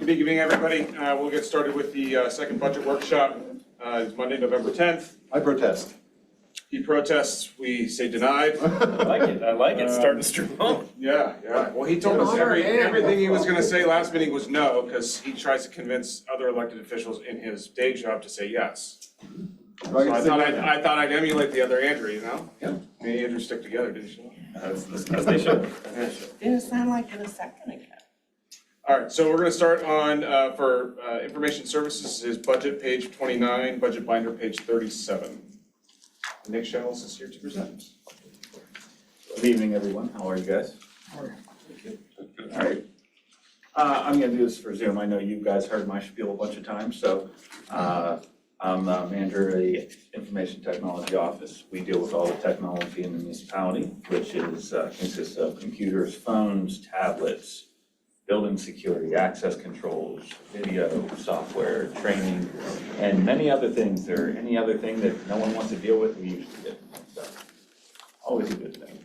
Good evening, everybody. We'll get started with the second budget workshop. It's Monday, November 10th. I protest. He protests, we say denied. I like it, starting strong. Yeah. Well, he told us everything he was gonna say last meeting was no, because he tries to convince other elected officials in his day job to say yes. So I thought I'd emulate the other Andrew, you know? Yeah. Me and Andrew stick together, didn't you? As they should. Didn't sound like in a second again. All right, so we're gonna start on, for information services, is budget page 29, budget binder page 37. Nick Shells is here to present. Good evening, everyone. How are you guys? All right. I'm gonna do this for Zoom. I know you guys heard my spiel a bunch of times, so I'm manager of the Information Technology Office. We deal with all the technology in the municipality, which is consists of computers, phones, tablets, building security, access controls, video, software, training, and many other things, or any other thing that no one wants to deal with, we usually do. So, always a good thing.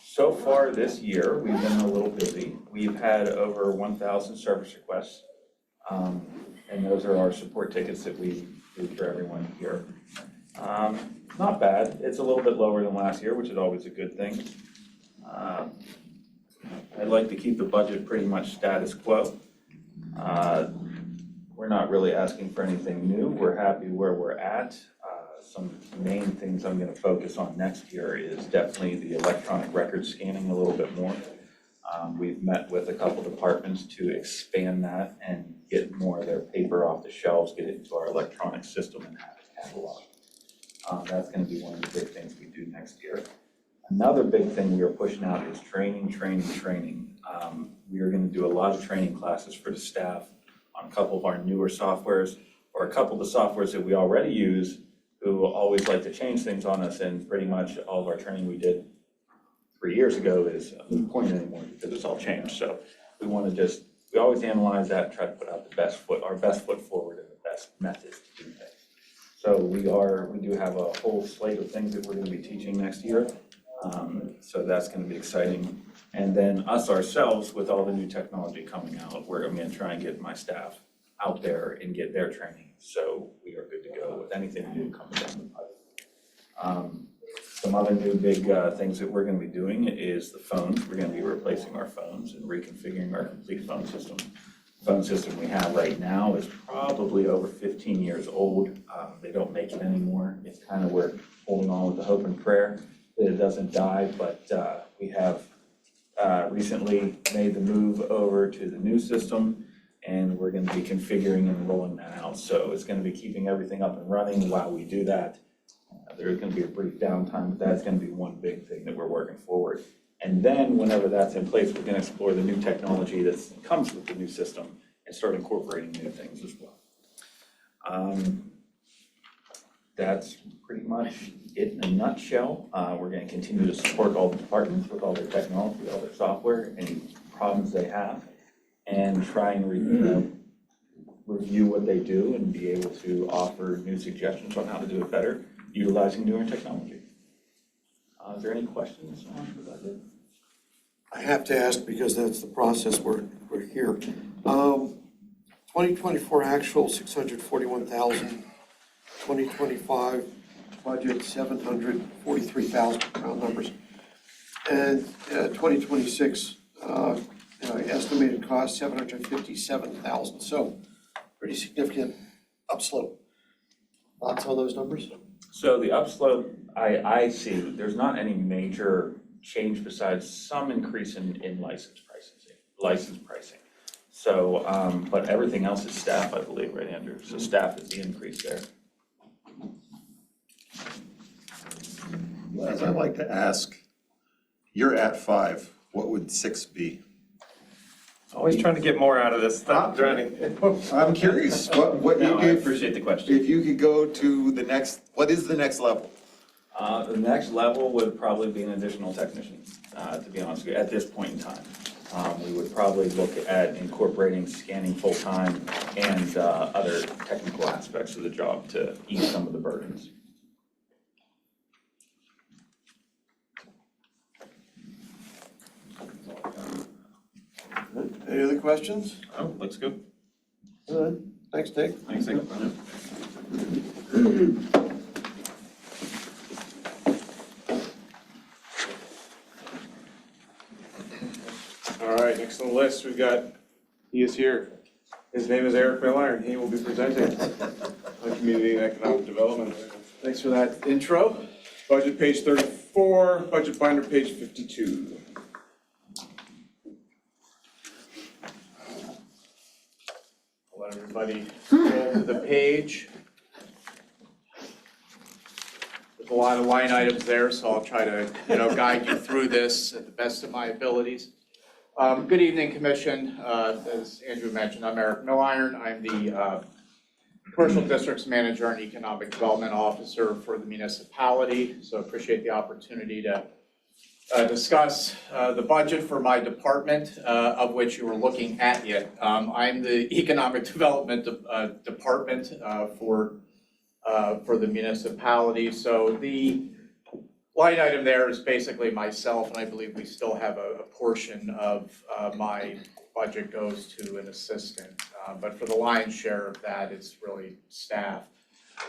So far this year, we've been a little busy. We've had over 1,000 service requests, and those are our support tickets that we do for everyone here. Not bad. It's a little bit lower than last year, which is always a good thing. I'd like to keep the budget pretty much status quo. We're not really asking for anything new. We're happy where we're at. Some main things I'm gonna focus on next year is definitely the electronic record scanning a little bit more. We've met with a couple departments to expand that and get more of their paper off the shelves, get it into our electronic system and have it cataloged. That's gonna be one of the big things we do next year. Another big thing we are pushing out is training. We are gonna do a lot of training classes for the staff on a couple of our newer softwares, or a couple of the softwares that we already use, who always like to change things on us, and pretty much all of our training we did 3 years ago is a moot point anymore because it's all changed. So we always analyze that and try to put out our best foot forward and the best methods to do things. So we do have a whole slate of things that we're gonna be teaching next year. So that's gonna be exciting. And then us ourselves, with all the new technology coming out, I'm gonna try and get my staff out there and get their training. So we are good to go with anything new coming down the pipe. Some other new big things that we're gonna be doing is the phones. We're gonna be replacing our phones and reconfiguring our complete phone system. The phone system we have right now is probably over 15 years old. They don't make it anymore. It's kind of, we're holding on with the hope and prayer that it doesn't die, but we have recently made the move over to the new system, and we're gonna be configuring and rolling that out. So it's gonna be keeping everything up and running while we do that. There's gonna be a brief downtime, but that's gonna be one big thing that we're working forward. And then whenever that's in place, we're gonna explore the new technology that comes with the new system and start incorporating new things as well. That's pretty much it in a nutshell. We're gonna continue to support all the departments with all their technology, all their software, any problems they have, and try and review what they do and be able to offer new suggestions on how to do it better, utilizing newer technology. Is there any questions on what I did? I have to ask because that's the process we're here. 2024 actual 641,000, 2025 budget 743,000, round numbers, and 2026 estimated cost 757,000. So pretty significant upslope. Thoughts on those numbers? So the upslope, I see, there's not any major change besides some increase in license pricing. So, but everything else is staff, I believe, right, Andrew? So staff is the increase there. Les, I'd like to ask, you're at 5, what would 6 be? Always trying to get more out of this stuff, Johnny. I'm curious, what you No, I could, appreciate the question. if you could go to the next, what is the next level? The next level would probably be an additional technician, to be honest with you, at this point in time. We would probably look at incorporating scanning full-time and other technical aspects of the job to ease some of the burdens. Any other questions? Oh, looks good. Good. Thanks, Dick. Thanks, Nick. All right, next on the list, we've got, he is here. His name is Eric Miller, and he will be presenting on community and economic development. Thanks for that intro. Budget page 34, budget binder page 52. I'll let everybody roll to the page. There's a lot of line items there, so I'll try to, guide you through this at the best of my abilities. Good evening, Commission. As Andrew mentioned, I'm Eric Milliron. I'm the Commercial Districts Manager and Economic Development Officer for the municipality, so appreciate the opportunity to discuss the budget for my department, of which you were looking at yet. I'm the Economic Development Department for the municipality, so the line item there is basically myself, and I believe we still have a portion of my budget goes to an assistant. But for the lion's share of that, it's really staff.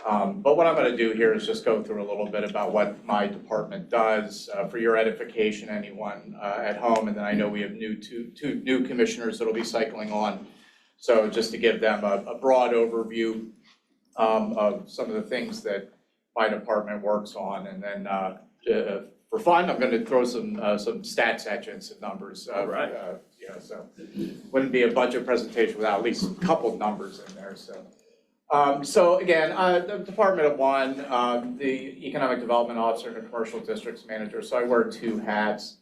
But what I'm gonna do here is just go through a little bit about what my department does, for your edification, anyone at home, and then I know we have two new commissioners that'll be cycling on. So just to give them a broad overview of some of the things that my department works on, and then for fun, I'm gonna throw some stats at you and some numbers. Right. So wouldn't be a budget presentation without at least a couple of numbers in there, so. So again, the Department of One, the Economic Development Officer and the Commercial Districts Manager, so I wear two hats.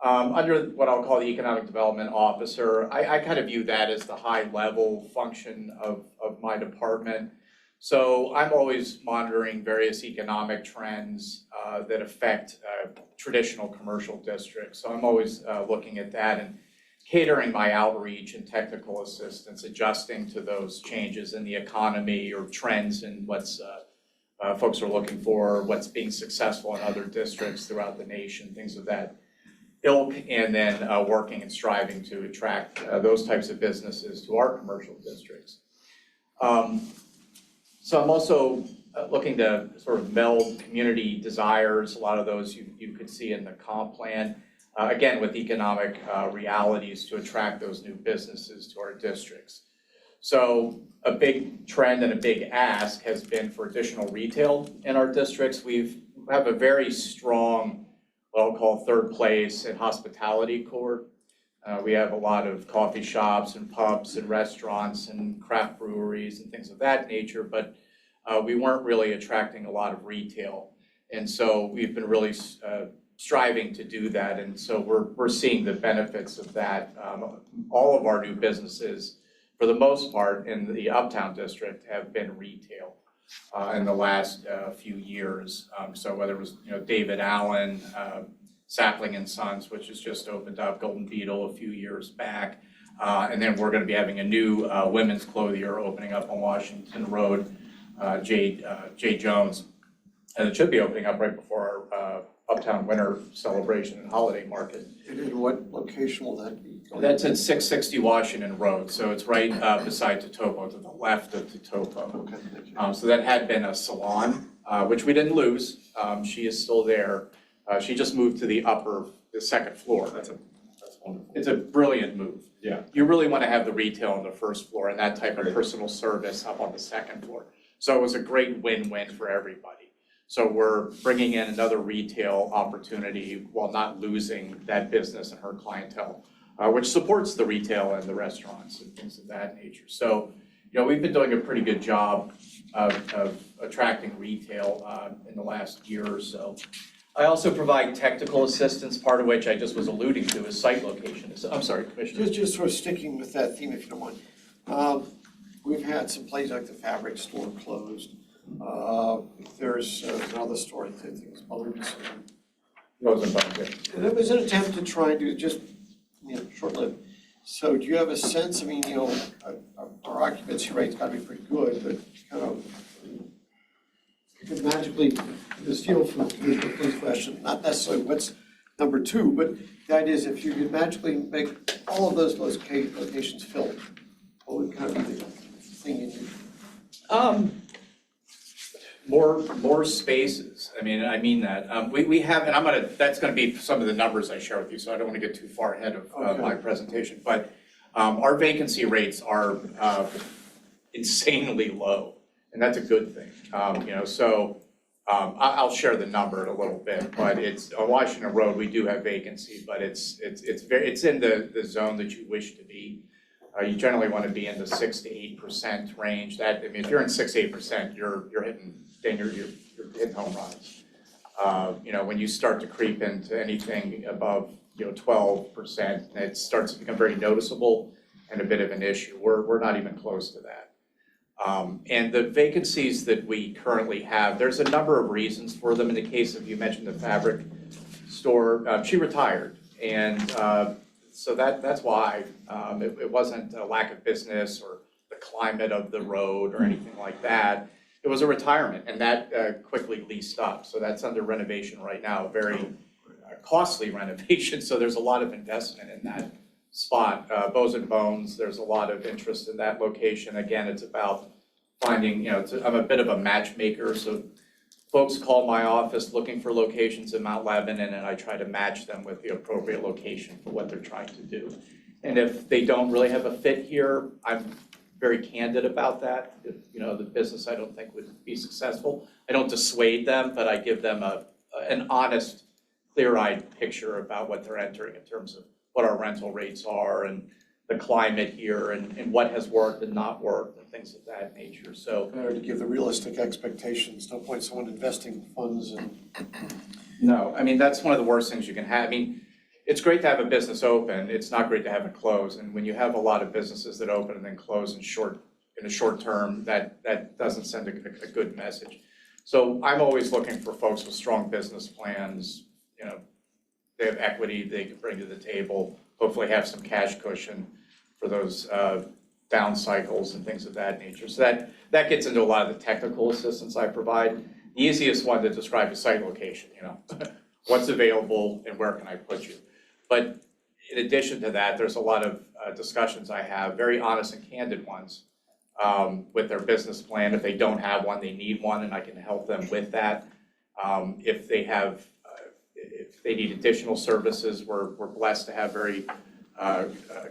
Under what I'll call the Economic Development Officer, I kind of view that as the high-level function of my department. So I'm always monitoring various economic trends that affect traditional commercial districts. So I'm always looking at that and catering my outreach and technical assistance, adjusting to those changes in the economy or trends in what's folks are looking for, what's being successful in other districts throughout the nation, things of that ilk, and then working and striving to attract those types of businesses to our commercial districts. So I'm also looking to sort of meld community desires, a lot of those you could see in the comp plan, again, with economic realities to attract those new businesses to our districts. So a big trend and a big ask has been for additional retail in our districts. We have a very strong, what I'll call third place in hospitality court. We have a lot of coffee shops and pubs and restaurants and craft breweries and things of that nature, but we weren't really attracting a lot of retail. And so we've been really striving to do that, and so we're seeing the benefits of that. All of our new businesses, for the most part, in the Uptown District have been retail in the last few years. So whether it was David Allen, Sapling and Sons, which has just opened up, Golden Beetle a few years back, and then we're going to be having a new women's clothier opening up on Washington Road, J. Jones, and it should be opening up right before our Uptown Winter Celebration and Holiday Market. And in what location will that be? That's at 660 Washington Road, so it's right beside Totopo, to the left of Totopo. Okay, thank you. So that had been a salon, which we didn't lose. She is still there. She just moved to the second floor. That's wonderful. It's a brilliant move. Yeah. You really want to have the retail on the first floor and that type of personal service up on the second floor. So it was a great win-win for everybody. So we're bringing in another retail opportunity while not losing that business and her clientele, which supports the retail and the restaurants and things of that nature. So, we've been doing a pretty good job of attracting retail in the last year or so. I also provide technical assistance, part of which I just was alluding to is site location. I'm sorry, Commissioner. Just sort of sticking with that theme, if you don't mind. We've had some places like the fabric store closed. There's another store, I think it's Bullard's. Rosenbaum. And it was an attempt to try and do just, short-lived. So do you have a sense, our occupancy rate's gotta be pretty good, but kind of, you could magically, the steal from the police question, not necessarily what's number two, but the idea is if you could magically make all of those locations filled, what would kind of be the thing you need? More spaces, I mean that, we have, and that's gonna be some of the numbers I share with you, so I don't wanna get too far ahead of my presentation, but our vacancy rates are insanely low, and that's a good thing, so I'll share the number in a little bit, but it's, on Washington Road, we do have vacancy, but it's in the zone that you wish to be. You generally wanna be in the 6 to 8% range, if you're in 6 to 8%, you're hitting home runs. When you start to creep into anything above, 12%, it starts to become very noticeable and a bit of an issue. We're not even close to that. And the vacancies that we currently have, there's a number of reasons for them. In the case of, you mentioned the fabric store, she retired. And so that's why. It wasn't a lack of business or the climate of the road or anything like that. It was a retirement, and that quickly leased up. So that's under renovation right now, a very costly renovation. So there's a lot of investment in that spot. Bows and Bones, there's a lot of interest in that location. Again, it's about finding, I'm a bit of a matchmaker. So folks call my office looking for locations in Mount Lebanon, and I try to match them with the appropriate location for what they're trying to do. And if they don't really have a fit here, I'm very candid about that. If, the business I don't think would be successful, I don't dissuade them, but I give them an honest, clear-eyed picture about what they're entering in terms of what our rental rates are and the climate here and what has worked and not worked and things of that nature. So Better to give the realistic expectations, no point someone investing funds and. no, that's one of the worst things you can have. It's great to have a business open, it's not great to have it close. And when you have a lot of businesses that open and then close in a short term, that doesn't send a good message. So I'm always looking for folks with strong business plans, they have equity they can bring to the table, hopefully have some cash cushion for those down cycles and things of that nature. So that gets into a lot of the technical assistance I provide. The easiest one to describe is site location, what's available and where can I put you? But in addition to that, there's a lot of discussions I have, very honest and candid ones, with their business plan. If they don't have one, they need one, and I can help them with that. If they need additional services, we're blessed to have very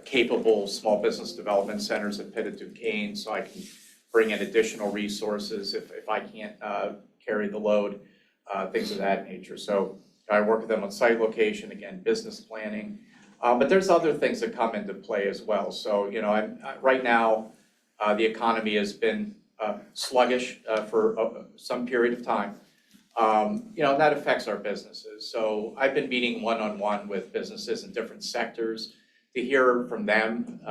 capable small business development centers at Pitt and Duquesne, so I can bring in additional resources if I can't carry the load, things of that nature. So I work with them on site location, again, business planning. But there's other things that come into play as well. So, right now, the economy has been sluggish for some period of time. And that affects our businesses. So I've been meeting one-on-one with businesses in different sectors to hear from them,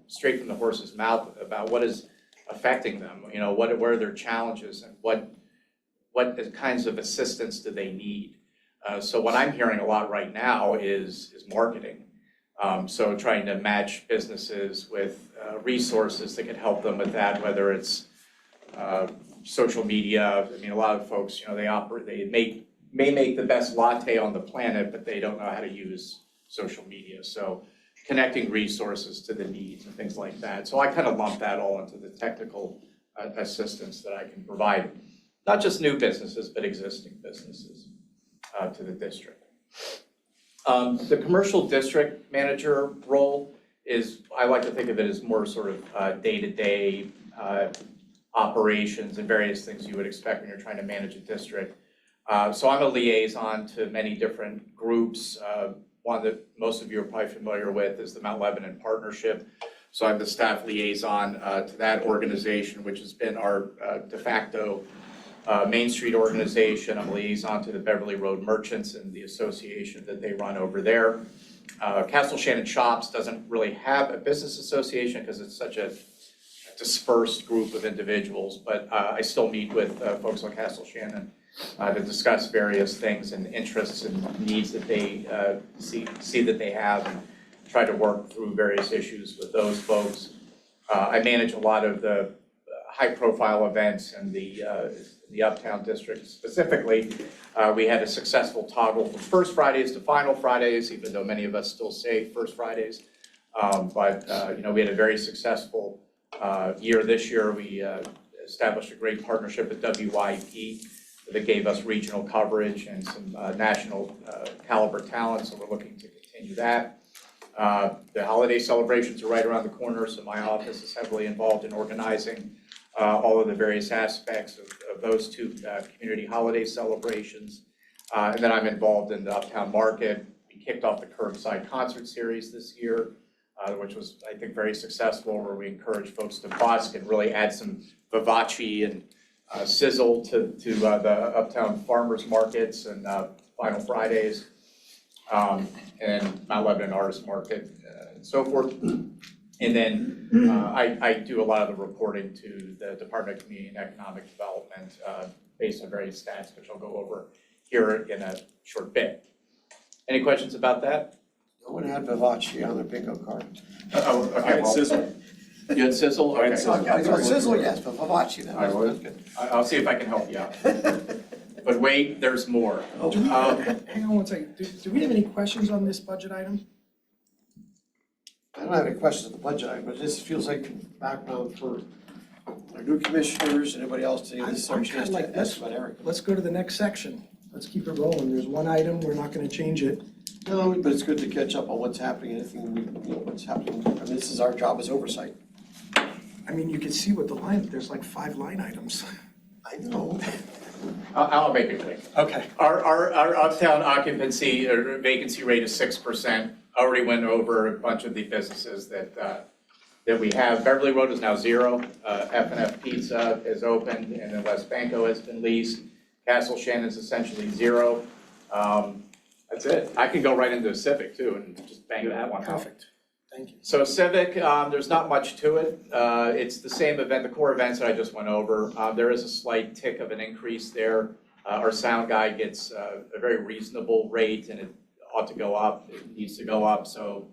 straight from the horse's mouth about what is affecting them, what are their challenges and what kinds of assistance do they need. So what I'm hearing a lot right now is marketing. So trying to match businesses with resources that can help them with that, whether it's social media. A lot of folks, they may make the best latte on the planet, but they don't know how to use social media. So connecting resources to the needs and things like that. So I kind of lump that all into the technical assistance that I can provide, not just new businesses, but existing businesses to the district. The commercial district manager role is, I like to think of it as more sort of day-to-day operations and various things you would expect when you're trying to manage a district. So I'm a liaison to many different groups. One that most of you are probably familiar with is the Mount Lebanon Partnership. So I'm the staff liaison to that organization, which has been our de facto Main Street organization. I'm a liaison to the Beverly Road Merchants and the association that they run over there. Castle Shannon Shops doesn't really have a business association because it's such a dispersed group of individuals, but I still meet with folks on Castle Shannon to discuss various things and interests and needs that they see that they have and try to work through various issues with those folks. I manage a lot of the high-profile events in the Uptown District specifically. We had a successful toggle from First Fridays to Final Fridays, even though many of us still say First Fridays. But we had a very successful year this year. We established a great partnership with WYP that gave us regional coverage and some national caliber talent, so we're looking to continue that. The holiday celebrations are right around the corner, so my office is heavily involved in organizing all of the various aspects of those two community holiday celebrations. And then I'm involved in the Uptown Market. We kicked off the Curbside Concert Series this year, which was, I think, very successful, where we encourage folks to busk and really add some vivace and sizzle to the Uptown Farmers Markets and Final Fridays, and Mount Lebanon Artist Market, and so forth. And then I do a lot of the reporting to the Department of Community and Economic Development based on various stats, which I'll go over here in a short bit. Any questions about that? No one had Vivace on their bingo card. Oh, I had sizzle. You had sizzle? I had Okay. sizzle. Sizzle, yes, but Vivace, that's good. I'll see if I can help you out. But wait, there's more. Hang on one second, do we have any questions on this budget item? I don't have any questions on the budget item, but this feels like background for our new commissioners, anybody else, to give this a I'm chance kinda like to this. ask about Eric. Let's go to the next section. Let's keep it rolling. There's one item, we're not gonna change it. No, but it's good to catch up on what's happening, anything, what's happening. I mean, this is our job as oversight. I mean, you can see what the line, there's like 5 line items. I know. I'll make it quick. Okay. Our Uptown occupancy or vacancy rate is 6%. Already went over a bunch of the businesses that we have. Beverly Road is now 0. F&F Pizza is opened, and then West Banco has been leased. Castle Shannon's essentially 0. That's it. I can go right into Civic too and just bang that one out. Perfect, thank you. So Civic, there's not much to it. It's the same event, the core events that I just went over. There is a slight tick of an increase there. Our sound guy gets a very reasonable rate, and it ought to go up. It needs to go up, so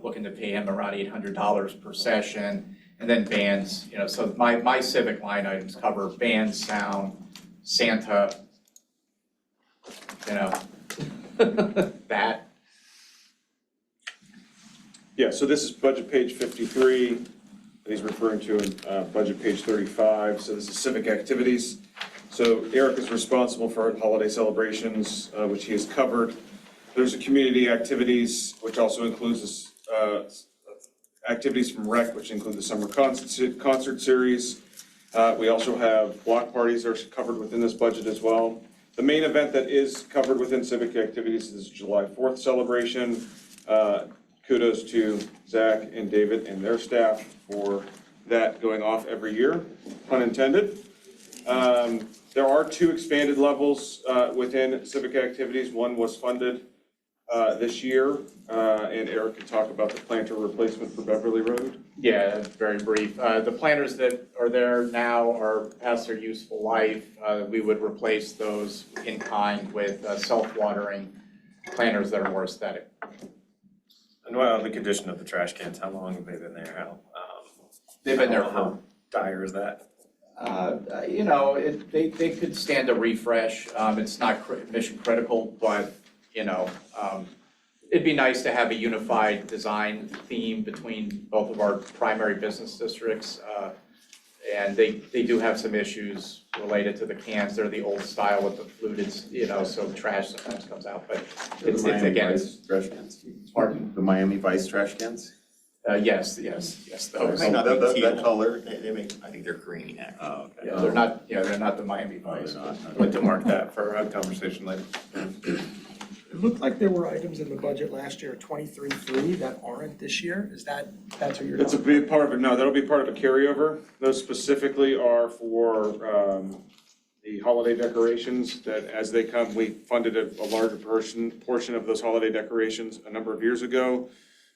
looking to pay him around $800 per session. And then bands, so my Civic line items cover bands, sound, Santa, that. Yeah, so this is budget page 53, that he's referring to in budget page 35. So this is civic activities. So Eric is responsible for holiday celebrations, which he has covered. There's a community activities, which also includes activities from rec, which include the summer concert series. We also have block parties that are covered within this budget as well. The main event that is covered within civic activities is July 4th celebration. Kudos to Zach and David and their staff for that going off every year, pun intended. There are 2 expanded levels within civic activities. One was funded this year, and Eric can talk about the planter replacement for Beverly Road. Yeah, very brief. The planters that are there now are past their useful life. We would replace those in kind with self-watering planters that are more aesthetic. And what on the condition of the trash cans, how long have they been there? They've been there How dire is that? They could stand a refresh. It's not mission critical, but, it'd be nice to have a unified design theme between both of our primary business districts. And they do have some issues related to the cans. They're the old style with the fluted, so trash sometimes comes out, but it's again, it's, Trash cans? pardon? The Miami Vice trash cans? Yes, those. Might not be That teal. color? They make, I think they're green actually. Oh, okay. Yeah, they're not the Miami Vice. I'd like to mark that for a conversation later. It looked like there were items in the budget last year, 23.3, that aren't this year. That's what you're It's a talking big part of it. No, that'll be part of a carryover. Those specifically are for the holiday decorations that as they come, we funded a larger portion of those holiday decorations a number of years ago.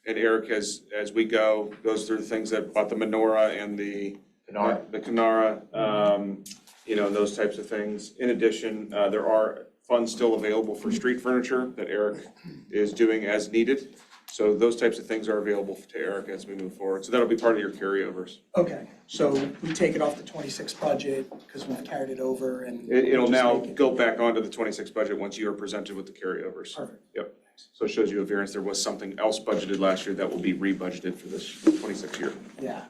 And Eric has, as we go, goes through the things that about the menorah and the Canara, and those types of things. In addition, there are funds still available for street furniture that Eric is doing as needed. So those types of things are available to Eric as we move forward. So that'll be part of your carryovers. Okay, so we take it off the 26 budget because we've carried it over and. It'll just now make it- go back onto the 26 budget once you are presented with the carryovers. Perfect. Yep. So it shows you a variance, there was something else budgeted last year that will be rebudgeted for this 26 year. Yeah.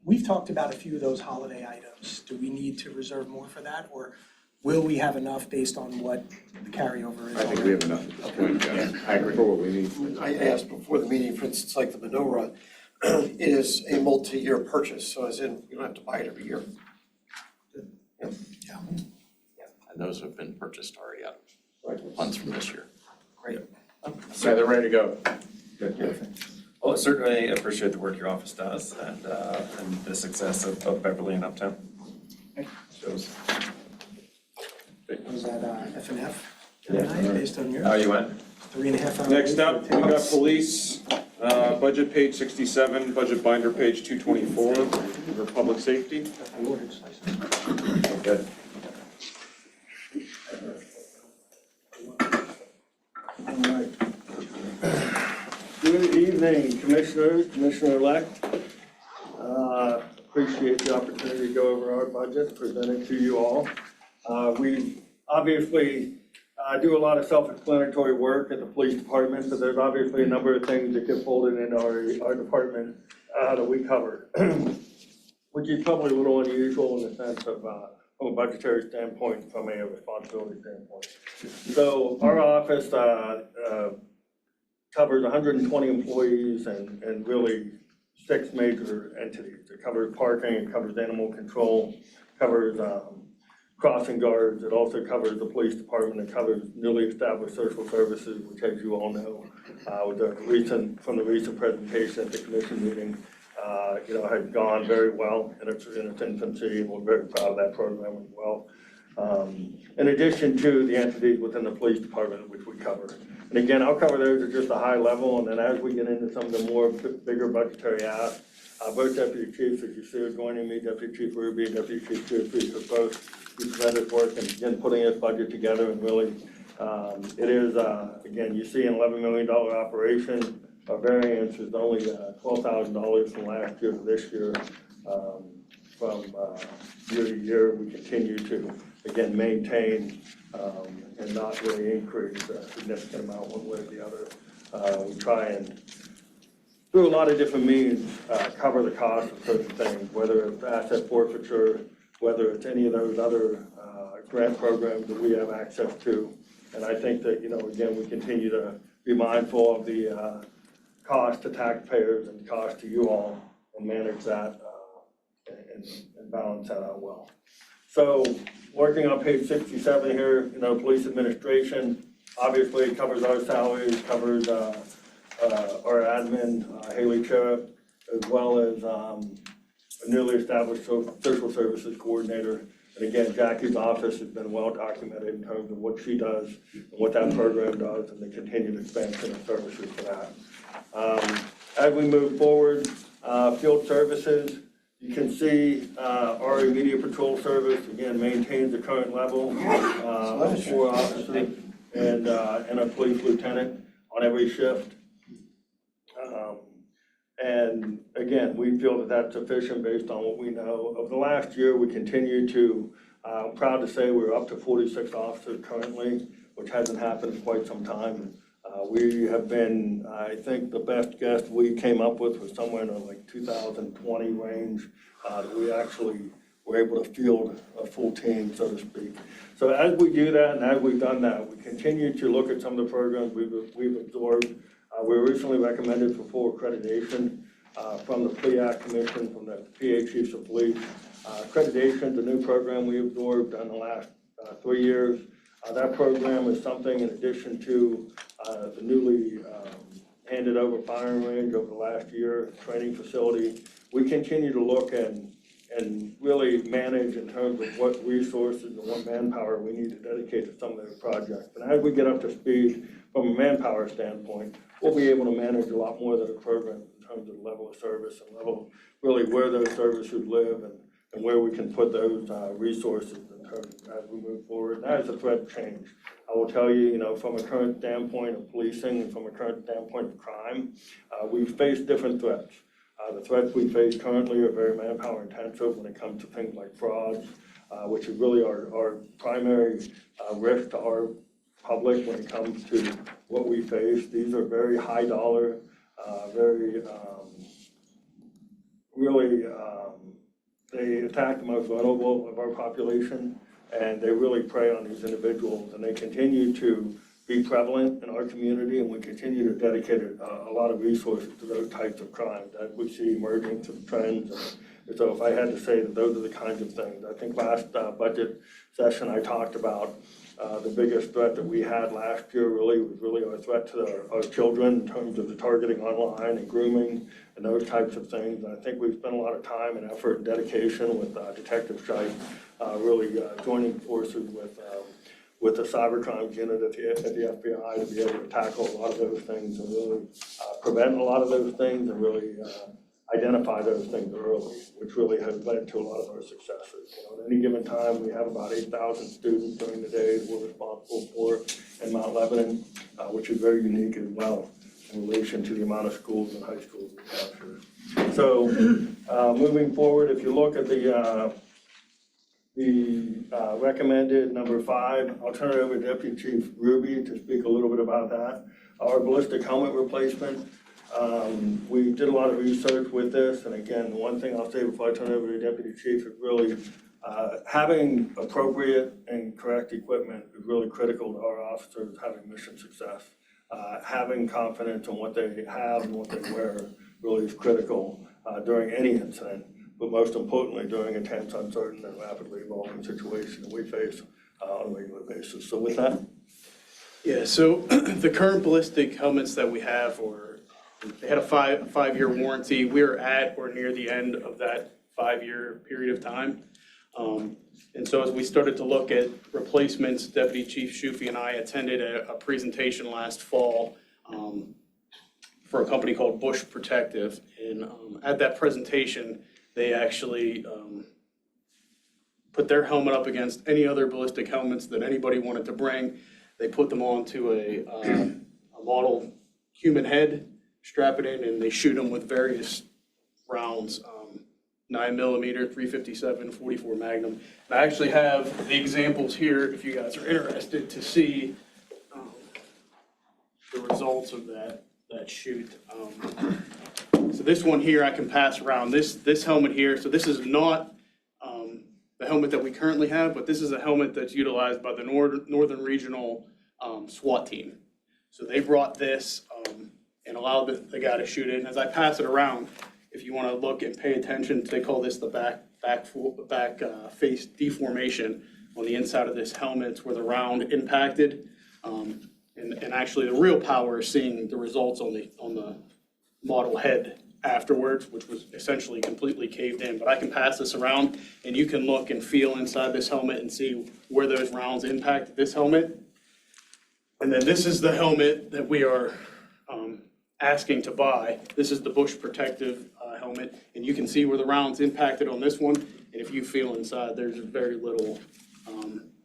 We've talked about a few of those holiday items. Do we need to reserve more for that, or will we have enough based on what the carryover is? I think we have enough at this point, yes, I agree. for what we need. I asked before the meeting, for instance, like the menorah is a multi-year purchase, so as in, you don't have to buy it every year. And those have been purchased already out of funds from this year. Great. So they're ready to go. Well, I certainly appreciate the work your office does and the success of Beverly and Uptown. Shows. Was that F and F tonight, based on yours? Oh, you went? 3.5 hours. Next up, we got police, budget page 67, budget binder page 224, for public safety. Good. Good evening, Commissioners, Commissioner-elect. Appreciate the opportunity to go over our budget, present it to you all. We obviously do a lot of self-explanatory work at the police department, but there's obviously a number of things that get folded into our department that we cover, which is probably a little unusual in the sense of from a budgetary standpoint, from a responsibility standpoint. So our office covers 120 employees and really 6 major entities. It covers parking, it covers animal control, covers crossing guards. It also covers the police department. It covers newly established social services, which, as you all know, from the recent presentation at the commission meeting, had gone very well in its infancy, and we're very proud of that program as well. In addition to the entities within the police department, which we cover. And again, I'll cover those at just a high level, and then as we get into some of the more bigger budgetary asks, both deputy chiefs, as you see, are joining me, Deputy Chief Ruby and Deputy Chief Jeffries, have both do tremendous work and again, putting this budget together, and really, it is, again, you see an $11 million operation. Our variance is only $12,000 from last year to this year. From year to year, we continue to, again, maintain and not really increase a significant amount one way or the other. We try and, through a lot of different means, cover the cost of certain things, whether it's asset forfeiture, whether it's any of those other grant programs that we have access to. And I think that, again, we continue to be mindful of the cost to taxpayers and cost to you all and manage that and balance that out well. So working on page 67 here, police administration, obviously it covers our salaries, covers our admin, Haley Cherub, as well as a newly established social services coordinator. And again, Jackie's office has been well documented in terms of what she does and what that program does and the continued expansion of services for that. As we move forward, field services, you can see our immediate patrol service, again, maintains the current level of 4 officers and a police lieutenant on every shift. And again, we feel that that's sufficient based on what we know. Over the last year, we continue to, I'm proud to say we're up to 46 officers currently, which hasn't happened in quite some time. We have been, I think the best guess we came up with was somewhere in the 2020 range, that we actually were able to field a full team, so to speak. So as we do that, and as we've done that, we continue to look at some of the programs we've absorbed. We were recently recommended for full accreditation from the PLEAC Commission, from the PA Chiefs of Police. Accreditation, the new program we absorbed in the last 3 years. That program is something in addition to the newly handed over firing range over the last year, training facility. We continue to look and really manage in terms of what resources and what manpower we need to dedicate to some of those projects. And as we get up to speed from a manpower standpoint, we'll be able to manage a lot more of those programs in terms of level of service and level, really where those services live and where we can put those resources in terms of as we move forward. And as the threat change, I will tell you, from a current standpoint of policing and from a current standpoint of crime, we face different threats. The threats we face currently are very manpower intensive when it comes to things like frauds, which is really our primary risk to our public when it comes to what we face. These are very high dollar, very, really, they attack the most vulnerable of our population, and they really prey on these individuals, and they continue to be prevalent in our community, and we continue to dedicate a lot of resources to those types of crimes that we see emerging to trends. And so if I had to say that those are the kinds of things, I think last budget session I talked about the biggest threat that we had last year was our threat to our children in terms of the targeting online and grooming and those types of things. And I think we've spent a lot of time and effort and dedication with Detective Scheich really joining forces with the cybercrime unit at the FBI to be able to tackle a lot of those things and really prevent a lot of those things and really identify those things early, which really has led to a lot of our successes. At any given time, we have about 8,000 students during the day that we're responsible for in Mount Lebanon, which is very unique as well in relation to the amount of schools and high schools we have here. So moving forward, if you look at the recommended number 5, I'll turn it over to Deputy Chief Ruby to speak a little bit about that. Our ballistic helmet replacement. We did a lot of research with this, and again, the one thing I'll say before I turn it over to Deputy Chief is really having appropriate and correct equipment is really critical to our officers having mission success. Having confidence in what they have and what they wear really is critical during any incident, but most importantly during intense, uncertain, and rapidly evolving situations that we face on a regular basis. So with that. Yeah, so the current ballistic helmets that we have they had a five-year warranty. We're at or near the end of that 5-year period of time. And so as we started to look at replacements, Deputy Chief Shufi and I attended a presentation last fall for a company called Bush Protective. And at that presentation, they actually put their helmet up against any other ballistic helmets that anybody wanted to bring. They put them onto a model human head, strap it in, and they shoot them with various rounds, 9mm, 357, 44 Magnum. And I actually have the examples here if you guys are interested to see the results of that shoot. So this one here I can pass around. This helmet here, so this is not the helmet that we currently have, but this is a helmet that's utilized by the Northern Regional SWAT team. So they brought this and allowed the guy to shoot it. And as I pass it around, if you want to look and pay attention, they call this the back face deformation on the inside of this helmet where the round impacted. And actually the real power is seeing the results on the model head afterwards, which was essentially completely caved in. But I can pass this around and you can look and feel inside this helmet and see where those rounds impacted this helmet. And then this is the helmet that we are asking to buy. This is the Bush Protective helmet, and you can see where the rounds impacted on this one. And if you feel inside, there's very little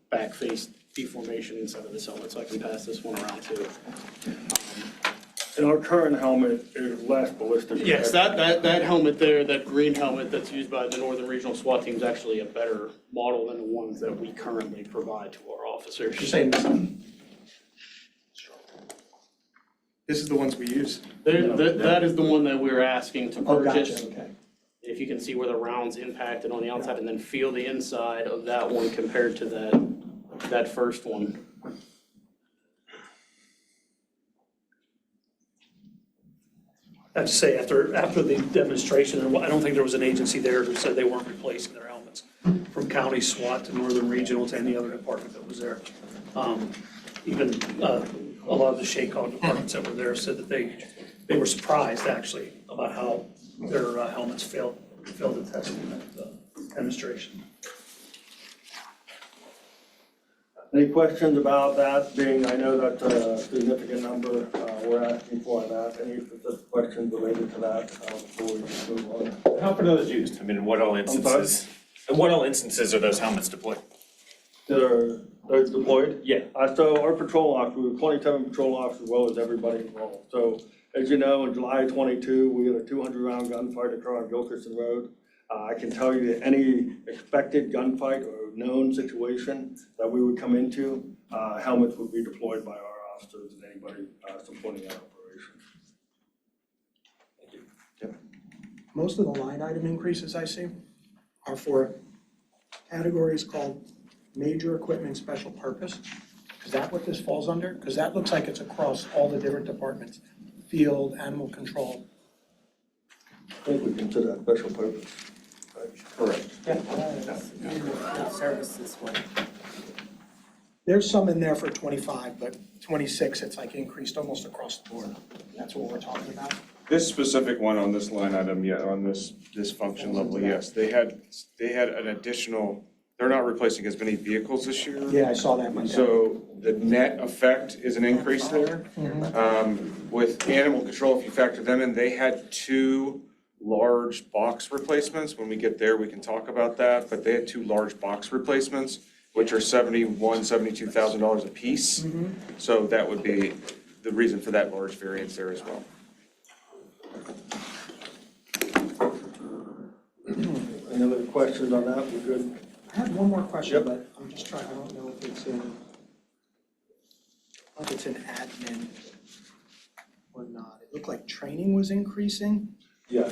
back face deformation inside of this helmet, so I can pass this one around too. And our current helmet is less ballistic. Yes, that helmet there, that green helmet that's used by the Northern Regional SWAT team is actually a better model than the ones that we currently provide to our officers. You're saying This is the ones we use. That is the one that we're asking to Oh, purchase. gotcha, okay. If you can see where the rounds impacted on the outside and then feel the inside of that one compared to that first one. I have to say, after the demonstration, I don't think there was an agency there who said they weren't replacing their helmets, from county SWAT to Northern Regional to any other department that was there. Even a lot of the SHACOG departments that were there said that they were surprised actually about how their helmets failed the test in that demonstration. Any questions about that being, I know that's a significant number we're asking for on that. Any specific questions related to that before we move on? How often are those used? I mean, in what all instances are those helmets deployed? They're deployed? Yeah. So our patrol officers, we have 27 patrol officers as well as everybody involved. So as you know, in July 22, we had a 200-round gunfight occur on Gilchristen Road. I can tell you that any expected gunfight or known situation that we would come into, helmets would be deployed by our officers and anybody supporting that operation. Thank you. Most of the line item increases I see are for categories called major equipment special purpose. Is that what this falls under? Because that looks like it's across all the different departments, field, animal control. I think we consider that special purpose. Correct. Services one. There's some in there for 25, but 26, it's like increased almost across the board. That's what we're talking about. This specific one on this line item, yeah, on this function level, yes, they had an additional, they're not replacing as many vehicles this year. Yeah, I saw that one. So the net effect is an increase there. With animal control, if you factor them in, they had 2 large box replacements. When we get there, we can talk about that, but they had 2 large box replacements, which are $72,000 a piece. So that would be the reason for that large variance there as well. Any other questions on that? We're good? I had one more question, Yep. but I'm just trying, I don't know if it's in admin or not. It looked like training was increasing. Yeah.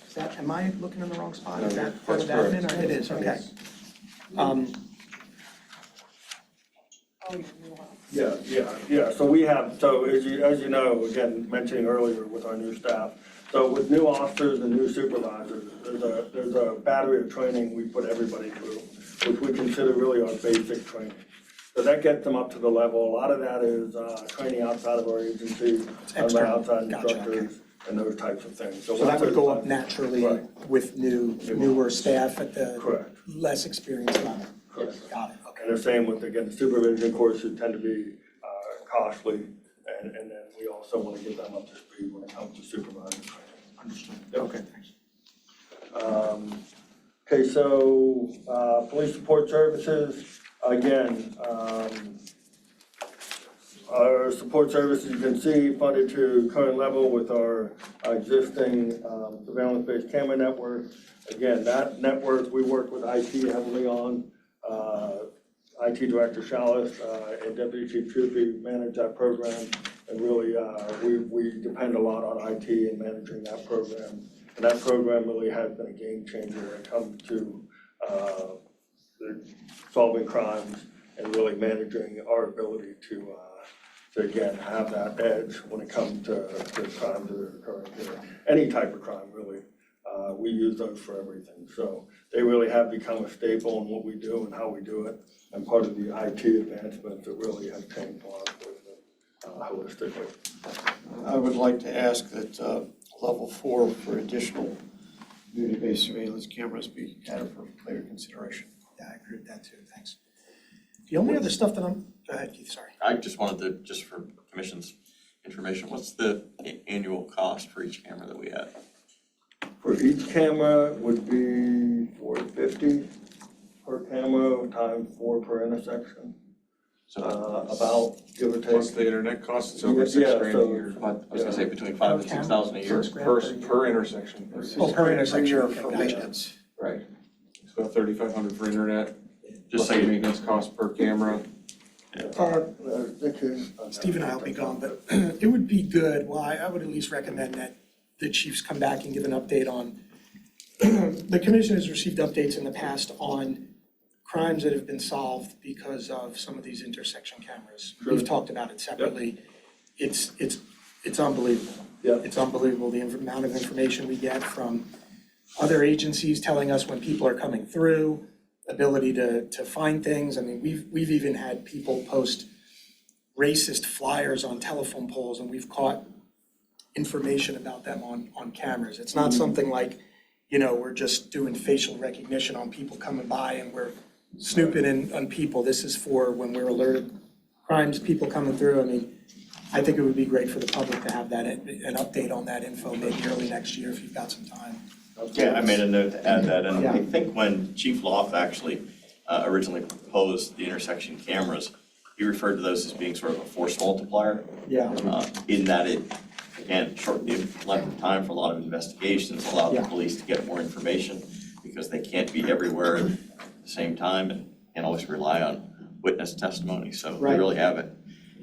Is that, am I looking in the wrong spot? No, Is that part of that's admin or it is? Okay. Yeah, so we have, so as you know, again, mentioning earlier with our new staff, so with new officers and new supervisors, there's a battery of training we put everybody through, which we consider really our basic training. So that gets them up to the level. A lot of that is training outside of our agency, External. outside Gotcha, instructors, and those types of things. So that would go up naturally Right. with newer staff at the Correct. less experienced level. Correct. Got it, okay. And the same with, again, the supervision courses tend to be costly, and then we also want to get them up to speed when it comes to supervising training. Understood. Yep. Okay, thanks. Okay, so, police support services, again, our support services, you can see, funded to current level with our existing surveillance-based camera network. Again, that network, we work with IT heavily on. IT Director Chalice and Deputy Chief Troopy manage that program, and really, we depend a lot on IT in managing that program. And that program really has been a game changer when it comes to solving crimes and really managing our ability to again, have that edge when it comes to crimes that are occurring here. Any type of crime, really. We use those for everything. So they really have become a staple in what we do and how we do it, and part of the IT advancements that really have changed law enforcement holistically. I would like to ask that level 4 for additional community-based surveillance cameras be added for later consideration. Yeah, I agree with that too, thanks. The only other stuff that go ahead, Keith, sorry. I just wanted to, just for commission's information, what's the annual cost for each camera that we have? For each camera would be $450 per camera times 4 per intersection. So About, give or take. Plus the internet costs, it's over Yeah, $6,000 so- a year. I was gonna say between 5,000 and 6,000 a year. Per intersection. Oh, per intersection, year okay, for gotcha. maintenance. Right. It's about $3,500 for internet, Just plus so the you, maintenance cost per camera. Steve and I will be gone, but it would be good, well, I would at least recommend that the chiefs come back and give an update on, the commission has received updates in the past on crimes that have been solved because of some of these intersection cameras. We've talked about it separately. It's unbelievable. Yeah. It's unbelievable the amount of information we get from other agencies telling us when people are coming through, ability to find things. I mean, we've even had people post racist flyers on telephone poles, and we've caught information about them on cameras. It's not something like, we're just doing facial recognition on people coming by and we're snooping on people. This is for when we're alerted crimes, people coming through. I mean, I think it would be great for the public to have that, an update on that info maybe early next year if you've got some time. Yeah, I made a note to add that, and Yeah. I think when Chief Loft actually originally proposed the intersection cameras, he referred to those as being sort of a force multiplier, Yeah. in that it, again, shortened the length of time for a lot of investigations, allowed the Yeah. police to get more information, because they can't be everywhere at the same time and can't always rely on witness testimony, so they Right. really have it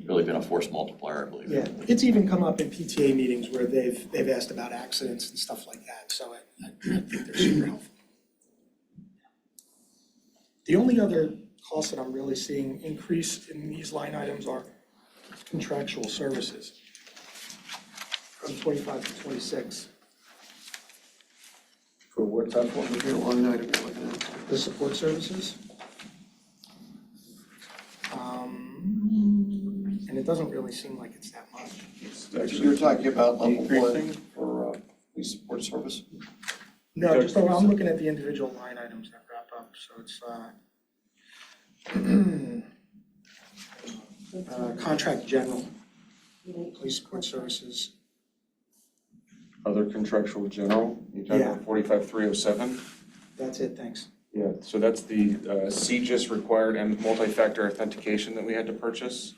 really been a force multiplier, I believe. Yeah, it's even come up in PTA meetings where they've asked about accidents and stuff like that, so I think they're super helpful. The only other costs that I'm really seeing increase in these line items are contractual services from 25 to 26. For what's that one, the line item you're looking at? The support services. And it doesn't really seem like it's that much. You're talking about level one Increasing? for police support service? No, just, I'm looking at the individual line items that wrap up, so it's, contract general, police support services. Other contractual general, you're talking Yeah. about 45,307? That's it, thanks. Yeah, so that's the CJIS required and multi-factor authentication that we had to purchase.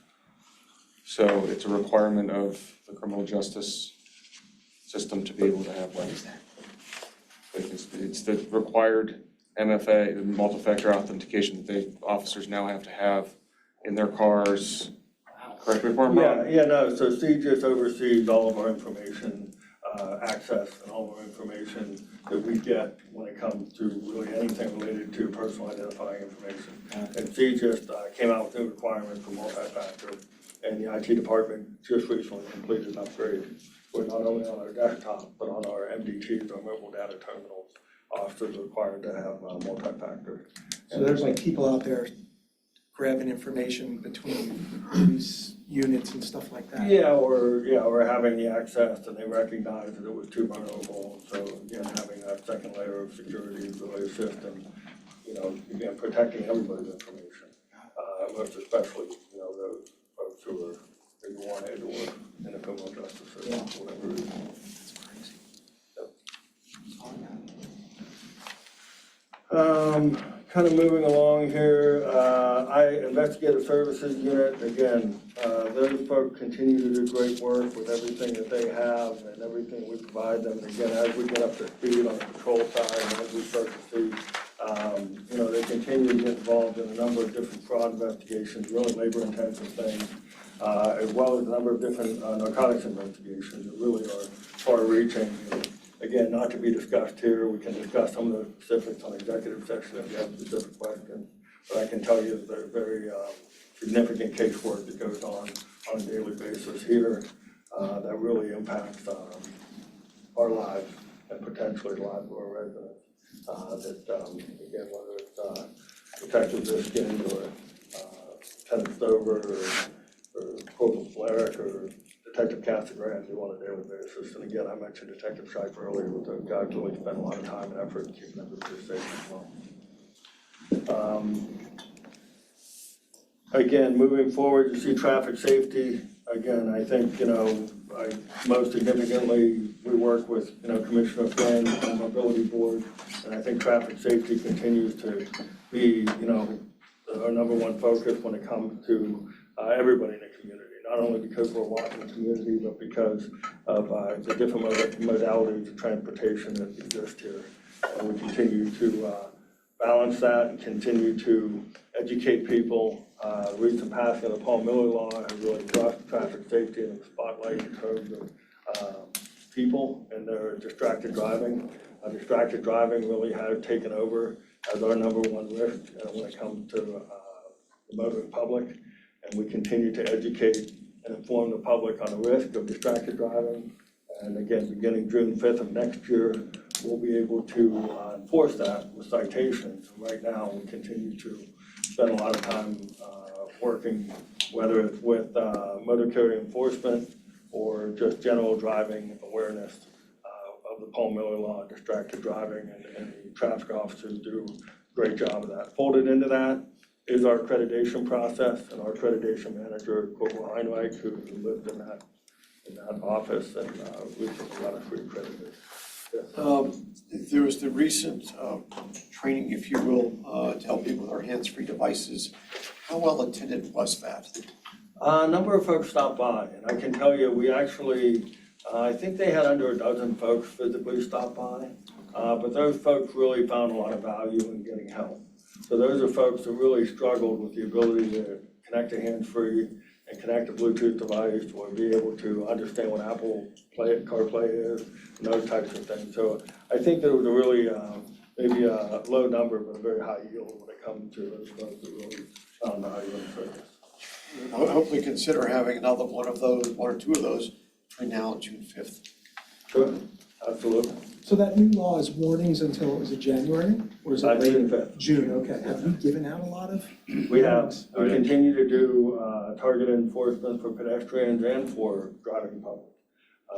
So it's a requirement of the criminal justice system to be able to have that. It's the required MFA, the multi-factor authentication that officers now have to have in their cars. Correct me if I'm wrong? So CJIS oversees all of our information, access and all of our information that we get when it comes to really anything related to personal identifying information. And CJIS came out with new requirements for multi-factor, and the IT department just recently completed an upgrade for not only on our desktop, but on our MDTs, our mobile data terminals. Officers are required to have multi-factor. So there's like people out there grabbing information between these units and stuff like that. Or having the access and they recognize that it was too vulnerable. So again, having that second layer of security is really assisting, again, protecting everybody's information. Most especially, those folks who are in wanted or in the criminal justice system, for whatever reason. That's crazy. That's all I got. Kind of moving along here, investigative services unit, again, those folks continue to do great work with everything that they have and everything we provide them. And again, as we get up to speed on the patrol side and as we start to see, they continue to get involved in a number of different fraud investigations, really labor intensive things, as well as a number of different narcotics investigations that really are far reaching. Again, not to be discussed here, we can discuss some of the specifics on executive session if you have specific questions. But I can tell you that there's very significant casework that goes on a daily basis here that really impacts our lives and potentially the lives of our residents. Again, whether it's Detective Biskin or Lieutenant Stover or Corporal Flerick or Detective Casagrande do on a daily basis. And again, I mentioned Detective Shipe earlier, with those guys really spend a lot of time and effort in keeping everybody safe as well. Again, moving forward, you see traffic safety. Again, I think, most significantly, we work with, Commissioner Flynn on the Mobility Board, and I think traffic safety continues to be, our number one focus when it comes to everybody in the community. Not only because we're a walking community, but because of the different modalities of transportation that exist here. And we continue to balance that and continue to educate people. The recent passing of the Paul Miller Law has really brought traffic safety in the spotlight in terms of people and their distracted driving. Distracted driving really has taken over as our number one risk when it comes to the motoring public. And we continue to educate and inform the public on the risk of distracted driving. And again, beginning June 5th of next year, we'll be able to enforce that with citations. And right now, we continue to spend a lot of time working, whether it's with motor carrier enforcement or just general driving awareness of the Paul Miller Law, distracted driving, and the traffic officers do a great job of that. Folded into that is our accreditation process, and our accreditation manager, Corporal Heinrich, who lived in that office and recently got us re-accredited. Yes. There was the recent training, if you will, to help people with our hands-free devices. How well attended was that? A number of folks stopped by, and I can tell you, we actually, I think they had under a dozen folks physically stop by, but those folks really found a lot of value in getting help. So those are folks that really struggled with the ability to connect to hands-free and connect a Bluetooth device or be able to understand what Apple CarPlay is and those types of things. So I think there was a really, maybe a low number, but a very high yield when it comes to those folks that really found the high yield service. Hopefully consider having another one of those, one or two of those between now and June 5th. Sure, absolutely. So that new law is warnings until, was it January? Or is it later? June 5th. June, okay. Have you given out a lot of? We have, we Okay. continue to do targeted enforcement for pedestrians and for driving public.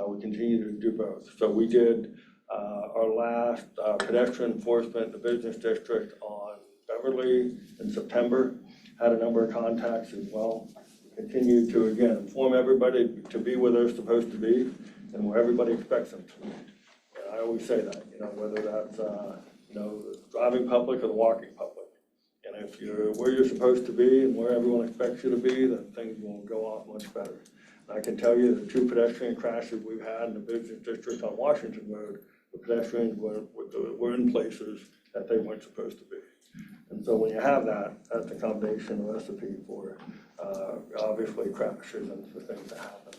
We continue to do both. So we did our last pedestrian enforcement in the business district on Beverly in September. Had a number of contacts as well. Continue to, again, inform everybody to be where they're supposed to be and where everybody expects them to be. And I always say that, whether that's, the driving public or the walking public. And if you're where you're supposed to be and where everyone expects you to be, then things will go off much better. And I can tell you the 2 pedestrian crashes we've had in the business district on Washington Road, the pedestrians were in places that they weren't supposed to be. And so when you have that, that's a combination, a recipe for obviously crashes and for things to happen.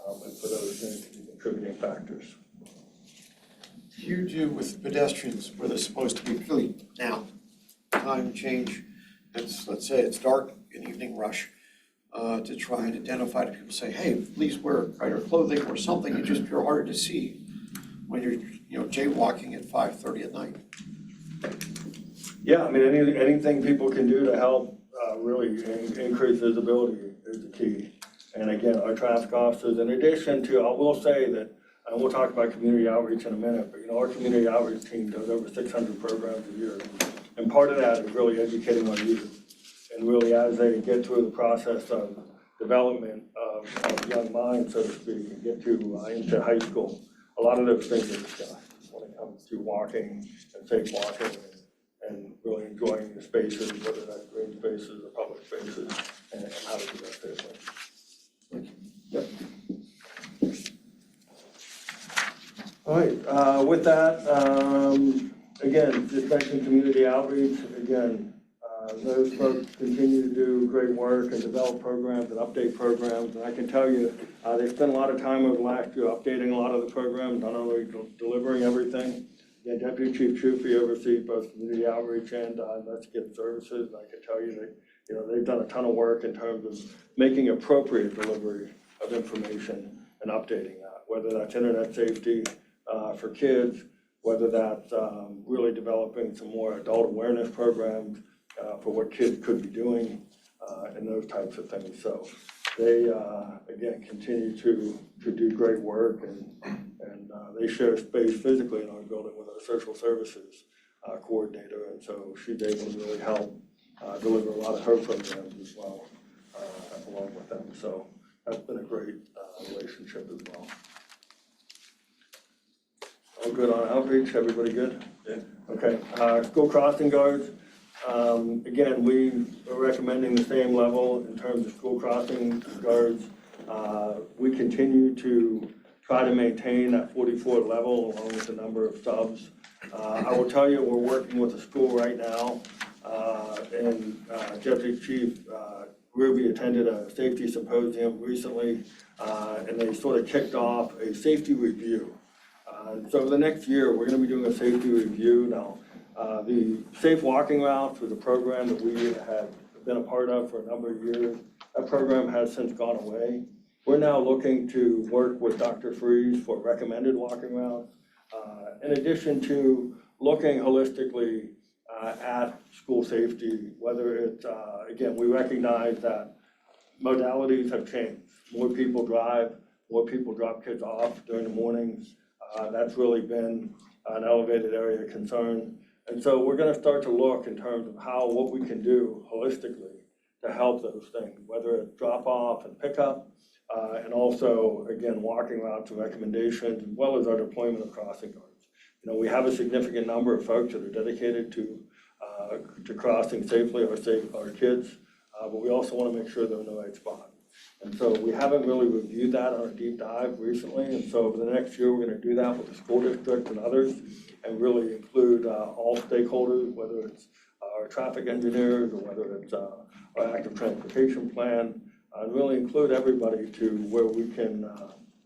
And for those things to be contributing factors. You do with pedestrians where they're supposed to be, really now, time change, let's say it's dark, an evening rush, to try and identify to people, say, hey, please wear brighter clothing or something, you're harder to see when you're, jaywalking at 5:30 at night. Yeah, I mean, anything people can do to help really increase visibility is the key. And again, our traffic officers, in addition to, I will say that, and we'll talk about community outreach in a minute, but our community outreach team does over 600 programs a year. And part of that is really educating our youth. And really as they get through the process of development of young minds, so to speak, and get to into high school, a lot of those things are discussed when it comes to walking and safe walking and really enjoying the spaces, whether that's green spaces or public spaces, and how to do that safely. Yep. All right, with that, again, just mentioned community outreach, again, those folks continue to do great work and develop programs and update programs, and I can tell you, they spent a lot of time over the last year updating a lot of the programs, not only delivering everything. Yeah, Deputy Chief Chufi oversees both community outreach and investigative services, and I can tell you that, they've done a ton of work in terms of making appropriate delivery of information and updating that, whether that's internet safety for kids, whether that's really developing some more adult awareness programs for what kids could be doing and those types of things. So they, again, continue to do great work and they share space physically in our building with our social services coordinator. And so she's able to really help deliver a lot of her programs as well along with them. So that's been a great relationship as well. All good on outreach, everybody good? Yeah. Okay, school crossing guards. Again, we are recommending the same level in terms of school crossing guards. We continue to try to maintain that 44 level along with the number of subs. I will tell you, we're working with a school right now, and Deputy Chief Ruby attended a safety symposium recently, and they sort of kicked off a safety review. So the next year, we're going to be doing a safety review. Now, the Safe Walking Routes was a program that we had been a part of for a number of years. That program has since gone away. We're now looking to work with Dr. Freeze for recommended walking routes, in addition to looking holistically at school safety, whether it's, again, we recognize that modalities have changed. More people drive, more people drop kids off during the mornings. That's really been an elevated area of concern. And so we're going to start to look in terms of what we can do holistically to help those things, whether it's drop off and pickup, and also, again, walking routes and recommendations, as well as our deployment of crossing guards. We have a significant number of folks that are dedicated to crossing safely our kids, but we also want to make sure they're in the right spot. And so we haven't really reviewed that on a deep dive recently, and so over the next year, we're going to do that with the school district and others, and really include all stakeholders, whether it's our traffic engineers or whether it's our active transportation plan, and really include everybody to where we can,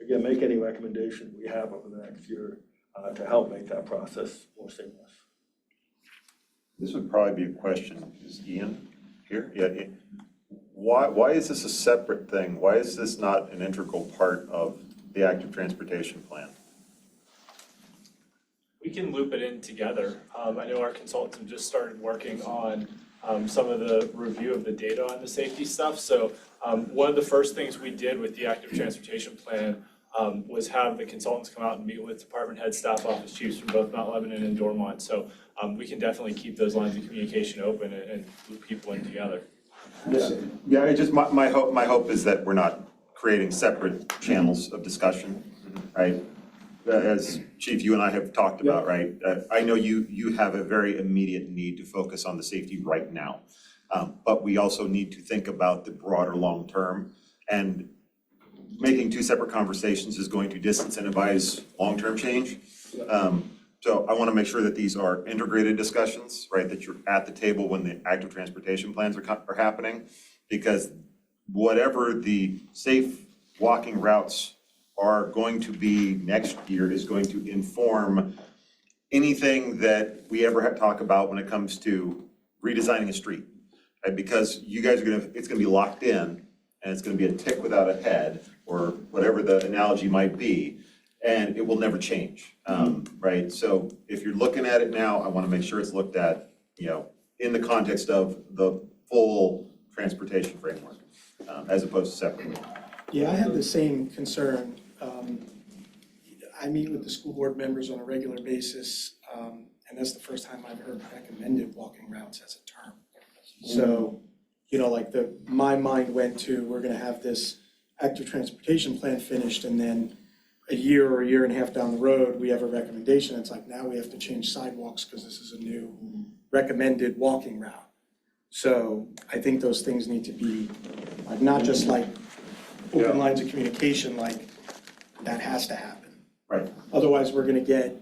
again, make any recommendation we have over the next year to help make that process more seamless. This would probably be a question, is Ian here? Yeah. Why is this a separate thing? Why is this not an integral part of the active transportation plan? We can loop it in together. I know our consultants have just started working on some of the review of the data on the safety stuff. So one of the first things we did with the active transportation plan was have the consultants come out and meet with department head, staff office chiefs from both Mount Lebanon and Dormont. So we can definitely keep those lines of communication open and loop people in together. Yeah, I just, my hope is that we're not creating separate channels of discussion, right? As Chief, you and I have talked about, right? I know you have a very immediate need to focus on the safety right now. But we also need to think about the broader long term, and making two separate conversations is going to disincentivize long-term change. So I want to make sure that these are integrated discussions, right? That you're at the table when the active transportation plans are happening, because whatever the safe walking routes are going to be next year is going to inform anything that we ever talk about when it comes to redesigning a street, right? Because you guys are it's gonna be locked in, and it's gonna be a tick without a head, or whatever the analogy might be, and it will never change, right? So if you're looking at it now, I wanna make sure it's looked at, in the context of the full transportation framework, as opposed to separately. Yeah, I have the same concern. I meet with the school board members on a regular basis, and that's the first time I've heard recommended walking routes as a term. So, my mind went to, we're gonna have this active transportation plan finished, and then a year or a year and a half down the road, we have a recommendation. It's like, now we have to change sidewalks because this is a new recommended walking route. So I think those things need to be, not just open lines of communication, that has to happen. Right. Otherwise, we're gonna get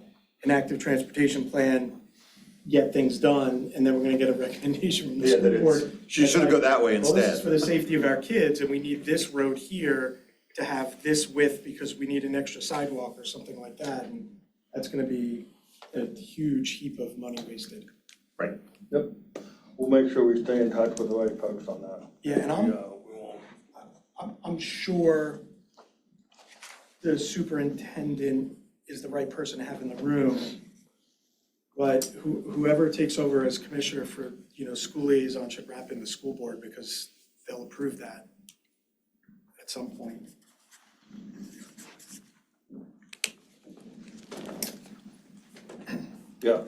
an active transportation plan, get things done, and then we're gonna get a recommendation from the school board. You should go that way Well, this is instead. for the safety of our kids, and we need this road here to have this width because we need an extra sidewalk or something like that, and that's gonna be a huge heap of money wasted. Right. Yep. We'll make sure we stay in touch with the right folks on that. Yeah, and I'm sure the superintendent is the right person to have in the room, but whoever takes over as commissioner for, school liaison should wrap in the school board, because they'll approve that at some point. Yeah,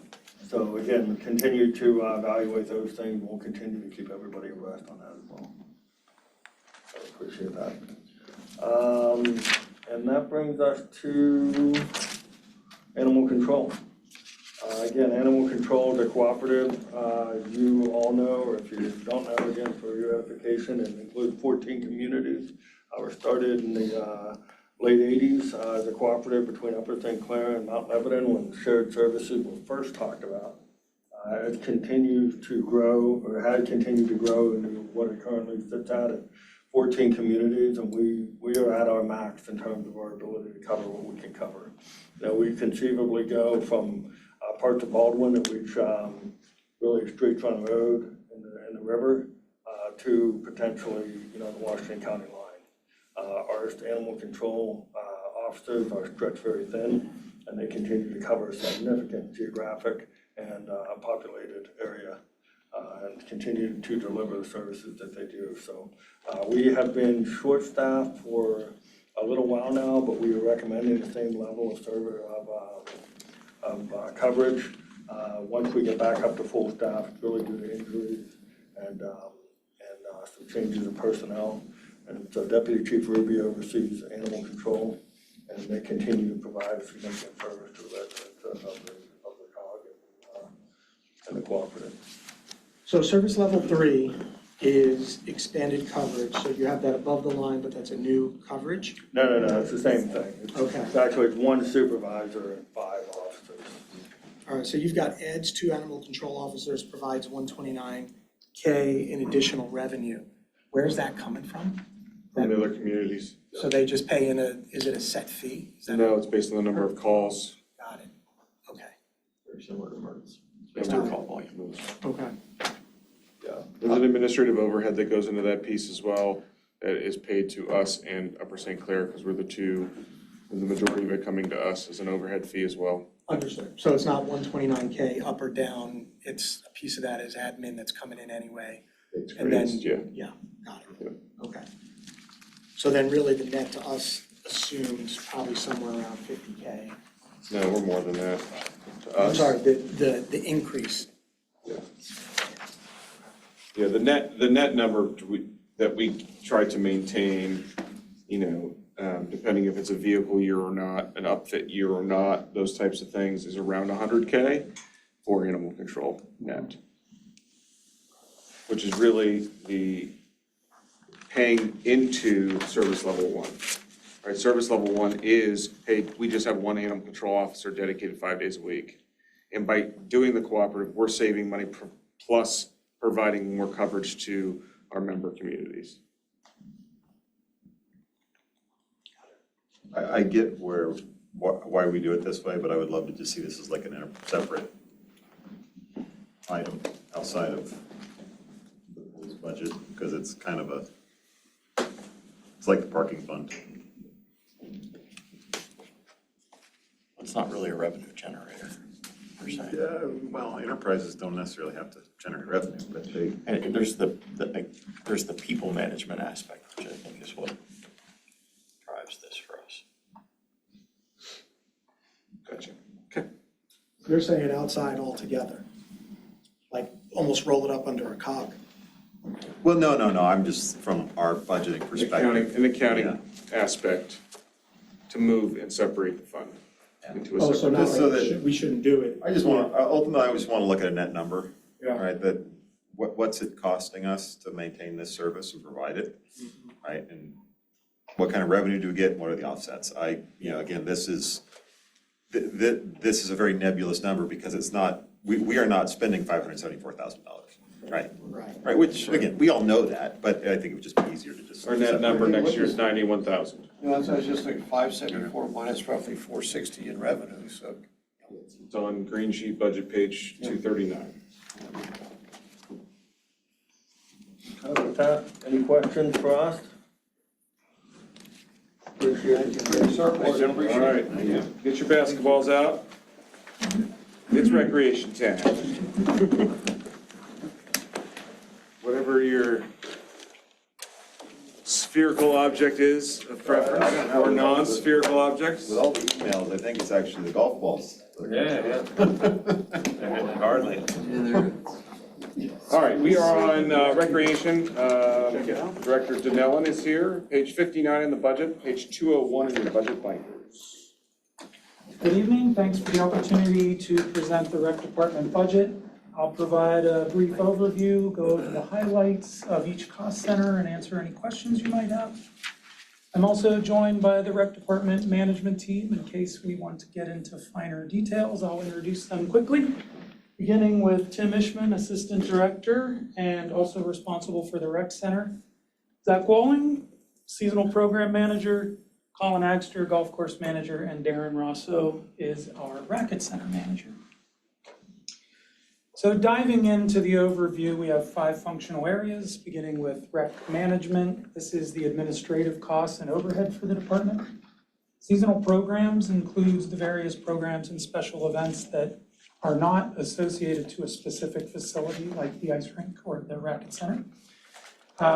so again, we continue to evaluate those things. We'll continue to keep everybody abreast on that as well. I appreciate that. And that brings us to animal control. Again, animal control is a cooperative, you all know, or if you don't know, again, for your edification, it includes 14 communities. We started in the late 80s as a cooperative between Upper St. Clair and Mount Lebanon when shared services were first talked about. It continues to grow, or has continued to grow into what it currently sits at 14 communities, and we are at our max in terms of our ability to cover what we can cover. We conceivably go from parts of Baldwin, which really straight front road in the river, to potentially, the Washington County line. Our animal control officers are stretched very thin, and they continue to cover a significant geographic and populated area, and continue to deliver the services that they do. So we have been short-staffed for a little while now, but we are recommending the same level of service of coverage. Once we get back up to full staff, really due to injuries and some changes in personnel. And so Deputy Chief Rubio oversees animal control, and they continue to provide significant service to the residents of the COG and the cooperative. So service level 3 is expanded coverage, so you have that above the line, but that's a new coverage? No, it's the same thing. Okay. It's actually one supervisor and 5 officers. All right, so you've got EDS, 2 animal control officers, provides $129K in additional revenue. Where's that coming from? from the other communities. So they just pay is it a set fee? Is that- No, it's based on the number of calls. Got it. Okay. Very similar to MERS, based on call volume. Okay. There's an administrative overhead that goes into that piece as well, that is paid to us and Upper St. Clair, because we're the two, and the majority of it coming to us as an overhead fee as well. Understood. So it's not 129K up or down, it's a piece of that is admin that's coming in anyway. It's And then, raised, yeah. yeah, got it. Okay. So then really the net to us assumes probably somewhere around 50K. No, we're more than that. To I'm us. sorry, the increase. Yeah, the net number that we try to maintain, depending if it's a vehicle year or not, an upfit year or not, those types of things is around 100K for animal control net. Which is really the paying into service level 1. Right, service level 1 is, hey, we just have one animal control officer dedicated 5 days a week. And by doing the cooperative, we're saving money plus providing more coverage to our member communities. I get why we do it this way, but I would love to just see this as like separate item outside of this budget, because it's kind of it's like the parking fund. It's not really a revenue generator, per se. Yeah, well, enterprises don't necessarily have to generate revenue, but they. And there's the people management aspect, which I think is what drives this for us. Gotcha. You're saying outside altogether, like almost roll it up under a cog. Well, no, I'm just from our budgeting perspective. An accounting aspect to move and separate the fund into a Oh, so separate. not Just so like, that- we shouldn't do it. I just want, ultimately, I just want to look at a net number. Yeah. Right, that, what's it costing us to maintain this service and provide it, right? And what kind of revenue do we get and what are the offsets? Again, this is a very nebulous number because it's not, we are not spending $574,000, right? Right, which, again, we all know that, but I think it would just be easier to just. Our net number next year is 91,000. No, that's, I was just thinking 574 minus roughly 460 in revenue, so. It's on green sheet budget page 239. With that, any questions for us? Appreciate it. All right, get your basketballs out. It's recreation time. Whatever your spherical object is of preference, or non-spherical objects. With all the emails, I think it's actually the golf balls. Yeah. Hardly. All right, we are on recreation. Director Danellen is here. Page 59 in the budget, page 201 in your budget binders. Good evening, thanks for the opportunity to present the rec department budget. I'll provide a brief overview, go over the highlights of each cost center and answer any questions you might have. I'm also joined by the rec department management team in case we want to get into finer details. I'll introduce them quickly, beginning with Tim Ishman, Assistant Director and also responsible for the rec center. Zach Walling, Seasonal Program Manager, Colin Agster, Golf Course Manager, and Darren Rosso is our Racket Center Manager. So diving into the overview, we have 5 functional areas, beginning with rec management. This is the administrative costs and overhead for the department. Seasonal programs includes the various programs and special events that are not associated to a specific facility like the ice rink or the racket center.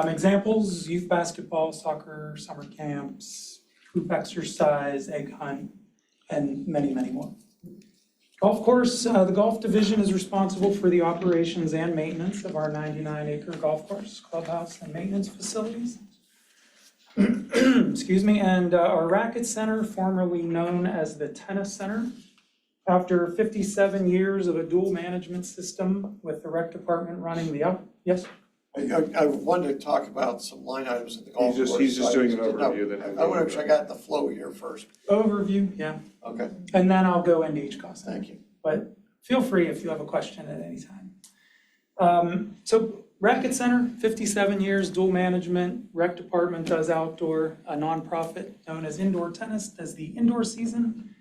Examples, youth basketball, soccer, summer camps, hoop exercise, egg hunt, and many, many more. Golf course, the golf division is responsible for the operations and maintenance of our 99-acre golf course, clubhouse, and maintenance facilities. Excuse me, and our racket center, formerly known as the tennis center. After 57 years of a dual management system with the rec department running the yes? I wanted to talk about some line items in the golf course. He's just doing an I overview then. want to make sure I got the flow here first. Overview, yeah. Okay, And then I'll go into each cost center. thank you. But feel free if you have a question at any time. So Racket Center, 57 years, dual management, rec department does outdoor, a nonprofit known as Indoor Tennis does the indoor season.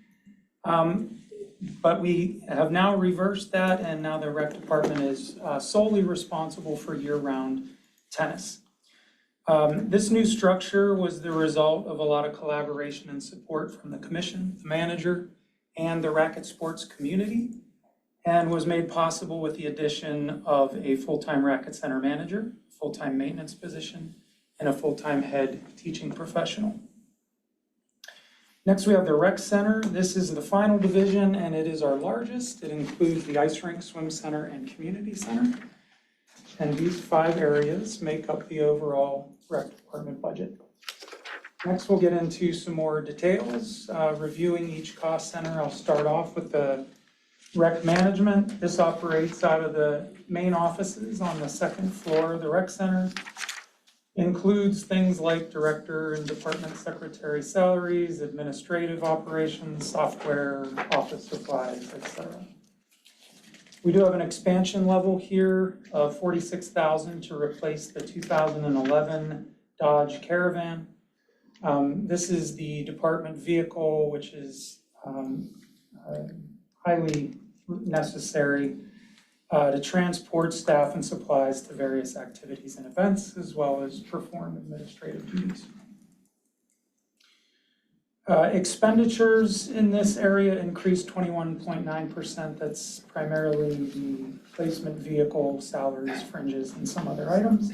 But we have now reversed that, and now the rec department is solely responsible for year-round tennis. This new structure was the result of a lot of collaboration and support from the commission, the manager, and the racket sports community, and was made possible with the addition of a full-time racket center manager, full-time maintenance position, and a full-time head teaching professional. Next, we have the rec center. This is the final division, and it is our largest. It includes the ice rink, swim center, and community center. And these 5 areas make up the overall rec department budget. Next, we'll get into some more details, reviewing each cost center. I'll start off with the rec management. This operates out of the main offices on the 2nd floor of the rec center. Includes things like director and department secretary salaries, administrative operations, software, office supplies, etc. We do have an expansion level here of $46,000 to replace the 2011 Dodge Caravan. This is the department vehicle, which is highly necessary to transport staff and supplies to various activities and events, as well as perform administrative duties. Expenditures in this area increased 21.9%. That's primarily the placement vehicle, salaries, fringes, and some other items.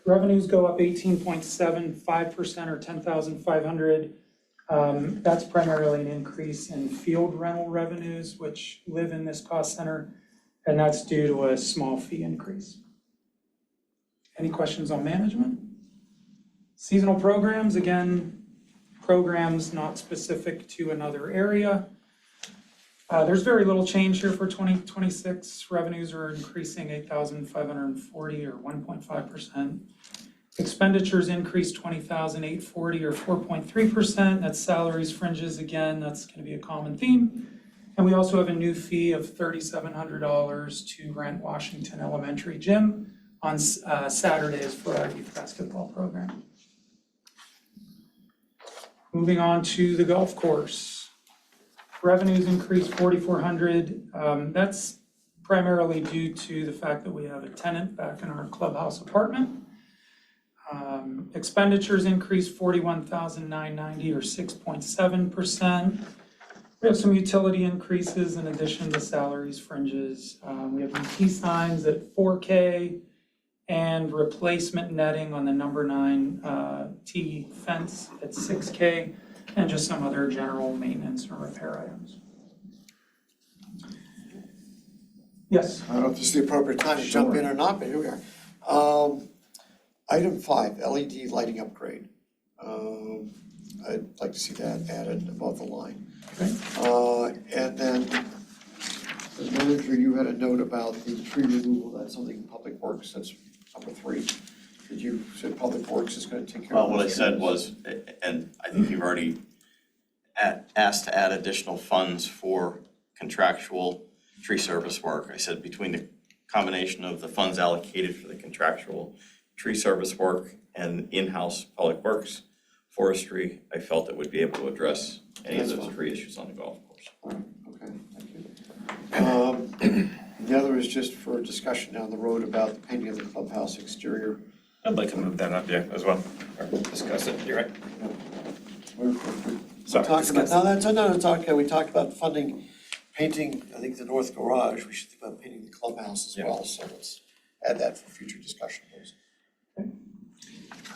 Revenues go up 18.75% or $10,500. That's primarily an increase in field rental revenues, which live in this cost center, and that's due to a small fee increase. Any questions on management? Seasonal programs, again, programs not specific to another area. There's very little change here for 2026. Revenues are increasing $8,540 or 1.5%. Expenditures increased $20,840 or 4.3%. That's salaries, fringes, again, that's going to be a common theme. And we also have a new fee of $3,700 to rent Washington Elementary Gym on Saturdays for our youth basketball program. Moving on to the golf course. Revenues increased $4,400. That's primarily due to the fact that we have a tenant back in our clubhouse apartment. Expenditures increased $41,990 or 6.7%. We have some utility increases in addition to salaries, fringes. We have new T signs at $4K and replacement netting on the number 9 T fence at $6K, and just some other general maintenance or repair items. Yes? I don't know if this is the appropriate time to jump in or not, but here we are. Item 5, LED lighting upgrade. I'd like to see that added above the line. Okay. And then, the manager, you had a note about the tree removal, that's something Public Works, that's number 3. Did you say Public Works is gonna take care of Well, what I those said areas? was, and I think you've already asked to add additional funds for contractual tree service work. I said between the combination of the funds allocated for the contractual tree service work and in-house Public Works forestry, I felt it would be able to address any of those tree issues on the golf course. Okay, thank you. The other is just for discussion down the road about the painting of the clubhouse exterior. I'd like to move that up, yeah, as well, or discuss it, you're right. We're Sorry, talking about, discuss. no, it's okay, we talked about funding, painting, I think the north garage, we should think about painting the clubhouse as well, so let's add that for future discussion, please.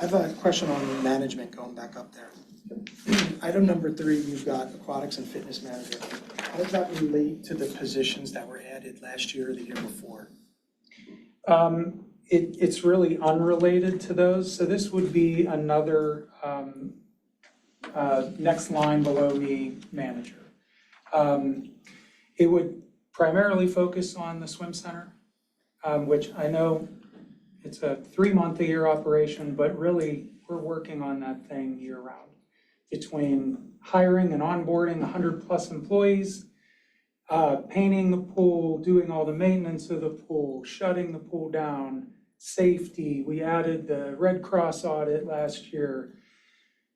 I have a question on management, going back up there. Item number 3, you've got aquatics and fitness manager. How does that relate to the positions that were added last year or the year before? It's really unrelated to those, so this would be another next line below the manager. It would primarily focus on the swim center, which I know it's a 3-month-a-year operation, but really we're working on that thing year-round. Between hiring and onboarding 100+ employees, painting the pool, doing all the maintenance of the pool, shutting the pool down, safety, we added the Red Cross audit last year.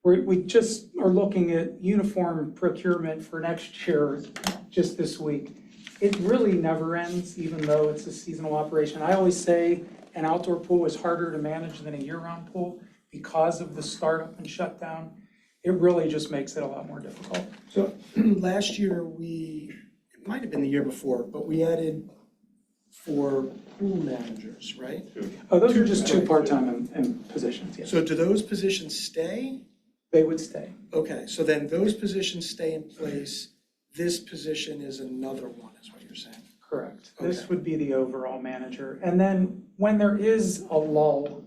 We just are looking at uniform procurement for next year, just this week. It really never ends, even though it's a seasonal operation. I always say an outdoor pool is harder to manage than a year-round pool because of the startup and shutdown. It really just makes it a lot more difficult. So last year, it might have been the year before, but we added 4 pool managers, right? Oh, those are just 2 part-time positions, yes. So do those positions stay? They would stay. Okay, so then those positions stay in place. This position is another one, is what you're saying? Correct. This Okay. would be the overall manager. And then when there is a lull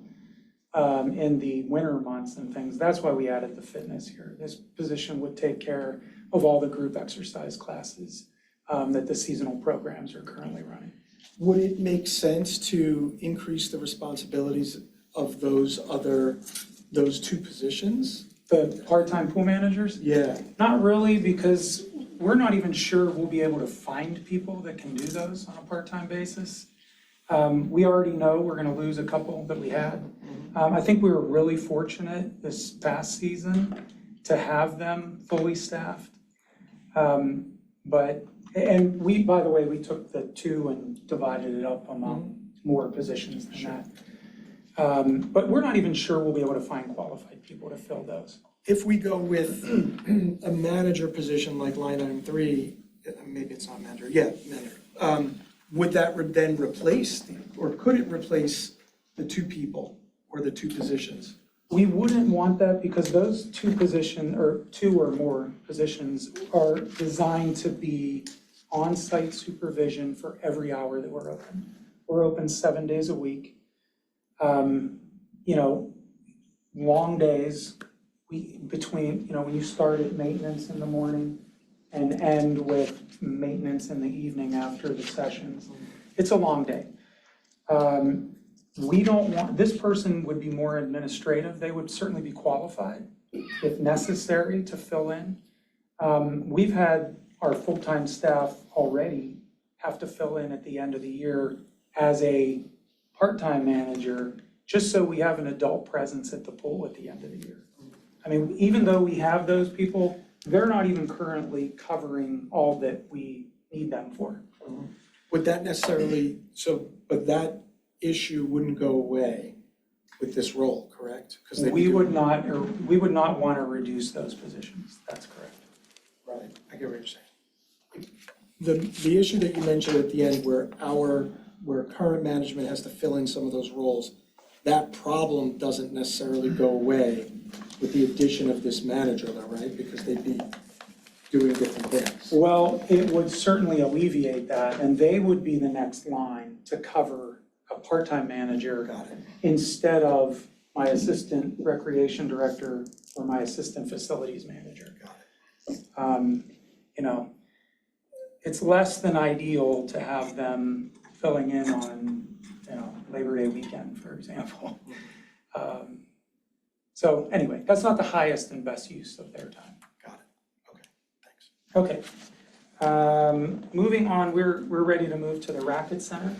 in the winter months and things, that's why we added the fitness here. This position would take care of all the group exercise classes that the seasonal programs are currently running. Would it make sense to increase the responsibilities of those 2 positions? The part-time pool managers? Yeah. Not really, because we're not even sure we'll be able to find people that can do those on a part-time basis. We already know we're gonna lose a couple that we had. I think we were really fortunate this past season to have them fully staffed. And we, by the way, we took the 2 and divided it up among more positions than that. But we're not even sure we'll be able to find qualified people to fill those. If we go with a manager position like line item 3, maybe it's not manager, manager. Would that then replace, or could it replace the 2 people or the 2 positions? We wouldn't want that because those 2 or more positions are designed to be on-site supervision for every hour that we're open. We're open 7 days a week. Long days, between, when you start at maintenance in the morning and end with maintenance in the evening after the sessions, it's a long day. We don't want, this person would be more administrative. They would certainly be qualified if necessary to fill in. We've had our full-time staff already have to fill in at the end of the year as a part-time manager, just so we have an adult presence at the pool at the end of the year. I mean, even though we have those people, they're not even currently covering all that we need them for. Would that necessarily, but that issue wouldn't go away with this role, correct? 'Cause they'd be We would doing- we would not want to reduce those positions. That's correct. Right, I get what you're saying. The issue that you mentioned at the end where current management has to fill in some of those roles, that problem doesn't necessarily go away with the addition of this manager though, right? Because they'd be doing different things. Well, it would certainly alleviate that, and they would be the next line to cover a part-time manager Got it. instead of my assistant recreation director or my assistant facilities manager. Got It's less than ideal to have them filling in on, Labor Day weekend, for example. So anyway, that's not the highest and best use of their time. Got it. Okay, thanks. Okay. Moving on, we're ready to move to the Racket Center.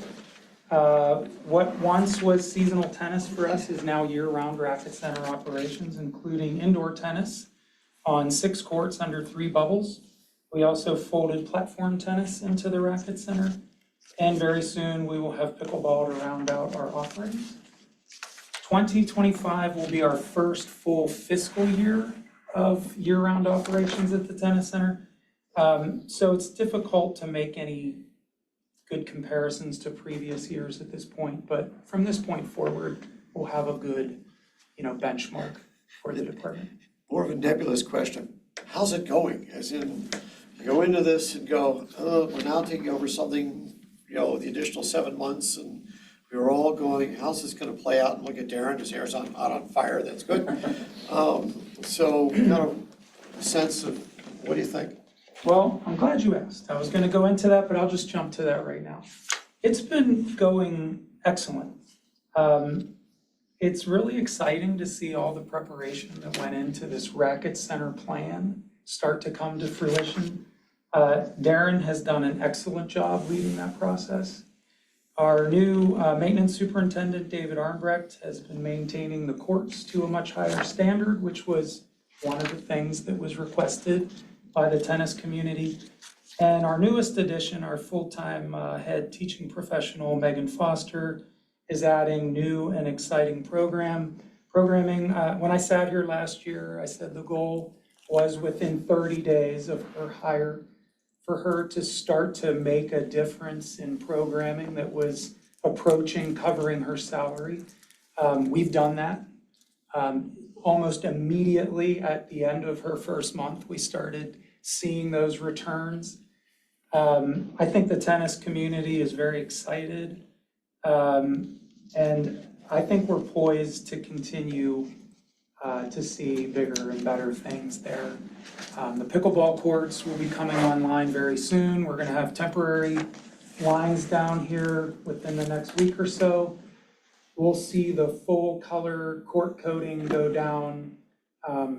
What once was seasonal tennis for us is now year-round Racket Center operations, including indoor tennis on 6 courts under 3 bubbles. We also folded platform tennis into the Racket Center, and very soon we will have pickleball to round out our offerings. 2025 will be our first full fiscal year of year-round operations at the tennis center. So it's difficult to make any good comparisons to previous years at this point, but from this point forward, we'll have a good, benchmark for the department. More of a nebulous question. How's it going? As in, you go into this and go, we're now taking over something, the additional 7 months, and we were all going, how's this gonna play out? And look at Darren, his hair's out on fire, that's good. So kind of a sense of, what do you think? Well, I'm glad you asked. I was gonna go into that, but I'll just jump to that right now. It's been going excellent. It's really exciting to see all the preparation that went into this Racket Center plan start to come to fruition. Darren has done an excellent job leading that process. Our new maintenance superintendent, David Armbrecht, has been maintaining the courts to a much higher standard, which was one of the things that was requested by the tennis community. And our newest addition, our full-time head teaching professional, Megan Foster, is adding new and exciting programming. When I sat here last year, I said the goal was within 30 days of her hire for her to start to make a difference in programming that was approaching covering her salary. We've done that. Almost immediately at the end of her first month, we started seeing those returns. I think the tennis community is very excited. And I think we're poised to continue to see bigger and better things there. The pickleball courts will be coming online very soon. We're gonna have temporary lines down here within the next week or so. We'll see the full color court coating go down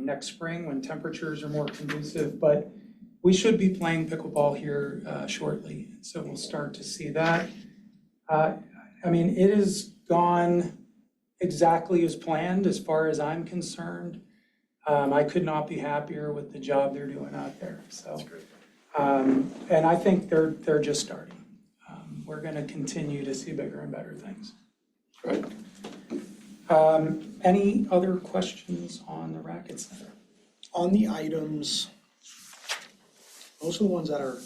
next spring when temperatures are more conducive, but we should be playing pickleball here shortly, so we'll start to see that. I mean, it has gone exactly as planned as far as I'm concerned. I could not be happier with the job they're doing out there, so. And I think they're just starting. We're gonna continue to see bigger and better things. Right. Any other questions on the Racket Center? On the items, most of the ones that are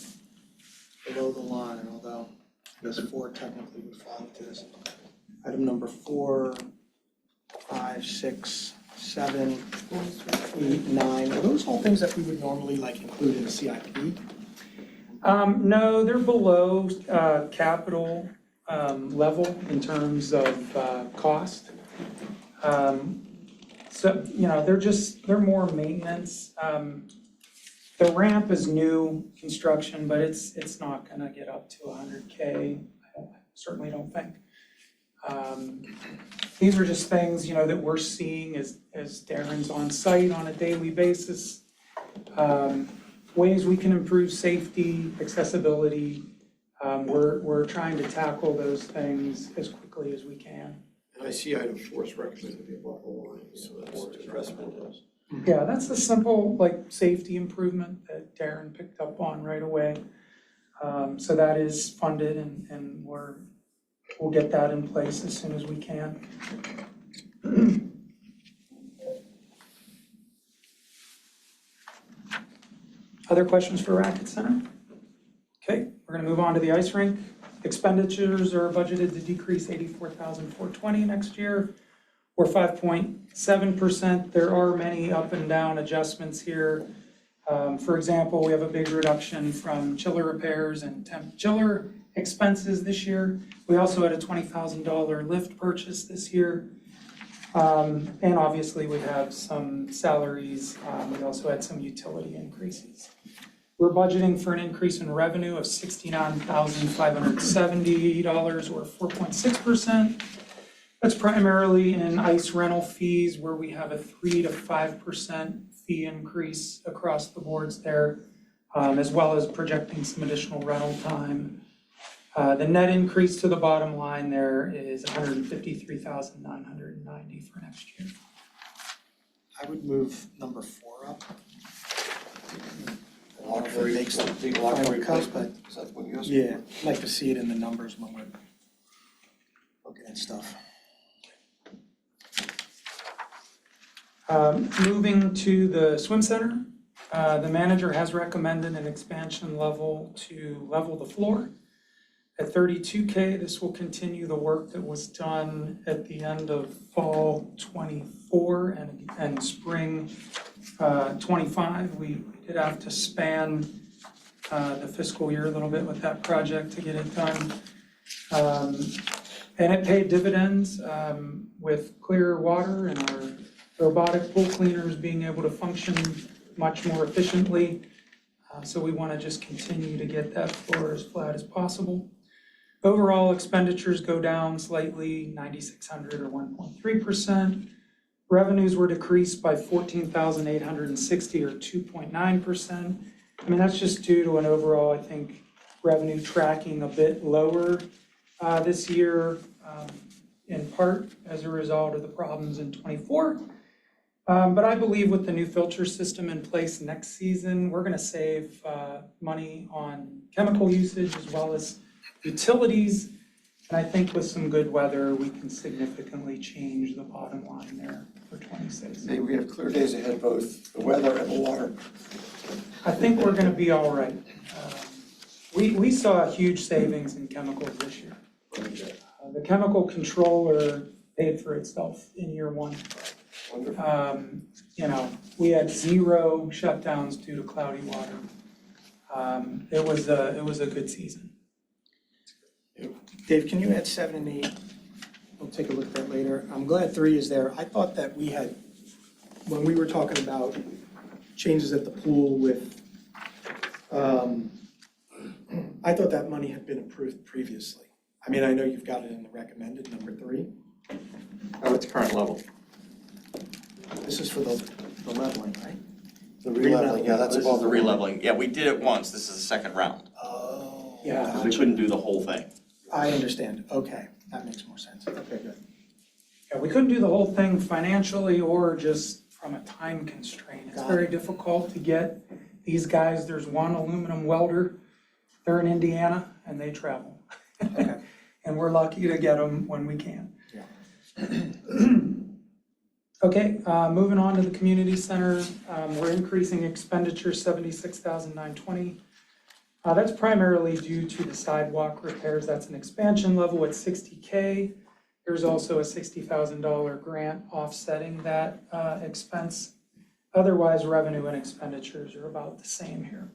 below the line, although I guess 4 technically would fall into this. Item number 4, 5, 6, 7, 8, 9, are those all things that we would normally like include in the CIP? No, they're below capital level in terms of cost. So, you know, they're more maintenance. The ramp is new construction, but it's not gonna get up to 100K. I certainly don't think. These are just things, you know, that we're seeing as Darren's on site on a daily basis. Ways we can improve safety, accessibility. We're trying to tackle those things as quickly as we can. And I see item 4 is recommended to be above the line, so that's to address windows. Yeah, that's a simple, like, safety improvement that Darren picked up on right away. So that is funded and we'll get that in place as soon as we can. Other questions for Racket Center? Okay, we're gonna move on to the ice rink. Expenditures are budgeted to decrease $84,420 next year, or 5.7%. There are many up and down adjustments here. For example, we have a big reduction from chiller repairs and temp chiller expenses this year. We also had a $20,000 lift purchase this year. And obviously we have some salaries. We also had some utility increases. We're budgeting for an increase in revenue of $69,570 or 4.6%. That's primarily in ice rental fees where we have a 3 to 5% fee increase across the boards there, as well as projecting some additional rental time. The net increase to the bottom line there is $153,990 for next year. I would move number 4 up. I don't know if it Lockery, makes the big lockery final cut, replacement, is that what you're asking? Yeah, I'd like to see it in the numbers when we're looking at stuff. Moving to the swim center, the manager has recommended an expansion level to level the floor. At $32K, this will continue the work that was done at the end of fall '24 and spring '25. We did have to span the fiscal year a little bit with that project to get it done. And it paid dividends with clearer water and our robotic pool cleaners being able to function much more efficiently. So we want to just continue to get that floor as flat as possible. Overall expenditures go down slightly, $9,600 or 1.3%. Revenues were decreased by $14,860 or 2.9%. I mean, that's just due to an overall, I think, revenue tracking a bit lower this year, in part as a result of the problems in '24. But I believe with the new filter system in place next season, we're gonna save money on chemical usage as well as utilities. And I think with some good weather, we can significantly change the bottom line there for '26. Maybe we have clear days ahead, both the weather and the water. I think we're gonna be all right. We saw a huge savings in chemicals this year. The chemical controller paid for itself in year one. Wonderful. You know, we had 0 shutdowns due to cloudy water. It was a good season. Dave, can you add 7 and 8? We'll take a look at that later. I'm glad 3 is there. I thought that we had, when we were talking about changes at the pool with, I thought that money had been approved previously. I mean, I know you've got it in the recommended, number 3. Oh, it's current level. This is for the leveling, right? The releveling, yeah, that's This is above the releveling. Yeah, we did it once. This is the second round. Oh. Yeah. Because we couldn't do the whole thing. I understand. Okay, that makes more sense. Okay, good. Yeah, we couldn't do the whole thing financially or just from a time constraint. It's very difficult to get these guys. There's one aluminum welder. They're in Indiana and they travel. Okay. And we're lucky to get them when we can. Yeah. Okay, moving on to the community center, we're increasing expenditure 76,920. That's primarily due to the sidewalk repairs. That's an expansion level at $60K. There's also a $60,000 grant offsetting that expense. Otherwise, revenue and expenditures are about the same here.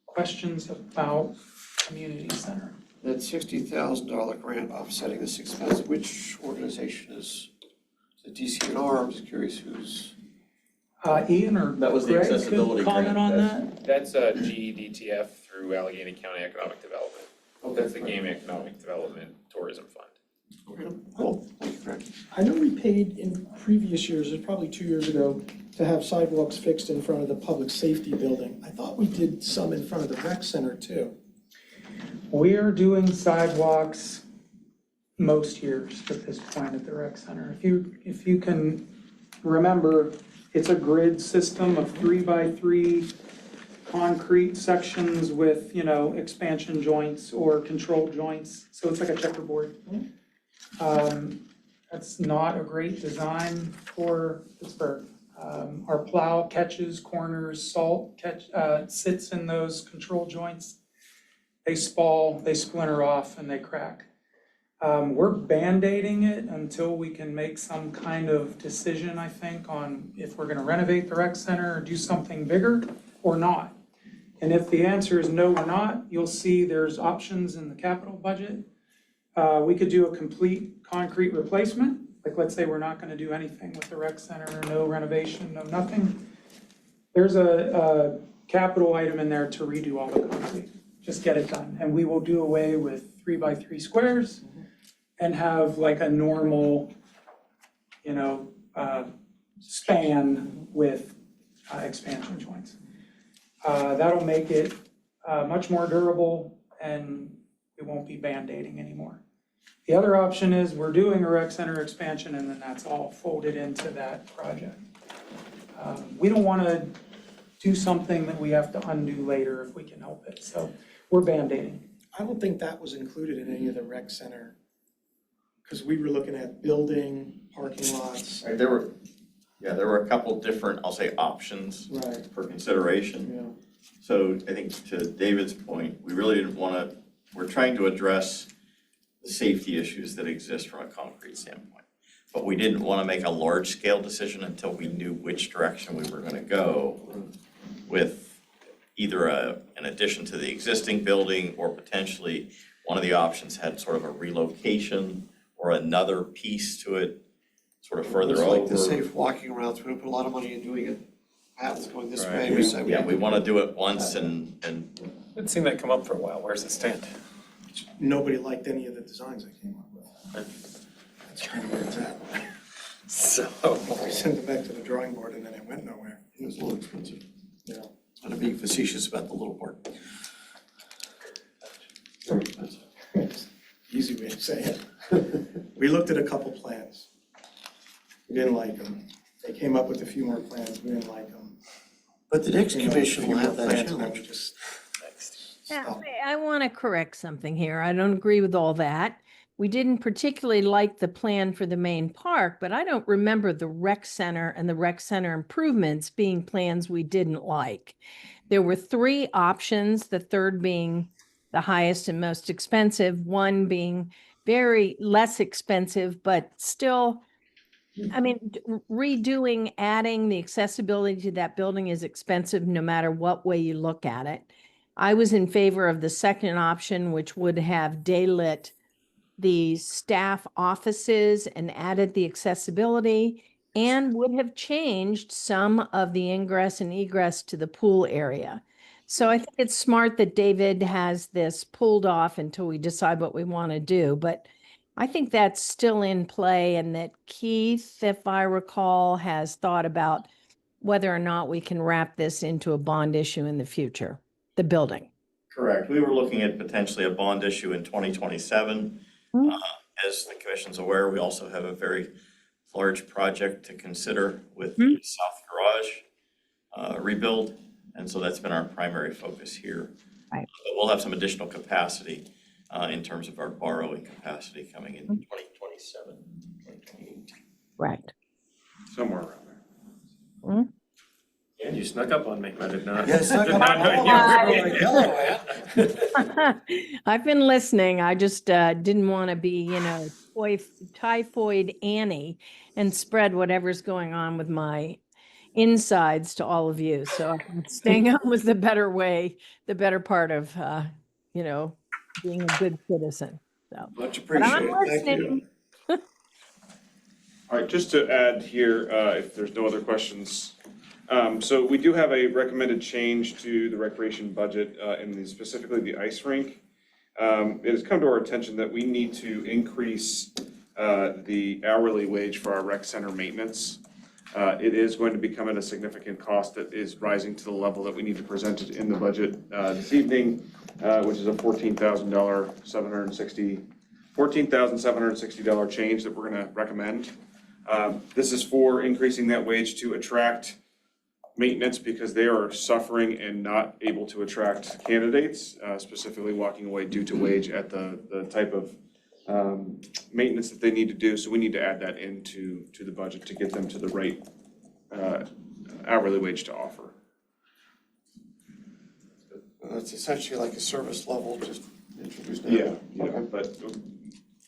Questions about community center? That $60,000 grant offsetting this expense, which organization is the DCNR? I'm just curious who's. Ian or That was the Greg could accessibility comment grant. on that? That's GEDTF through Allegheny County Economic Development. That's the Game Economic Development Tourism Fund. Okay, cool, thank you, Greg. I know we paid in previous years, it's probably 2 years ago, to have sidewalks fixed in front of the public safety building. I thought we did some in front of the rec center too. We are doing sidewalks most years at this point at the rec center. If you can remember, it's a grid system of 3x3 concrete sections with, you know, expansion joints or control joints. So it's like a checkerboard. That's not a great design for Pittsburgh. Our plow catches corners, salt sits in those control joints. They splinter off and they crack. We're Band-Aiding it until we can make some kind of decision, I think, on if we're gonna renovate the rec center or do something bigger or not. And if the answer is no, we're not, you'll see there's options in the capital budget. We could do a complete concrete replacement, like let's say we're not gonna do anything with the rec center, no renovation, no nothing. There's a capital item in there to redo all the concrete, just get it done. And we will do away with 3x3 squares and have like a normal, you know, span with expansion joints. That'll make it much more durable and we won't be Band-Aiding anymore. The other option is we're doing a rec center expansion and then that's all folded into that project. We don't wanna do something that we have to undo later if we can help it, so we're Band-Aiding. I don't think that was included in any of the rec center, because we were looking at building, parking lots. Right, there were a couple different, I'll say, options Right. for consideration. Yeah. So I think to David's point, we really didn't wanna, we're trying to address the safety issues that exist from a concrete standpoint. But we didn't wanna make a large-scale decision until we knew which direction we were gonna go with either an addition to the existing building or potentially one of the options had sort of a relocation or another piece to it, sort of further It's over. like the safe walking routes, we don't put a lot of money in doing it, paths going this way, Right. we say we. Yeah, we wanna do it once and Haven't seen that come up for a while. Where's it stand? Nobody liked any of the designs I came up with. That's kind of where it's at. So. We sent it back to the drawing board and then it went nowhere. It was a little expensive. Yeah. I'm being facetious about the little part. Very expensive. easy way to say it. We looked at a couple plans. We didn't like them. They came up with a few more plans, we didn't like them. But the next You know, commission a will few have more that plans, and then we challenge. just Yeah, stopped. I want to correct something here. I don't agree with all that. We didn't particularly like the plan for the main park, but I don't remember the rec center and the rec center improvements being plans we didn't like. There were three options, the third being the highest and most expensive, one being very less expensive, but still, I mean, redoing, adding the accessibility to that building is expensive no matter what way you look at it. I was in favor of the second option, which would have daylit the staff offices and added the accessibility and would have changed some of the ingress and egress to the pool area. So I think it's smart that David has this pulled off until we decide what we want to do. But I think that's still in play, and that Keith, if I recall, has thought about whether or not we can wrap this into a bond issue in the future, the building. Correct. We were looking at potentially a bond issue in 2027. As the commission's aware, we also have a very large project to consider with the South Garage rebuild. And so that's been our primary focus here. Right. But we'll have some additional capacity in terms of our borrowing capacity coming in 2027, 2028. Right. Somewhere around there. And you snuck up on me, I did not. Yeah, snuck did up not on know me. you were Hello, I've been listening. I just didn't want to be, typhoid Annie and spread whatever's going on with my insides to all of you. So staying home was the better way, the better part of, being a good citizen. So, much but I'm appreciated. Thank you. listening. All right, just to add here, if there's no other questions. So we do have a recommended change to the recreation budget specifically the ice rink. It has come to our attention that we need to increase the hourly wage for our rec center maintenance. It is going to become at a significant cost that is rising to the level that we need to present it in the budget this evening, which is a $14,760 change that we're going to recommend. This is for increasing that wage to attract maintenance because they are suffering and not able to attract candidates, specifically walking away due to wage at the type of maintenance that they need to do. So we need to add that into the budget to get them to the right hourly wage to offer. It's essentially like a service level, just introduced. Yeah, but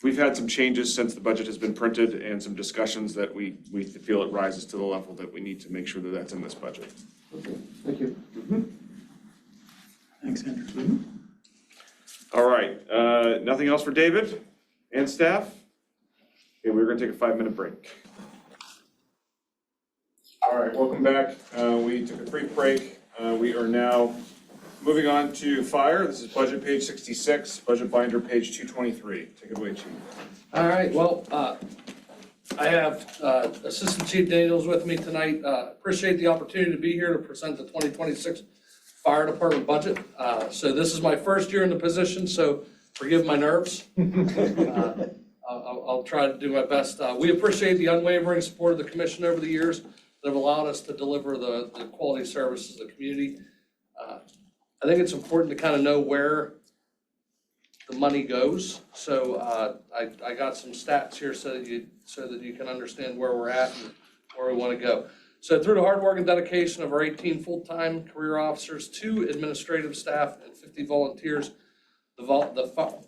we've had some changes since the budget has been printed and some discussions that we feel it rises to the level that we need to make sure that that's in this budget. Okay, thank you. Thanks, Andrew. All right, nothing else for David and staff? Okay, we're gonna take a 5-minute break. All right, welcome back. We took a brief break. We are now moving on to fire. This is budget page 66, budget binder page 223. Take it away, Chief. All right, well, I have Assistant Chief Daniels with me tonight. Appreciate the opportunity to be here to present the 2026 Fire Department budget. So this is my first year in the position, so forgive my nerves. I'll try to do my best. We appreciate the unwavering support of the commission over the years that have allowed us to deliver the quality services to the community. I think it's important to kind of know where the money goes. So I got some stats here so that you can understand where we're at and where we want to go. So through the hard work and dedication of our 18 full-time career officers, 2 administrative staff, and 50 volunteers, the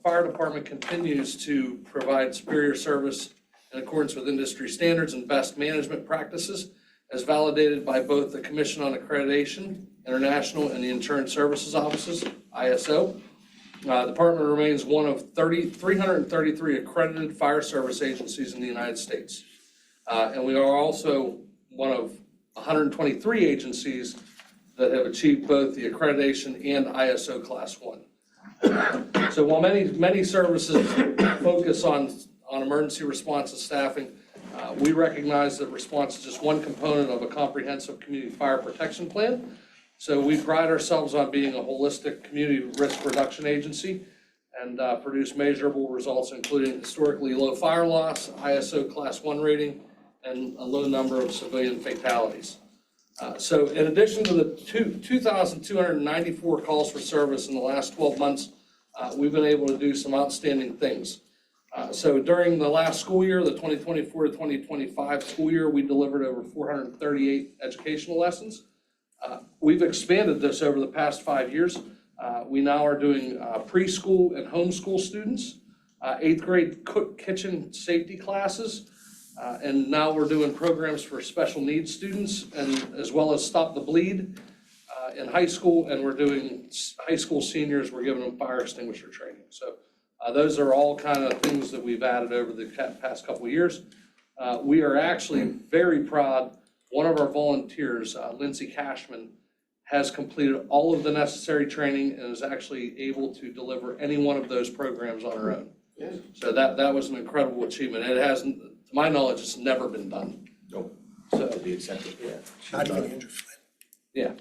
fire department continues to provide superior service in accordance with industry standards and best management practices, as validated by both the Commission on Accreditation International and the Insurance Services Offices, ISO. The department remains one of 333 accredited fire service agencies in the United States. And we are also one of 123 agencies that have achieved both the accreditation and ISO Class 1. So while many services focus on emergency response and staffing, we recognize that response is just one component of a comprehensive community fire protection plan. So we pride ourselves on being a holistic community risk reduction agency, and produce measurable results, including historically low fire loss, ISO Class 1 rating, and a low number of civilian fatalities. So in addition to the 2,294 calls for service in the last 12 months, we've been able to do some outstanding things. So during the last school year, the 2024 to 2025 school year, we delivered over 438 educational lessons. We've expanded this over the past 5 years. We now are doing preschool and homeschool students, 8th grade kitchen safety classes, and now we're doing programs for special needs students, and as well as Stop the Bleed in high school, and we're doing high school seniors, we're giving them fire extinguisher training. So those are all kind of things that we've added over the past couple of years. We are actually very proud. One of our volunteers, Lindsay Cashman, has completed all of the necessary training and is actually able to deliver any one of those programs on her own. So that was an incredible achievement. It hasn't, to my knowledge, it's never been done. Nope. So, To be accepted. yeah. Not even Andrew Flynn. Yeah,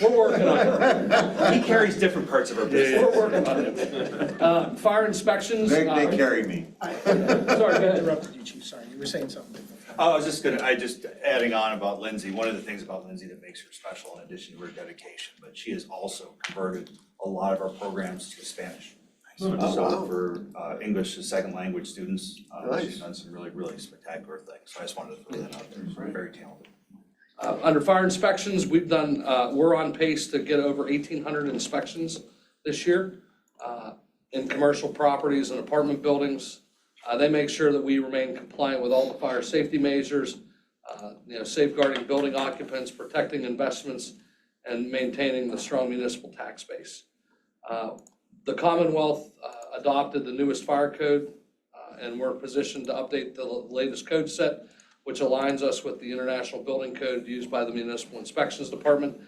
we're working on it. He carries different parts of our business. We're working on it. Fire inspections. They carry me. Sorry, go ahead. Interrupted you, Chief, sorry, you were saying something. I was just adding on about Lindsay, one of the things about Lindsay that makes her special in addition to her dedication, but she has also converted a lot of our programs to Spanish. So for English as second language students, she's done some really spectacular things. So I just wanted to throw that out there. She's very talented. Under fire inspections, we're on pace to get over 1,800 inspections this year in commercial properties and apartment buildings. They make sure that we remain compliant with all the fire safety measures, safeguarding building occupants, protecting investments, and maintaining the strong municipal tax base. The Commonwealth adopted the newest fire code, and we're positioned to update the latest code set, which aligns us with the International Building Code used by the Municipal Inspections Department.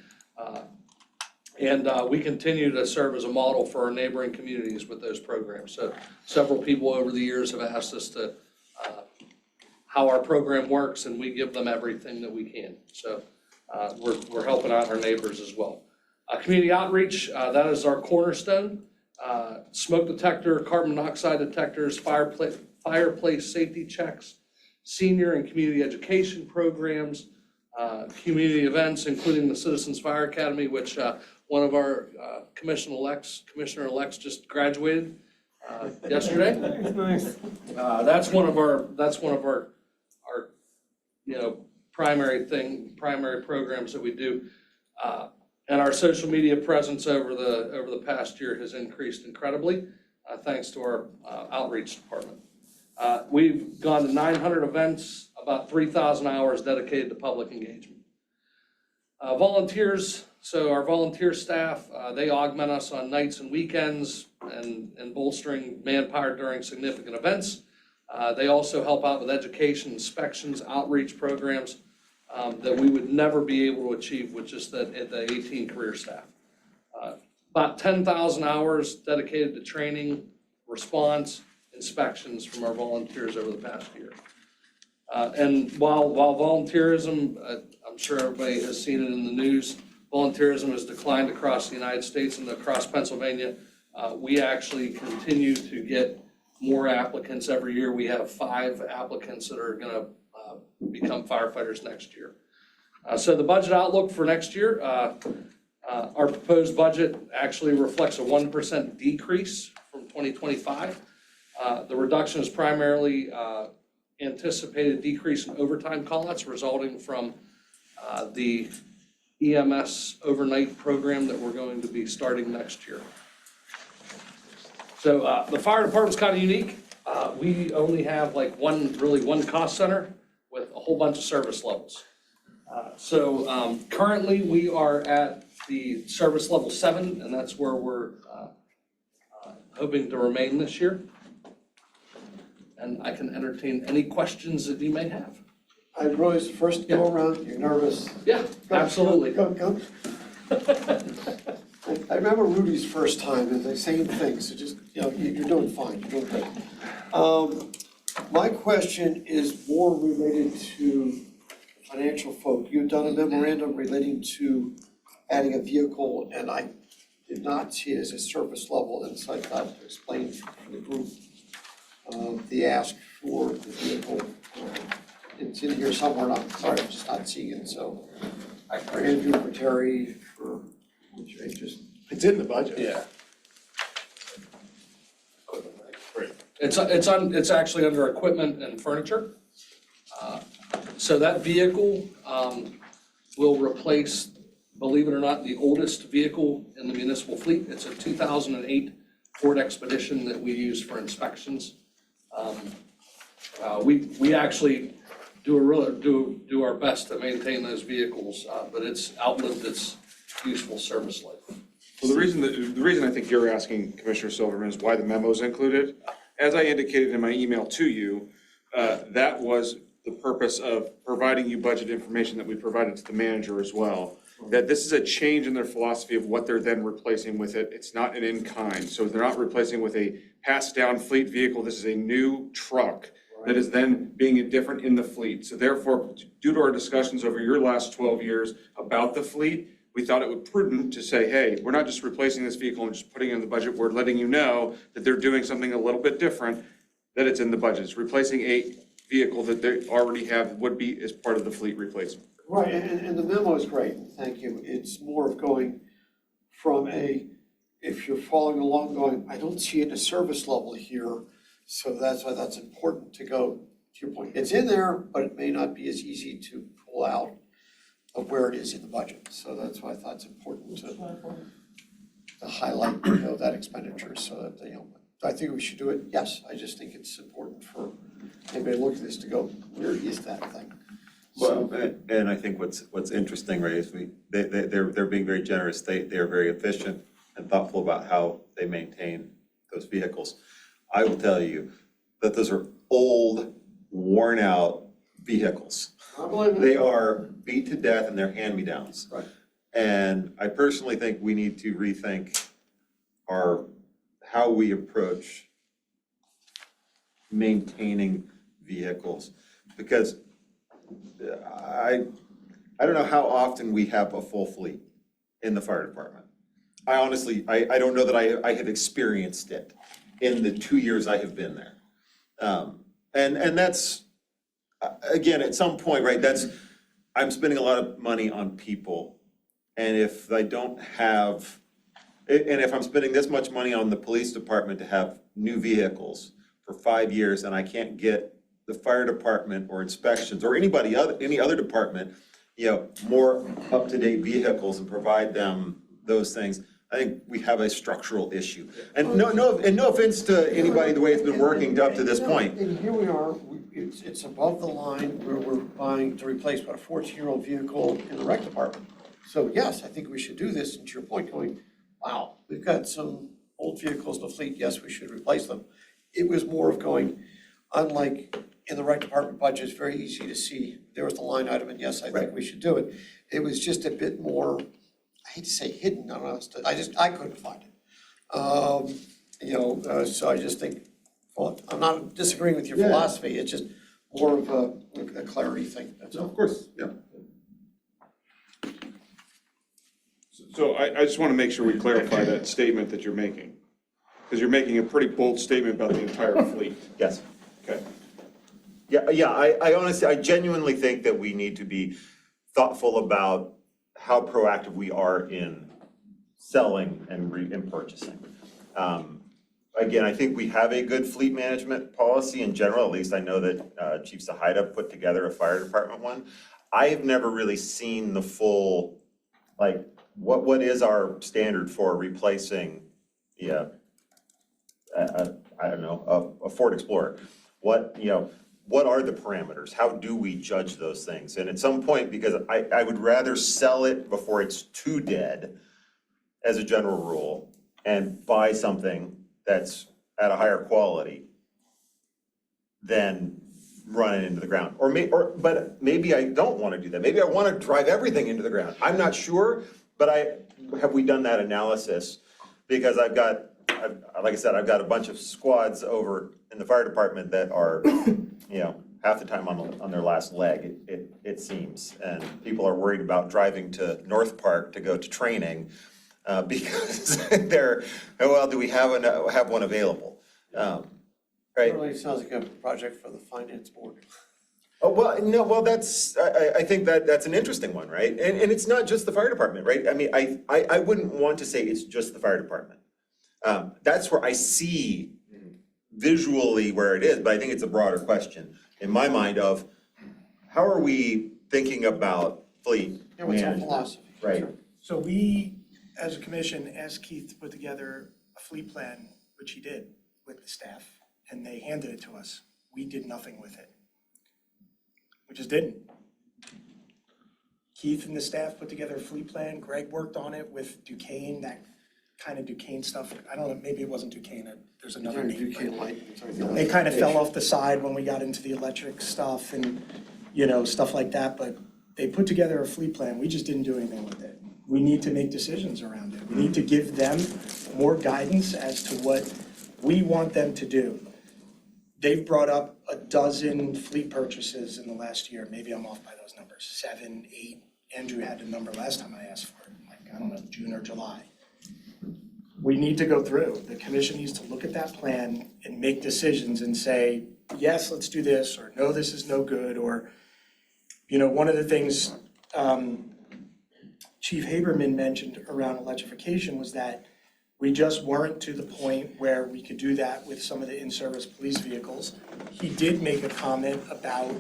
And we continue to serve as a model for our neighboring communities with those programs. So several people over the years have asked us to how our program works, and we give them everything that we can. So we're helping out our neighbors as well. Community outreach, that is our cornerstone. Smoke detector, carbon monoxide detectors, fireplace safety checks, senior and community education programs, community events, including the Citizens Fire Academy, which one of our commissioner-elects just graduated yesterday. Nice. That's one of our primary programs that we do. And our social media presence over the past year has increased incredibly, thanks to our outreach department. We've gone to 900 events, about 3,000 hours dedicated to public engagement. Volunteers, so our volunteer staff, they augment us on nights and weekends and bolstering manpower during significant events. They also help out with education, inspections, outreach programs that we would never be able to achieve with just the 18 career staff. About 10,000 hours dedicated to training, response, inspections from our volunteers over the past year. And while volunteerism, I'm sure everybody has seen it in the news, volunteerism has declined across the United States and across Pennsylvania. We actually continue to get more applicants every year. We have 5 applicants that are gonna become firefighters next year. So the budget outlook for next year, our proposed budget actually reflects a 1% decrease from 2025. The reduction is primarily anticipated decrease in overtime call-outs resulting from the EMS overnight program that we're going to be starting next year. So the fire department's kind of unique. We only have like one cost center with a whole bunch of service levels. So currently we are at the service level 7, and that's where we're hoping to remain this year. And I can entertain any questions that you may have. I realize the first go around, you're nervous. Yeah, absolutely. Go. I remember Rudy's first time and the same thing, so just, you're doing fine, you're doing great. My question is more related to financial folk. You've done a memorandum relating to adding a vehicle, and I did not see it as a surface level, and so I thought to explain for the group, the ask for the vehicle. It's in here somewhere, and I'm sorry, I'm just not seeing it, so for Andrew, for Terry, for, which I just. It's in the budget. Yeah. It's actually under equipment and furniture. So that vehicle will replace, believe it or not, the oldest vehicle in the municipal fleet. It's a 2008 Ford Expedition that we use for inspections. We actually do our best to maintain those vehicles, but it's outlived its useful service life. Well, the reason I think you're asking, Commissioner Silverman, is why the memo's included. As I indicated in my email to you, that was the purpose of providing you budget information that we provided to the manager as well. That this is a change in their philosophy of what they're then replacing with it. It's not an in-kind, so they're not replacing with a passed-down fleet vehicle. This is a new truck that is then being different in the fleet. So therefore, due to our discussions over your last 12 years about the fleet, we thought it would prudent to say, hey, we're not just replacing this vehicle and just putting it in the budget. We're letting you know that they're doing something a little bit different, that it's in the budget. It's replacing a vehicle that they already have, would be as part of the fleet replacement. Right, and the memo is great, thank you. It's more of going from if you're following along going, I don't see it at a service level here, so that's why that's important to go to your point. It's in there, but it may not be as easy to pull out of where it is in the budget. So that's why I thought it's important to highlight, that expenditure so that they, I think we should do it, yes. I just think it's important for anybody to look at this to go, where is that thing? Well, and I think what's interesting, Ray, is they're being very generous. They're very efficient and thoughtful about how they maintain those vehicles. I will tell you that those are old, worn out vehicles. I believe it. They are beat to death and they're hand-me-downs. Right. And I personally think we need to rethink how we approach maintaining vehicles. Because I don't know how often we have a full fleet in the fire department. I honestly, I don't know that I have experienced it in the 2 years I have been there. And that's, again, at some point, right, I'm spending a lot of money on people. And if I don't have, and if I'm spending this much money on the police department to have new vehicles for 5 years and I can't get the fire department or inspections or any other department, more up-to-date vehicles and provide them those things, I think we have a structural issue. And no offense to anybody, the way it's been working up to this point. And here we are, it's above the line where we're buying to replace about a 14-year-old vehicle in the rec department. So yes, I think we should do this, and to your point, going, wow, we've got some old vehicles in the fleet, yes, we should replace them. It was more of going, unlike in the rec department budget, it's very easy to see, there was the line item, and yes, I think we should do it. It was just a bit more, I hate to say hidden, I couldn't find it. So I just think, well, I'm not disagreeing with your philosophy, it's just more of a clarity thing, that's all. Of course, yeah. So I just want to make sure we clarify that statement that you're making. Because you're making a pretty bold statement about the entire fleet. Yes. Okay. Yeah, I honestly, I genuinely think that we need to be thoughtful about how proactive we are in selling and purchasing. Again, I think we have a good fleet management policy in general, at least I know that Chief Sahida put together a fire department one. I have never really seen the full, like, what is our standard for replacing, I don't know, a Ford Explorer? What are the parameters? How do we judge those things? And at some point, because I would rather sell it before it's too dead, as a general rule, and buy something that's at a higher quality than run it into the ground. But maybe I don't want to do that. Maybe I want to drive everything into the ground. I'm not sure, but have we done that analysis? Because like I said, I've got a bunch of squads over in the fire department that are, half the time on their last leg, it seems. And people are worried about driving to North Park to go to training because do we have one available? Right? It really sounds like a project for the finance board. Oh, well, no, well, I think that's an interesting one, right? And it's not just the fire department, right? I mean, I wouldn't want to say it's just the fire department. That's where I see visually where it is, but I think it's a broader question in my mind of how are we thinking about fleet Yeah, what's our management? philosophy? Right. So we, as a commission, asked Keith to put together a fleet plan, which he did with the staff, and they handed it to us. We did nothing with it. We just didn't. Keith and the staff put together a fleet plan. Greg worked on it with Duquesne, that kind of Duquesne stuff. I don't know, maybe it wasn't Duquesne, there's another name. Duquesne Light. They kind of fell off the side when we got into the electric stuff and, you know, stuff like that, but they put together a fleet plan. We just didn't do anything with it. We need to make decisions around it. We need to give them more guidance as to what we want them to do. They've brought up a dozen fleet purchases in the last year. Maybe I'm off by those numbers, 7, 8. Andrew had the number last time I asked for it, like, I don't know, June or July. We need to go through. The commission needs to look at that plan and make decisions and say, yes, let's do this, or no, this is no good, or, you know, one of the things Chief Haberman mentioned around electrification was that we just weren't to the point where we could do that with some of the in-service police vehicles. He did make a comment about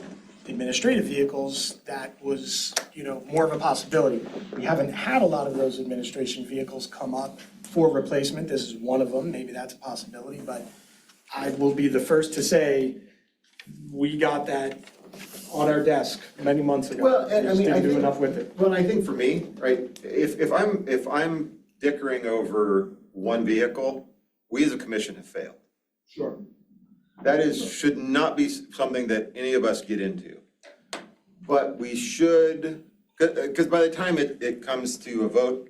administrative vehicles that was, you know, more of a possibility. We haven't had a lot of those administration vehicles come up for replacement. This is one of them. Maybe that's a possibility, but I will be the first to say we got that on our desk many months ago. Well, and I We mean, just I didn't do think, enough with it. well, I think for me, right, if I'm dickering over one vehicle, we as a commission have failed. Sure. That should not be something that any of us get into. But we should, because by the time it comes to a vote,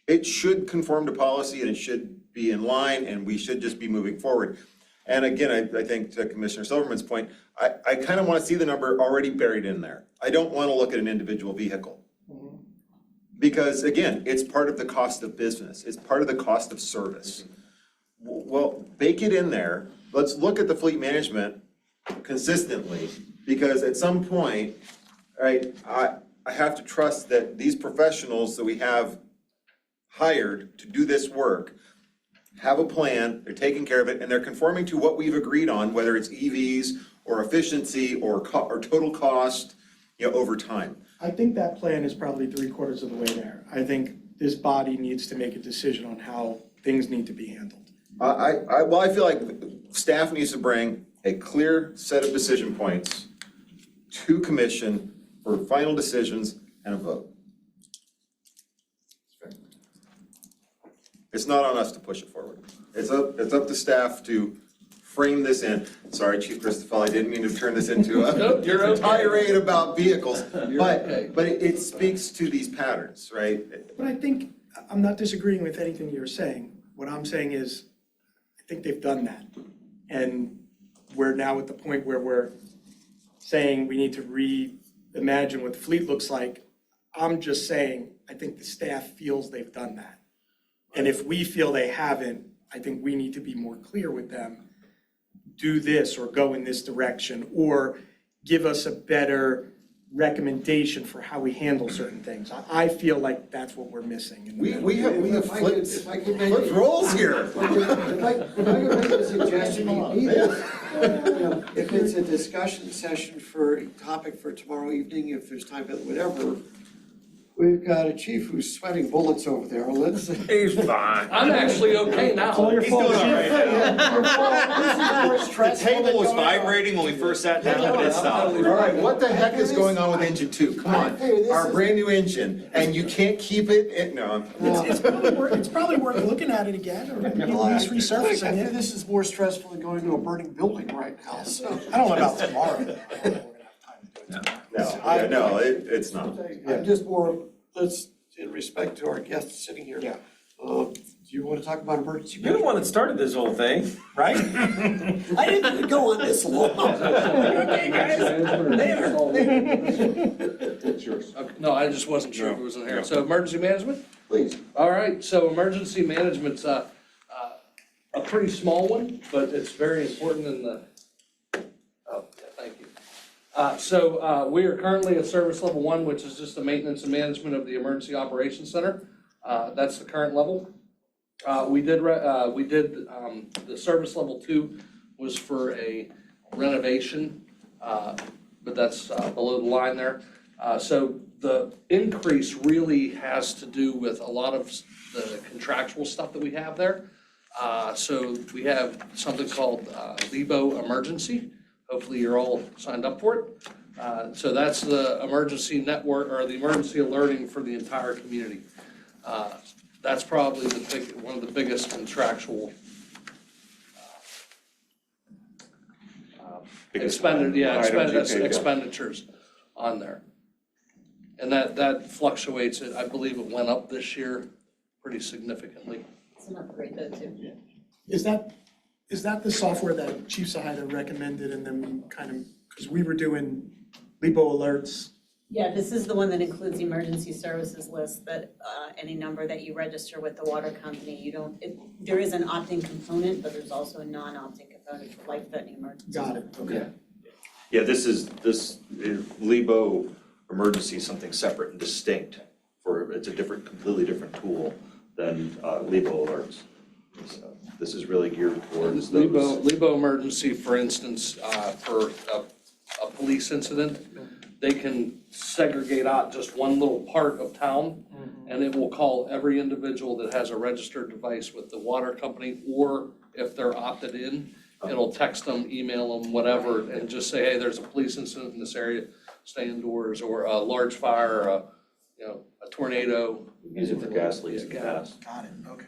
it should conform to policy and it should be in line and we should just be moving forward. And again, I think to Commissioner Silverman's point, I kind of want to see the number already buried in there. I don't want to look at an individual vehicle. Because again, it's part of the cost of business. It's part of the cost of service. Well, bake it in there. Let's look at the fleet management consistently, because at some point, right, I have to trust that these professionals that we have hired to do this work have a plan, they're taking care of it, and they're conforming to what we've agreed on, whether it's EVs or efficiency or total cost, you know, over time. I think that plan is probably 3/4 of the way there. I think this body needs to make a decision on how things need to be handled. Well, I feel like staff needs to bring a clear set of decision points to commission for final decisions and a vote. It's not on us to push it forward. It's up to staff to frame this in. Sorry, Chief Christophel, I didn't mean to turn this into a tirade about vehicles, but it speaks to these patterns, right? But I think, I'm not disagreeing with anything you're saying. What I'm saying is, I think they've done that. And we're now at the point where we're saying we need to reimagine what the fleet looks like. I'm just saying, I think the staff feels they've done that. And if we feel they haven't, I think we need to be more clear with them. Do this or go in this direction, or give us a better recommendation for how we handle certain things. I feel like that's what we're missing. We have flipped roles here. If I could make a suggestion, if it's a discussion session for a topic for tomorrow evening, if there's time, whatever, we've got a chief who's sweating bullets over there. Let's. He's fine. I'm actually okay now. He's doing all right now. This is more The table was vibrating when we first sat down, but it stopped. All right, what the heck is going on with engine 2? Come on, our brand new engine, and you can't keep it, no. It's probably worth looking at it again, or at least resurfacing I think it. this is more stressful than going to a burning building right now, so. I don't know about tomorrow. I don't know if we're gonna have time to do it tomorrow. No, it's not. I'm just more, in respect to our guests sitting here. Yeah. Do you want to talk about emergency? You're the one that started this whole thing, right? I didn't go on this long. Okay, guys, later. No, I just wasn't sure if it was in here. So emergency management? Please. All right, so emergency management's a pretty small one, but it's very important in the, oh, yeah, thank you. So we are currently at service level 1, which is just the maintenance and management of the Emergency Operations Center. That's the current level. We did the service level 2 was for a renovation, but that's below the line there. So the increase really has to do with a lot of the contractual stuff that we have there. So we have something called LEBO Emergency. Hopefully you're all signed up for it. So that's the emergency network or the emergency alerting for the entire community. That's probably one of the biggest contractual expenditures on there. And that fluctuates. I believe it went up this year pretty significantly. It's an upgrade though too. Is that the software that Chief Sahida recommended and then we kind of, because we were doing LEBO alerts? Yeah, this is the one that includes the emergency services list that any number that you register with the water company, there is an opt-in component, but there's also a non-opt-in component for life-threatening emergencies. Got it, okay. Yeah, this LEBO emergency is something separate and distinct it's a completely different tool than LEBO alerts. So this is really geared towards those. LEBO emergency, for instance, for a police incident, they can segregate out just one little part of town, and it will call every individual that has a registered device with the water company, or if they're opted in, it'll text them, email them, whatever, and just say, hey, there's a police incident in this area, stay indoors, or a large fire, a tornado. Use it for gas leaks. Got it, okay.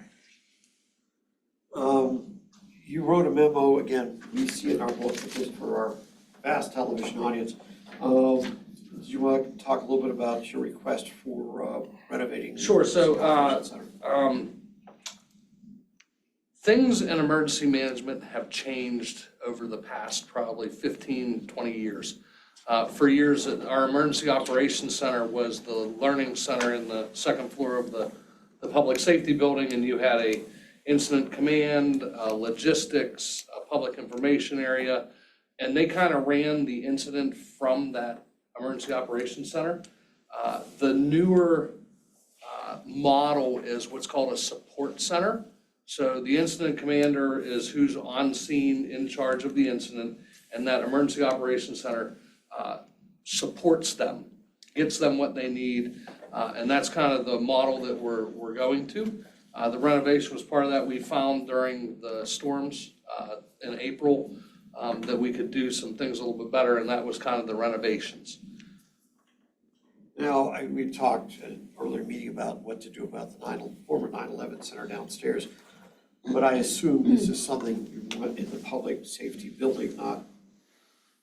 You wrote a memo, again, we see it in our book, but just for our vast television audience. Do you want to talk a little bit about your request for renovating? Sure, so things in emergency management have changed over the past probably 15, 20 years. For years, our Emergency Operations Center was the learning center in the second floor of the public safety building, and you had a incident command, logistics, a public information area, and they kind of ran the incident from that Emergency Operations Center. The newer model is what's called a support center. So the incident commander is who's on scene in charge of the incident, and that Emergency Operations Center supports them, gets them what they need, and that's kind of the model that we're going to. The renovation was part of that. We found during the storms in April that we could do some things a little bit better, and that was kind of the renovations. Now, we talked at an earlier meeting about what to do about the former 9/11 center downstairs, but I assume this is something you want in the public safety building, not.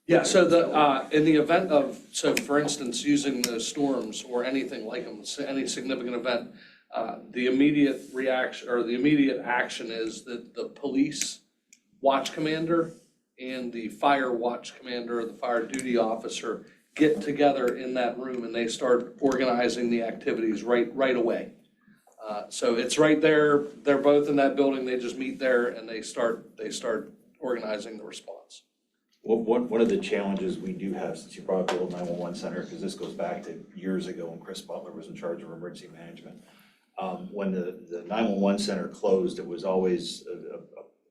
Yeah, so in the event of, so for instance, using the storms or anything like them, any significant event, the immediate reaction or the immediate action is that the police watch commander and the fire watch commander or the fire duty officer get together in that room and they start organizing the activities right away. So it's right there, they're both in that building, they just meet there and they start organizing the response. Well, one of the challenges we do have, since you brought up the old 911 center, because this goes back to years ago when Chris Butler was in charge of emergency management. When the 911 center closed, it was always a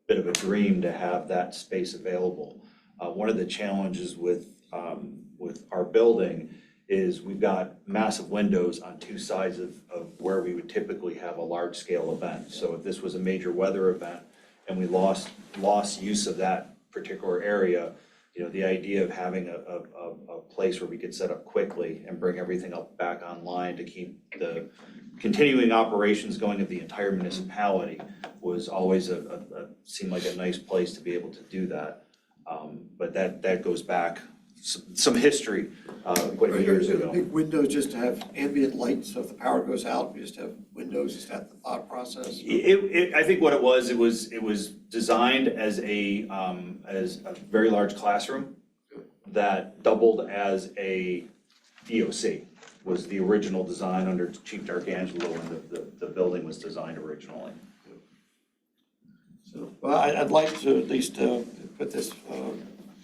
bit of a dream to have that space available. One of the challenges with our building is we've got massive windows on two sides of where we would typically have a large scale event. So if this was a major weather event and we lost use of that particular area, the idea of having a place where we could set up quickly and bring everything up back online to keep the continuing operations going of the entire municipality was always seemed like a nice place to be able to do that. But that goes back some history, quite a few years ago. Big windows just to have ambient light, so if the power goes out, we just have windows, is that the thought process? I think what it was designed as a very large classroom that doubled as a EOC. was the original design under Chief D'Arcangelo when the building was designed originally. So, Well, I'd like to at least put this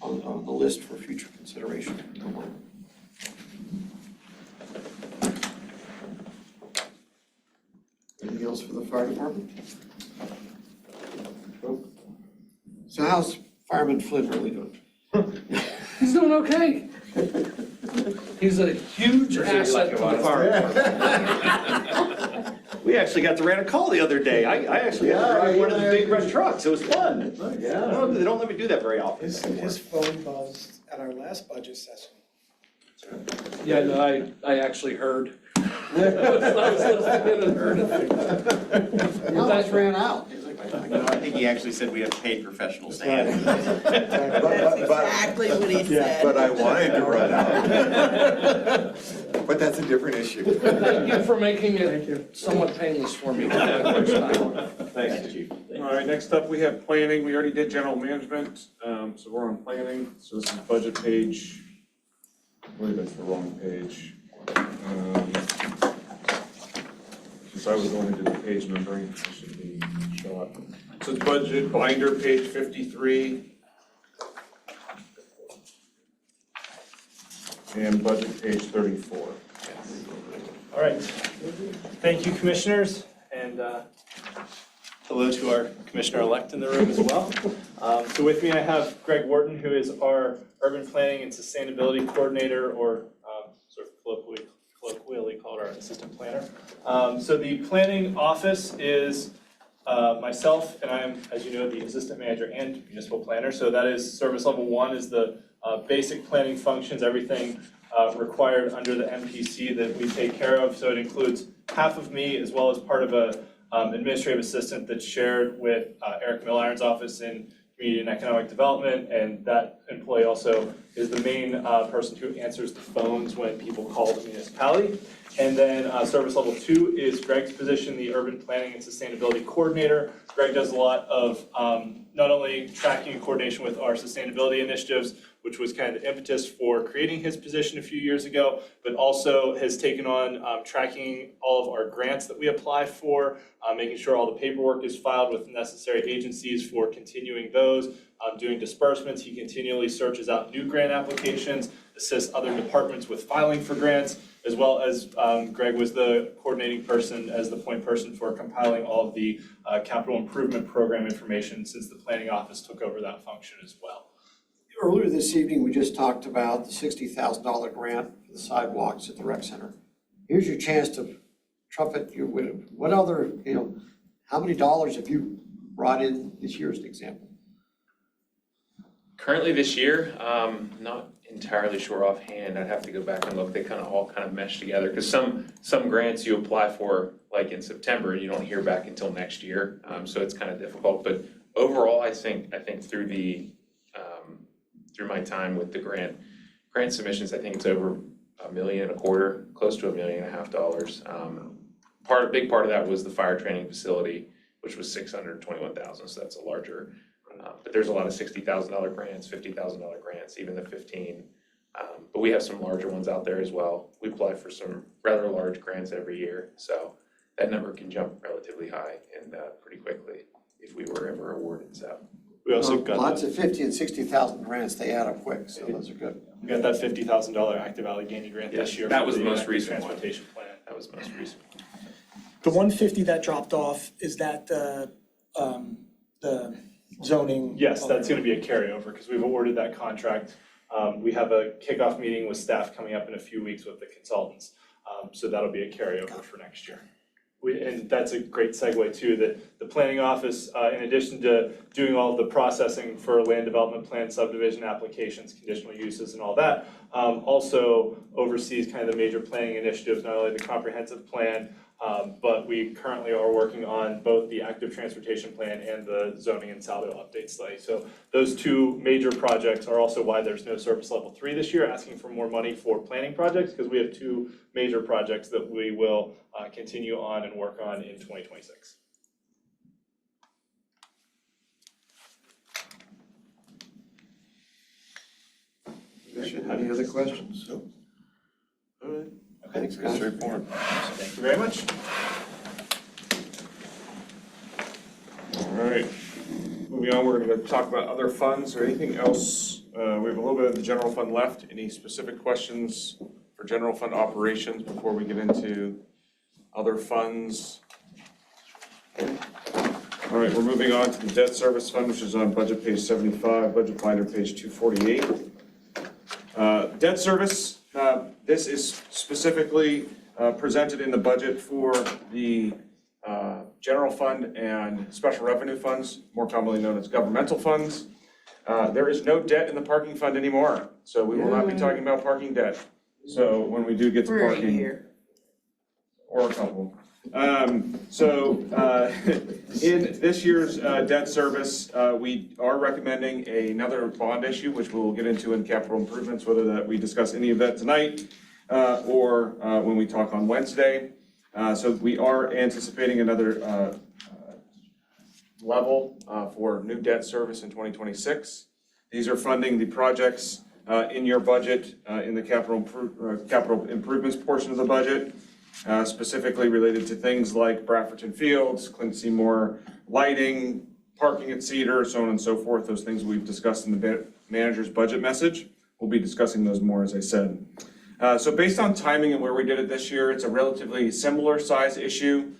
on the list for future consideration. Anything else for the fire department? So how's Fireman Flynn really doing? He's doing okay. He's a huge asset to the fire department. we actually got to rent a call the other day. I actually got to drive one of the big red trucks. It was fun. Yeah. They don't let me do that very often. His phone buzzed at our last budget session. Yeah, no, I actually heard. I was listening and heard it. He almost ran out. No, I think he actually said we have paid professionals to handle this. That's exactly what he said. But I wanted to run out. But that's a different issue. Thank you for making it somewhat painless for me. Thanks, Chief. All right, next up, we have planning. We already did general management, so we're on planning. So this is budget page. I believe that's the wrong page. Since I was going to do the page numbering, I should be shot. So it's budget binder, page 53. And budget page 34. All right. Thank you, commissioners, and hello to our commissioner-elect in the room as well. So with me, I have Greg Wharton, who is our urban planning and sustainability coordinator, or sort of colloquially called our assistant planner. So the planning office is myself, and I am, as you know, the assistant manager and municipal planner. So that is service level 1 is the basic planning functions, everything required under the MPC that we take care of. So it includes half of me as well as part of a administrative assistant that's shared with Eric Milliron's office in Community and Economic Development, and that employee also is the main person who answers the phones when people call the municipality. And then service level 2 is Greg's position, the Urban Planning and Sustainability Coordinator. Greg does a lot of not only tracking and coordination with our sustainability initiatives, which was kind of the impetus for creating his position a few years ago, but also has taken on tracking all of our grants that we apply for, making sure all the paperwork is filed with necessary agencies for continuing those, doing disbursements. He continually searches out new grant applications, assists other departments with filing for grants, as well as Greg was the coordinating person as the point person for compiling all of the capital improvement program information since the planning office took over that function as well. Earlier this evening, we just talked about the $60,000 grant for the sidewalks at the rec center. Here's your chance to trumpet your widow. What other, how many dollars have you brought in this year as an example? Currently this year, not entirely sure offhand. I'd have to go back and look. They all mesh together, because some grants you apply for like in September, you don't hear back until next year. So it's kind of difficult. But overall, I think through through my time with the grant submissions, I think it's over $1.25 million, close to $1.5 million. A big part of that was the fire training facility, which was $621,000. So that's a larger. But there's a lot of $60,000 grants, $50,000 grants, even the 15. But we have some larger ones out there as well. We apply for some rather large grants every year, so that number can jump relatively high and pretty quickly if we were ever awarded. So we also got lots of 50 and 60,000 grants. They add up quick, so those are good. We got that $50,000 Active Allegheny grant this year. That for was the most active recent one. transportation plan. That was the most recent. The 150 that dropped off, is that the zoning? Yes, that's going to be a carryover because we've awarded that contract. We have a kickoff meeting with staff coming up in a few weeks with the consultants. So that'll be a carryover for next year. And that's a great segue too, that the planning office, in addition to doing all of the processing for land development plan, subdivision applications, conditional uses and all that, also oversees kind of the major planning initiatives, not only the comprehensive plan, but we currently are working on both the active transportation plan and the zoning and Saldo update study. So those two major projects are also why there's no service level 3 this year, asking for more money for planning projects, because we have two major projects that we will continue on and work on in 2026. Any other questions? All right. Okay. Thanks, Very guys. straightforward. Thank you very much. All right, moving on, we're gonna talk about other funds or anything else. We have a little bit of the general fund left. Any specific questions for general fund operations before we get into other funds? All right, we're moving on to the debt service fund, which is on budget page 75, budget binder page 248. Debt service, this is specifically presented in the budget for the general fund and special revenue funds, more commonly known as governmental funds. There is no debt in the parking fund anymore, so we will not be talking about parking debt. So when we do get to parking. Or a couple. In this year's debt service, we are recommending another bond issue, which we'll get into in capital improvements, whether that we discuss any of that tonight or when we talk on Wednesday. So we are anticipating another level for new debt service in 2026. These are funding the projects in your budget in the capital improvements portion of the budget. Specifically related to things like Brafferton Fields, Clint Seymour lighting, parking at Cedar, so on and so forth. Those things we've discussed in the manager's budget message. We'll be discussing those more, as I said. So based on timing and where we did it this year, it's a relatively similar size issue.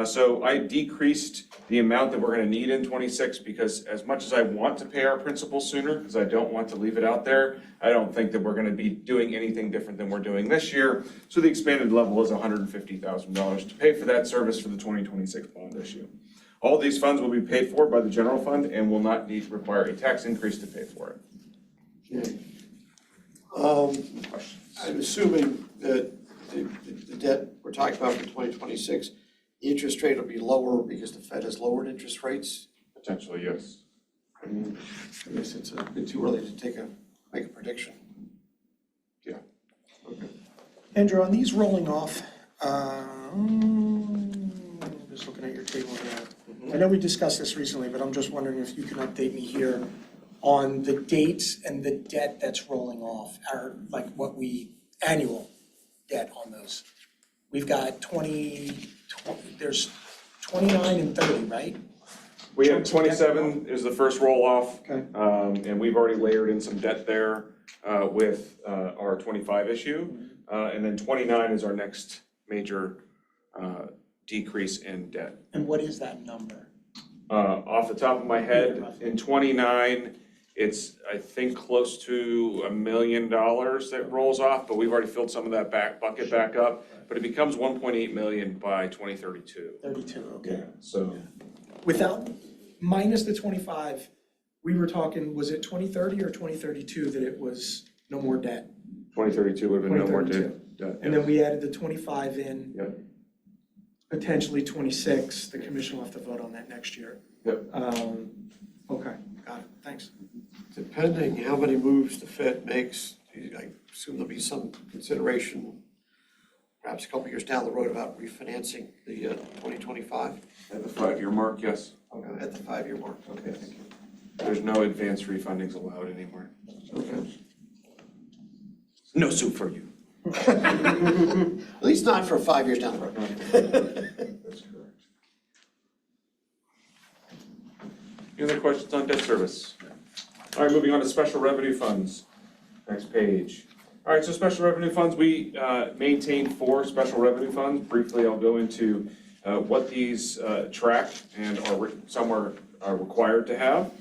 So I decreased the amount that we're gonna need in 26 because as much as I want to pay our principal sooner, because I don't want to leave it out there, I don't think that we're gonna be doing anything different than we're doing this year. So the expanded level is $150,000 to pay for that service for the 2026 bond issue. All these funds will be paid for by the general fund and will not require a tax increase to pay for it. Okay. I'm assuming that the debt we're talking about for 2026, the interest rate will be lower because the Fed has lowered interest rates? Potentially, yes. I guess it's a bit too early to make a prediction. Yeah. Okay. Andrew, on these rolling off, just looking at your table here. I know we discussed this recently, but I'm just wondering if you can update me here on the dates and the debt that's rolling off, or like annual debt on those. We've got there's 29 and 30, right? We have 27 is the first roll off. Okay. And we've already layered in some debt there with our 25 issue. And then 29 is our next major decrease in debt. And what is that number? Off the top of my head, in 29, it's, I think, close to $1 million that rolls off, but we've already filled some of that bucket back up. But it becomes 1.8 million by 2032. 32, okay. Yeah, so. Without, minus the 25, we were talking, was it 2030 or 2032 that it was no more debt? 2032 would have been no more debt. 2032. And then we added the 25 in. Yep. Potentially 26, the commission will have to vote on that next year. Yep. Okay, got it, thanks. Depending how many moves the Fed makes, I assume there'll be some consideration, perhaps a couple years down the road about refinancing the 2025. At the 5-year mark, yes. Okay, at the 5-year mark, okay, thank you. There's no advanced refundings allowed anymore. Okay. No soup for you. At least not for 5 years down the road. That's correct. Any other questions on debt service? All right, moving on to special revenue funds. Next page. All right, so special revenue funds, we maintain 4 special revenue funds. Briefly, I'll go into what these track and some are required to have.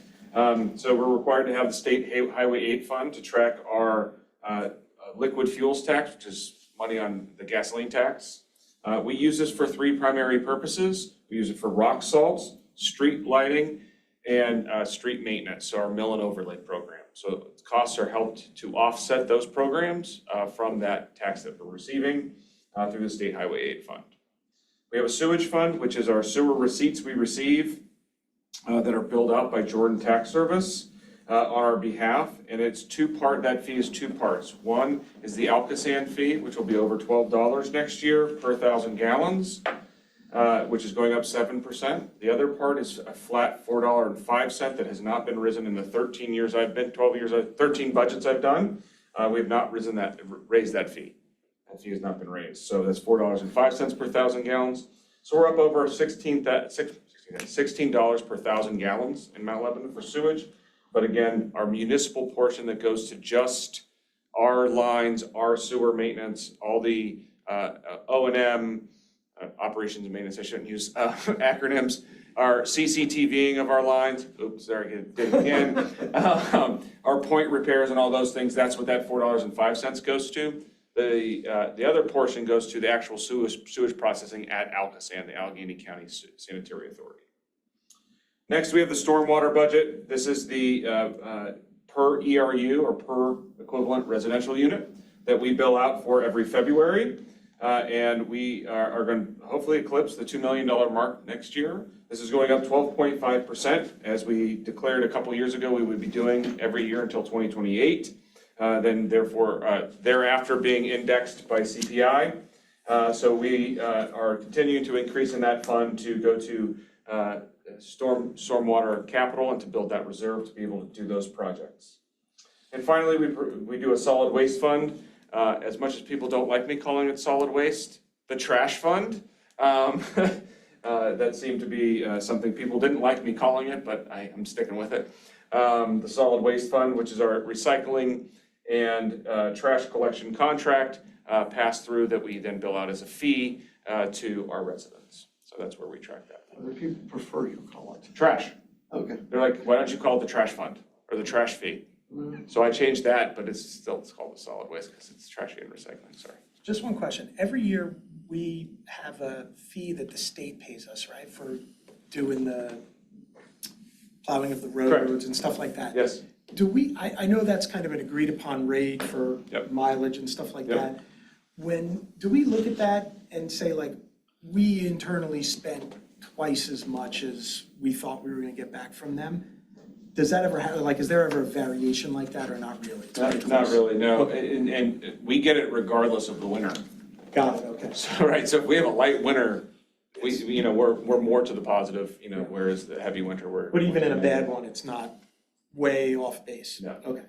So we're required to have the State Highway 8 Fund to track our liquid fuels tax, which is money on the gasoline tax. We use this for 3 primary purposes. We use it for rock salts, street lighting, and street maintenance, so our mill and overlay program. So costs are helped to offset those programs from that tax that we're receiving through the State Highway 8 Fund. We have a sewage fund, which is our sewer receipts we receive that are billed out by Jordan Tax Service on our behalf, and it's that fee is 2 parts. One is the Alcosan fee, which will be over $12 next year per 1,000 gallons, which is going up 7%. The other part is a flat $4.05 that has not been risen in the 13 budgets I've done. We have not raised that fee. That fee has not been raised, so that's $4.05 per thousand gallons. So we're up over $16 per thousand gallons in Mount Lebanon for sewage. But again, our municipal portion that goes to just our lines, our sewer maintenance, all the O&M, operations and maintenance, I shouldn't use acronyms, our CCTVing of our lines, oops, sorry, did it again. Our point repairs and all those things, that's what that $4.05 goes to. The other portion goes to the actual sewage processing at Alcosan, the Allegheny County Sanitary Authority. Next, we have the stormwater budget. This is the per ERU or per equivalent residential unit that we bill out for every February. And we are going to hopefully eclipse the $2 million mark next year. This is going up 12.5%, as we declared a couple years ago we would be doing every year until 2028. Then therefore, thereafter being indexed by CPI. So we are continuing to increase in that fund to go to stormwater capital and to build that reserve to be able to do those projects. And finally, we do a solid waste fund. As much as people don't like me calling it solid waste, the trash fund. That seemed to be something people didn't like me calling it, but I'm sticking with it. The solid waste fund, which is our recycling and trash collection contract pass through that we then bill out as a fee to our residents. So that's where we track that. What do people prefer you call it? Trash. Okay. They're like, why don't you call it the trash fund or the trash fee? So I changed that, but it's called the solid waste because it's trashy and recycling, sorry. Just one question. Every year, we have a fee that the state pays us, right, for doing the plowing of the roads and stuff like that. Yes. Do we, I know that's kind of an agreed upon rate for mileage and stuff like that. Do we look at that and say like, we internally spent twice as much as we thought we were gonna get back from them? Does that ever happen? Like, is there ever a variation like that or not really? Not really, no. And we get it regardless of the winter. Got it, okay. So, right, so if we have a light winter, we're more to the positive, whereas the heavy winter, we're. But even in a bad one, it's not way off base? No. Okay.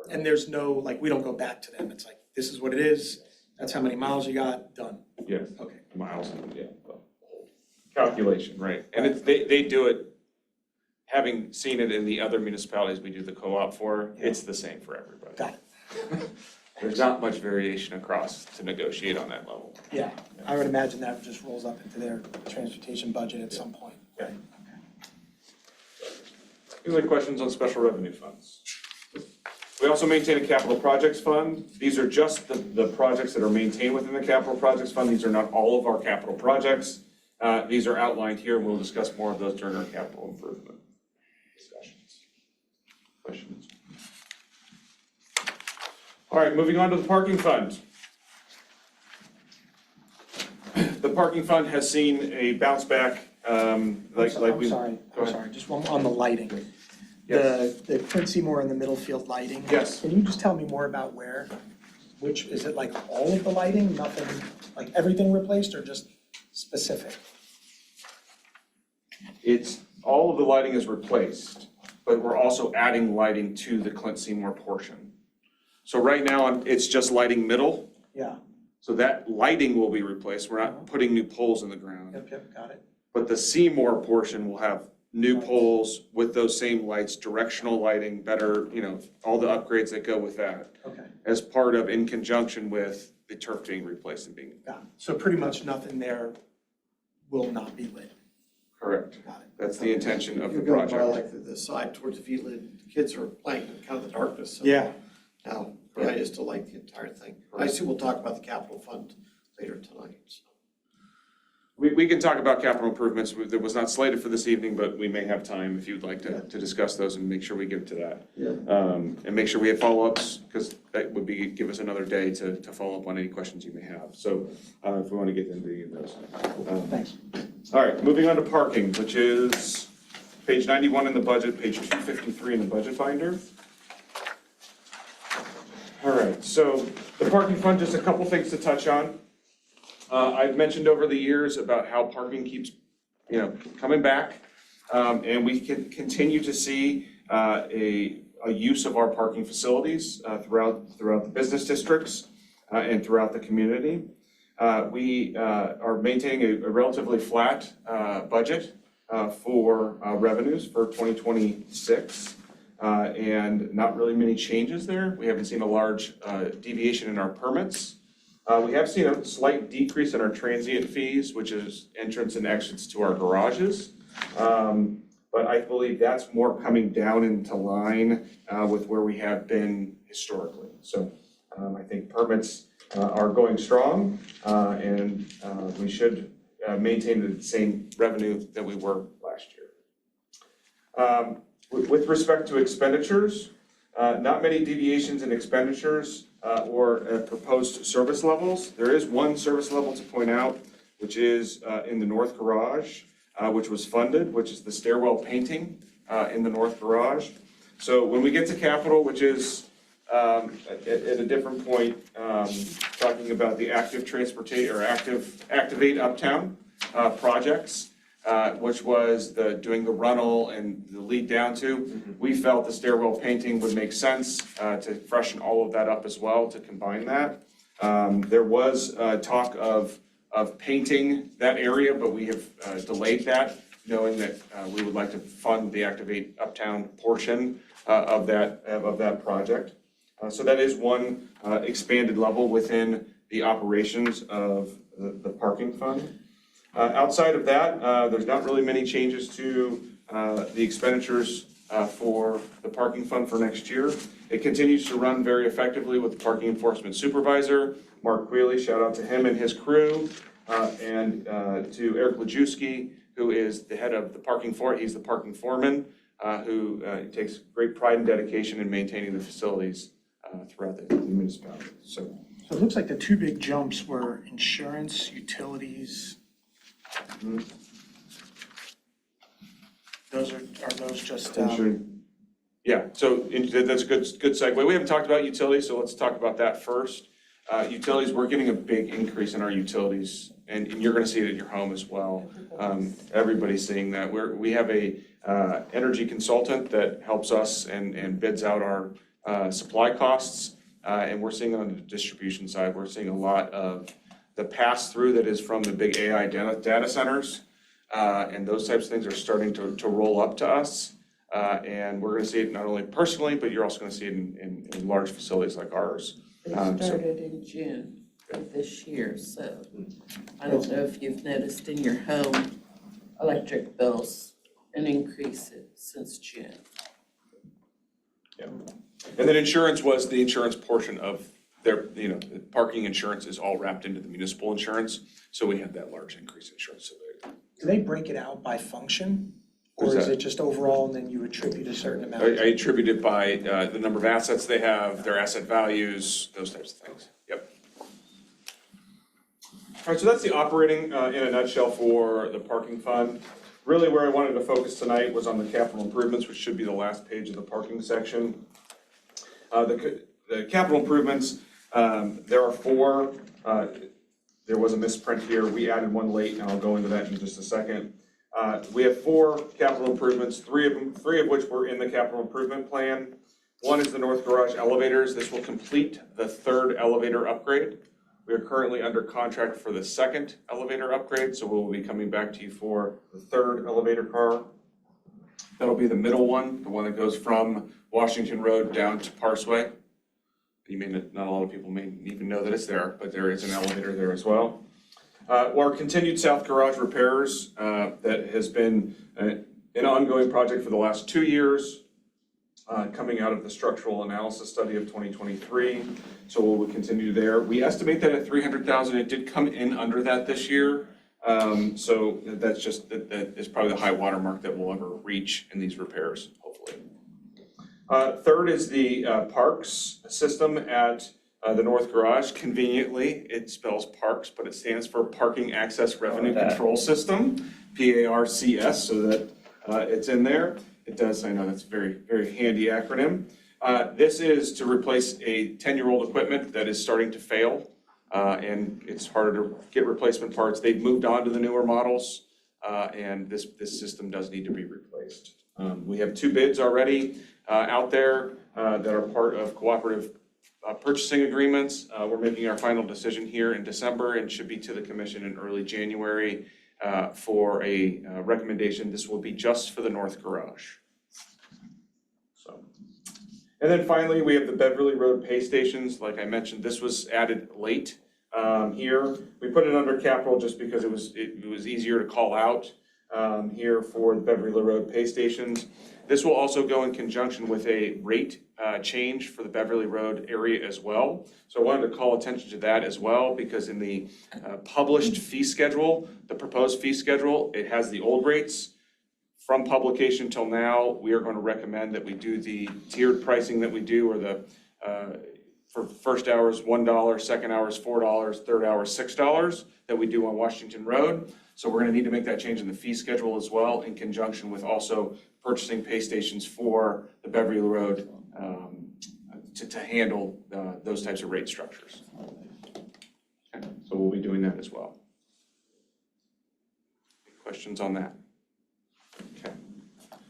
And there's no, like, we don't go back to them. It's like, this is what it is. That's how many miles you got, done. Yes. Okay. Miles, the whole calculation, right. And they do it, having seen it in the other municipalities we do the co-op for, it's the same for everybody. Got it. There's not much variation across to negotiate on that level. Yeah, I would imagine that just rolls up into their transportation budget at some point. Okay. Any other questions on special revenue funds? We also maintain a capital projects fund. These are just the projects that are maintained within the capital projects fund. These are not all of our capital projects. These are outlined here, and we'll discuss more of those during our capital improvement discussions. Questions? All right, moving on to the parking fund. The parking fund has seen a bounce back, I'm sorry, just one on the lighting. The Quincy Moore in the Middlefield lighting. Yes. Can you just tell me more about where? Which, is it like all of the lighting, nothing, like everything replaced or just specific? It's, all of the lighting is replaced, but we're also adding lighting to the Clint Seymour portion. So right now, it's just lighting middle. Yeah. So that lighting will be replaced. We're not putting new poles in the ground. Yep, got it. But the Seymour portion will have new poles with those same lights, directional lighting, better, all the upgrades that go with that. Okay. As part of, in conjunction with the turf being replaced and being. Got it. So pretty much nothing there will not be lit. Correct. Got it. That's the intention of the You're going by project. like the side towards the V-Lid, the kids are playing in kind of the darkness. So Yeah. now, the idea is to light the entire thing. I assume we'll talk about the capital fund later tonight, so. We can talk about capital improvements that was not slated for this evening, but we may have time if you'd like to discuss those and make sure we get to that. Yeah. And make sure we have follow-ups, because that would give us another day to follow up on any questions you may have. So if we want to get into any of those. Thanks. All right, moving on to parking, which is page 91 in the budget, page 253 in the budget binder. All right, so the parking fund, just a couple things to touch on. I've mentioned over the years about how parking keeps, coming back. And we can continue to see a use of our parking facilities throughout the business districts. and throughout the community. We are maintaining a relatively flat budget for revenues for 2026, and not really many changes there. We haven't seen a large deviation in our permits. We have seen a slight decrease in our transient fees, which is entrance and exits to our garages. But I believe that's more coming down into line with where we have been historically. So I think permits are going strong, and we should maintain the same revenue that we were last year. With respect to expenditures, not many deviations in expenditures or proposed service levels. There is one service level to point out, which is in the north garage, which was funded, which is the stairwell painting in the north garage. So when we get to capital, which is at a different point, talking about the active transportation or Activate Uptown projects, which was doing the runnel and the lead down to. We felt the stairwell painting would make sense to freshen all of that up as well, to combine that. There was talk of painting that area, but we have delayed that, knowing that we would like to fund the Activate Uptown portion of that project. So that is one expanded level within the operations of the parking fund. Outside of that, there's not really many changes to the expenditures for the parking fund for next year. It continues to run very effectively with the parking enforcement supervisor, Mark Quealy, shout out to him and his crew, and to Eric Lajewski, who is the head of the parking he's the parking foreman, who takes great pride and dedication in maintaining the facilities throughout the municipality. So it looks like the two big jumps were insurance, utilities. Are those just? Yeah, so that's a good segue. We haven't talked about utilities, so let's talk about that first. Utilities, we're getting a big increase in our utilities, and you're gonna see it at your home as well. Everybody's seeing that. We have a energy consultant that helps us and bids out our supply costs, and we're seeing on the distribution side, we're seeing a lot of the pass-through that is from the big AI data centers, and those types of things are starting to roll up to us. And we're gonna see it not only personally, but you're also gonna see it in large facilities like ours. They started in June of this year, so I don't know if you've noticed in your home electric bills an increase since June. Yeah. And then insurance was the insurance portion of their, the parking insurance is all wrapped into the municipal insurance, so we had that large increase in insurance. So Do they break it out by function? Or is it just overall and then you attribute a certain amount? I attribute it by the number of assets they have, their asset values, those types of things. Yep. All right, so that's the operating in a nutshell for the parking fund. Really where I wanted to focus tonight was on the capital improvements, which should be the last page of the parking section. The capital improvements, there are four. There was a misprint here. We added one late, and I'll go into that in just a second. We have four capital improvements, three of which were in the capital improvement plan. One is the north garage elevators. This will complete the third elevator upgrade. We are currently under contract for the second elevator upgrade, so we'll be coming back to you for the third elevator car. That'll be the middle one, the one that goes from Washington Road down to Parsway. Not a lot of people may even know that it's there, but there is an elevator there as well. Our continued south garage repairs, that has been an ongoing project for the last 2 years, coming out of the structural analysis study of 2023. So we'll continue there. We estimate that at $300,000. It did come in under that this year. So that's just, that is probably the high water mark that we'll ever reach in these repairs, hopefully. Third is the parks system at the north garage. Conveniently, it spells parks, but it stands for Parking Access Revenue Control System, PARCS, so that it's in there. It does, I know that's a very, very handy acronym. This is to replace a 10-year-old equipment that is starting to fail, and it's harder to get replacement parts. They've moved on to the newer models, and this system does need to be replaced. We have 2 bids already out there that are part of cooperative purchasing agreements. We're making our final decision here in December and should be to the commission in early January for a recommendation. This will be just for the north garage. So, and then finally, we have the Beverly Road pay stations. Like I mentioned, this was added late here. We put it under capital just because it was easier to call out here for the Beverly Road pay stations. This will also go in conjunction with a rate change for the Beverly Road area as well. So I wanted to call attention to that as well, because in the published fee schedule, the proposed fee schedule, it has the old rates. From publication till now, we are going to recommend that we do the tiered pricing that we do, or the for first hours $1, second hours $4, third hour $6 that we do on Washington Road. So we're going to need to make that change in the fee schedule as well, in conjunction with also purchasing pay stations for the Beverly Road to handle those types of rate structures. Okay, so we'll be doing that as well. Any questions on that? Okay.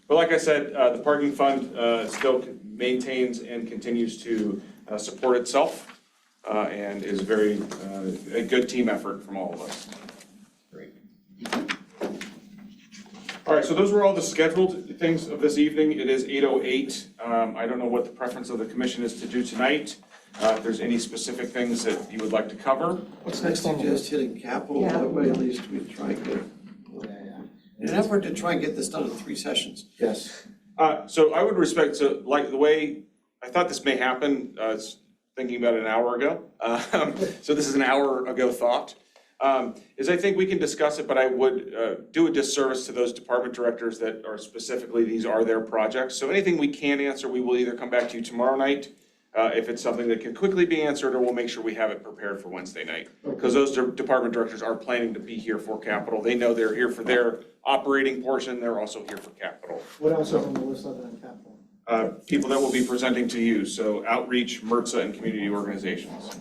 But like I said, the parking fund still maintains and continues to support itself and is very a good team effort from all of us. Great. All right, so those were all the scheduled things of this evening. It is 8:08. I don't know what the preference of the commission is to do tonight. If there's any specific things that you would like to cover. What's next on the list? Hitting capital, that way at least we try and get, in an effort to try and get this done in 3 sessions. Yes. So I would respect, so like the way, I thought this may happen, I was thinking about it an hour ago. So this is an hour ago thought. Is I think we can discuss it, but I would do a disservice to those department directors that are specifically, these are their projects. So anything we can answer, we will either come back to you tomorrow night, if it's something that can quickly be answered, or we'll make sure we have it prepared for Wednesday night. Because those department directors are planning to be here for capital. They know they're here for their operating portion, they're also here for capital. What else is on the list other than capital? People that will be presenting to you, so outreach, MRTSA, and community organizations.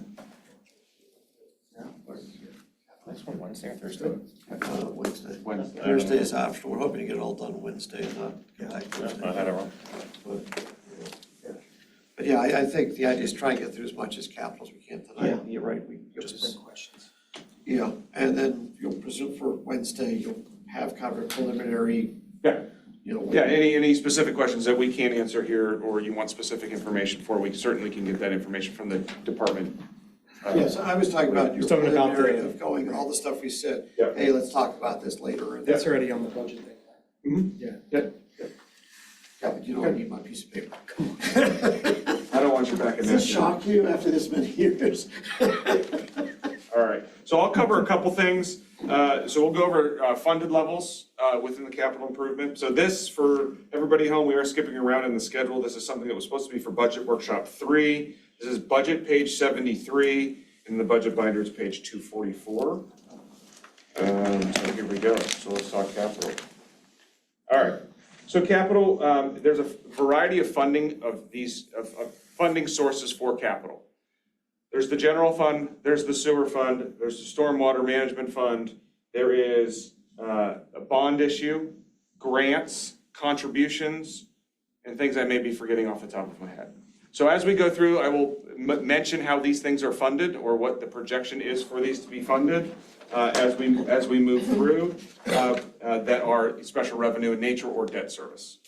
Next one, Wednesday or Thursday? Wednesday. Thursday is optional. We're hoping to get it all done Wednesday and not get back Thursday. I had it wrong. But yeah, I think the idea is try and get through as much as capital as we can tonight. Yeah, you're right, we just bring questions. Yeah, and then you'll presume for Wednesday, you'll have kind of a preliminary. Yeah. You know. Yeah, any specific questions that we can't answer here, or you want specific information for, we certainly can get that information from the department. Yes, I was talking about your Talking about preliminary of going, all the stuff we said, Yeah. hey, let's talk about this later. And That's already on the budget thing. Mm-hmm. Yeah. Yeah, but you don't need my piece of paper. I don't want you back in Does that. this shock you after this many years? All right, so I'll cover a couple things. So we'll go over funded levels within the capital improvement. So this, for everybody home, we are skipping around in the schedule. This is something that was supposed to be for Budget Workshop 3. This is budget page 73, and the budget binder is page 244. So here we go, so let's talk capital. All right, so capital, there's a variety of funding of these, of funding sources for capital. There's the general fund, there's the sewer fund, there's the stormwater management fund, there is a bond issue, grants, contributions, and things I may be forgetting off the top of my head. So as we go through, I will mention how these things are funded, or what the projection is for these to be funded as we move through that are special revenue in nature or debt service.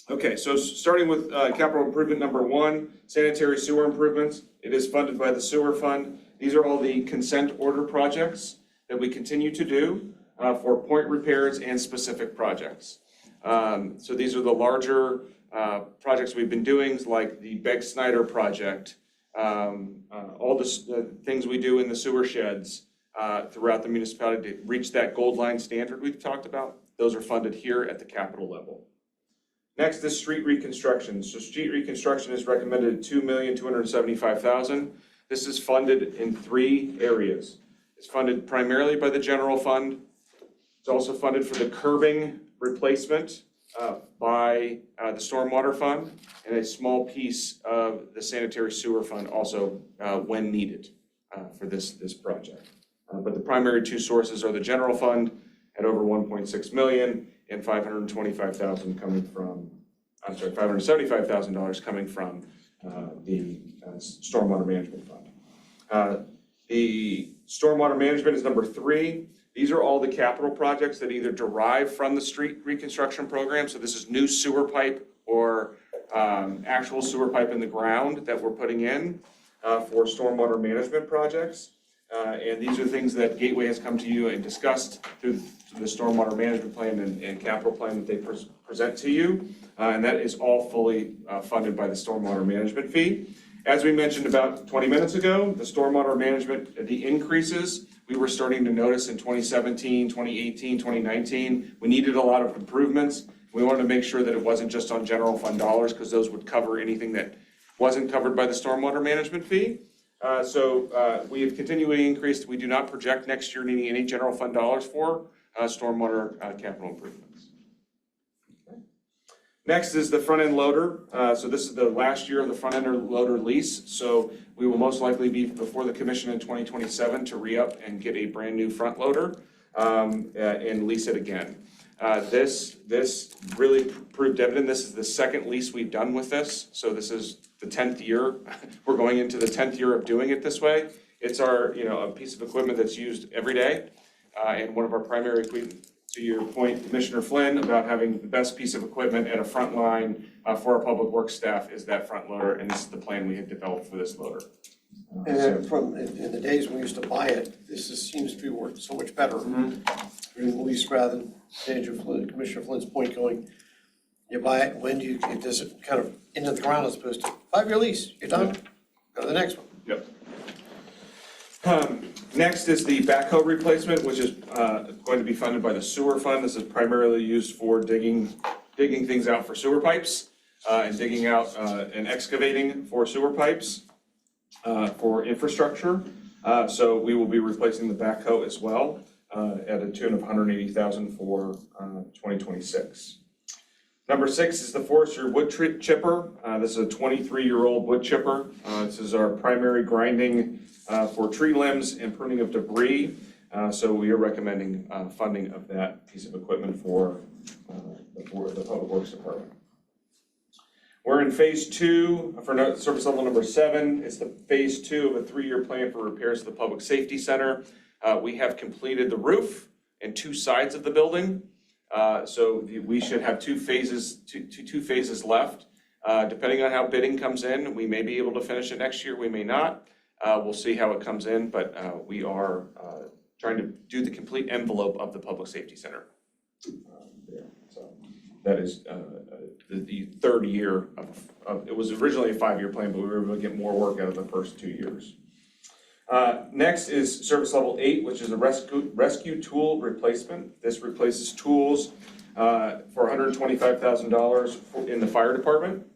Okay, so starting with capital improvement number 1, sanitary sewer improvements. It is funded by the sewer fund. These are all the consent order projects that we continue to do for point repairs and specific projects. So these are the larger projects we've been doing, like the Begg Snyder project, all the things we do in the sewer sheds throughout the municipality to reach that gold line standard we've talked about. Those are funded here at the capital level. Next is street reconstruction. So street reconstruction is recommended at $2,275,000. This is funded in 3 areas. It's funded primarily by the general fund. It's also funded for the curbing replacement by the stormwater fund, and a small piece of the sanitary sewer fund also when needed for this project. But the primary 2 sources are the general fund at over $1.6 million and $525,000 coming from, I'm sorry, $575,000 coming from the Stormwater Management Fund. The stormwater management is number 3. These are all the capital projects that either derive from the street reconstruction program. So this is new sewer pipe or actual sewer pipe in the ground that we're putting in for stormwater management projects. And these are things that Gateway has come to you and discussed through the stormwater management plan and capital plan that they present to you. And that is all fully funded by the stormwater management fee. As we mentioned about 20 minutes ago, the stormwater management, the increases, we were starting to notice in 2017, 2018, 2019. We needed a lot of improvements. We wanted to make sure that it wasn't just on general fund dollars, because those would cover anything that wasn't covered by the stormwater management fee. So we have continually increased. We do not project next year needing any general fund dollars for stormwater capital improvements. Next is the front-end loader. So this is the last year of the front-end loader lease. So we will most likely be before the commission in 2027 to re-up and get a brand-new front loader and lease it again. This really proved evident. This is the second lease we've done with this. So this is the 10th year. We're going into the 10th year of doing it this way. It's our, a piece of equipment that's used every day and one of our primary equipment. To your point, Commissioner Flynn, about having the best piece of equipment at a front line for our public works staff is that front loader, and this is the plan we had developed for this loader. And from, in the days when we used to buy it, seems to be working so much better. At least rather than Commissioner Flynn's point going, you buy it, when do you, does it kind of into the ground as opposed to 5-year lease, you're done, go to the next one. Yep. Next is the backhoe replacement, which is going to be funded by the sewer fund. This is primarily used for digging things out for sewer pipes and digging out and excavating for sewer pipes for infrastructure. So we will be replacing the backhoe as well at a tune of $180,000 for 2026. Number 6 is the Forester wood chipper. This is a 23-year-old wood chipper. This is our primary grinding for tree limbs and pruning of debris. So we are recommending funding of that piece of equipment for the Public Works Department. We're in phase 2 for service level number 7. It's the phase 2 of a 3-year plan for repairs to the Public Safety Center. We have completed the roof and 2 sides of the building. So we should have 2 phases left. Depending on how bidding comes in, we may be able to finish it next year, we may not. We'll see how it comes in, but we are trying to do the complete envelope of the Public Safety Center. So that is the 3rd year of, it was originally a 5-year plan, but we were able to get more work out of the first 2 years. Next is service level 8, which is a rescue tool replacement. This replaces tools for $125,000 in the fire department.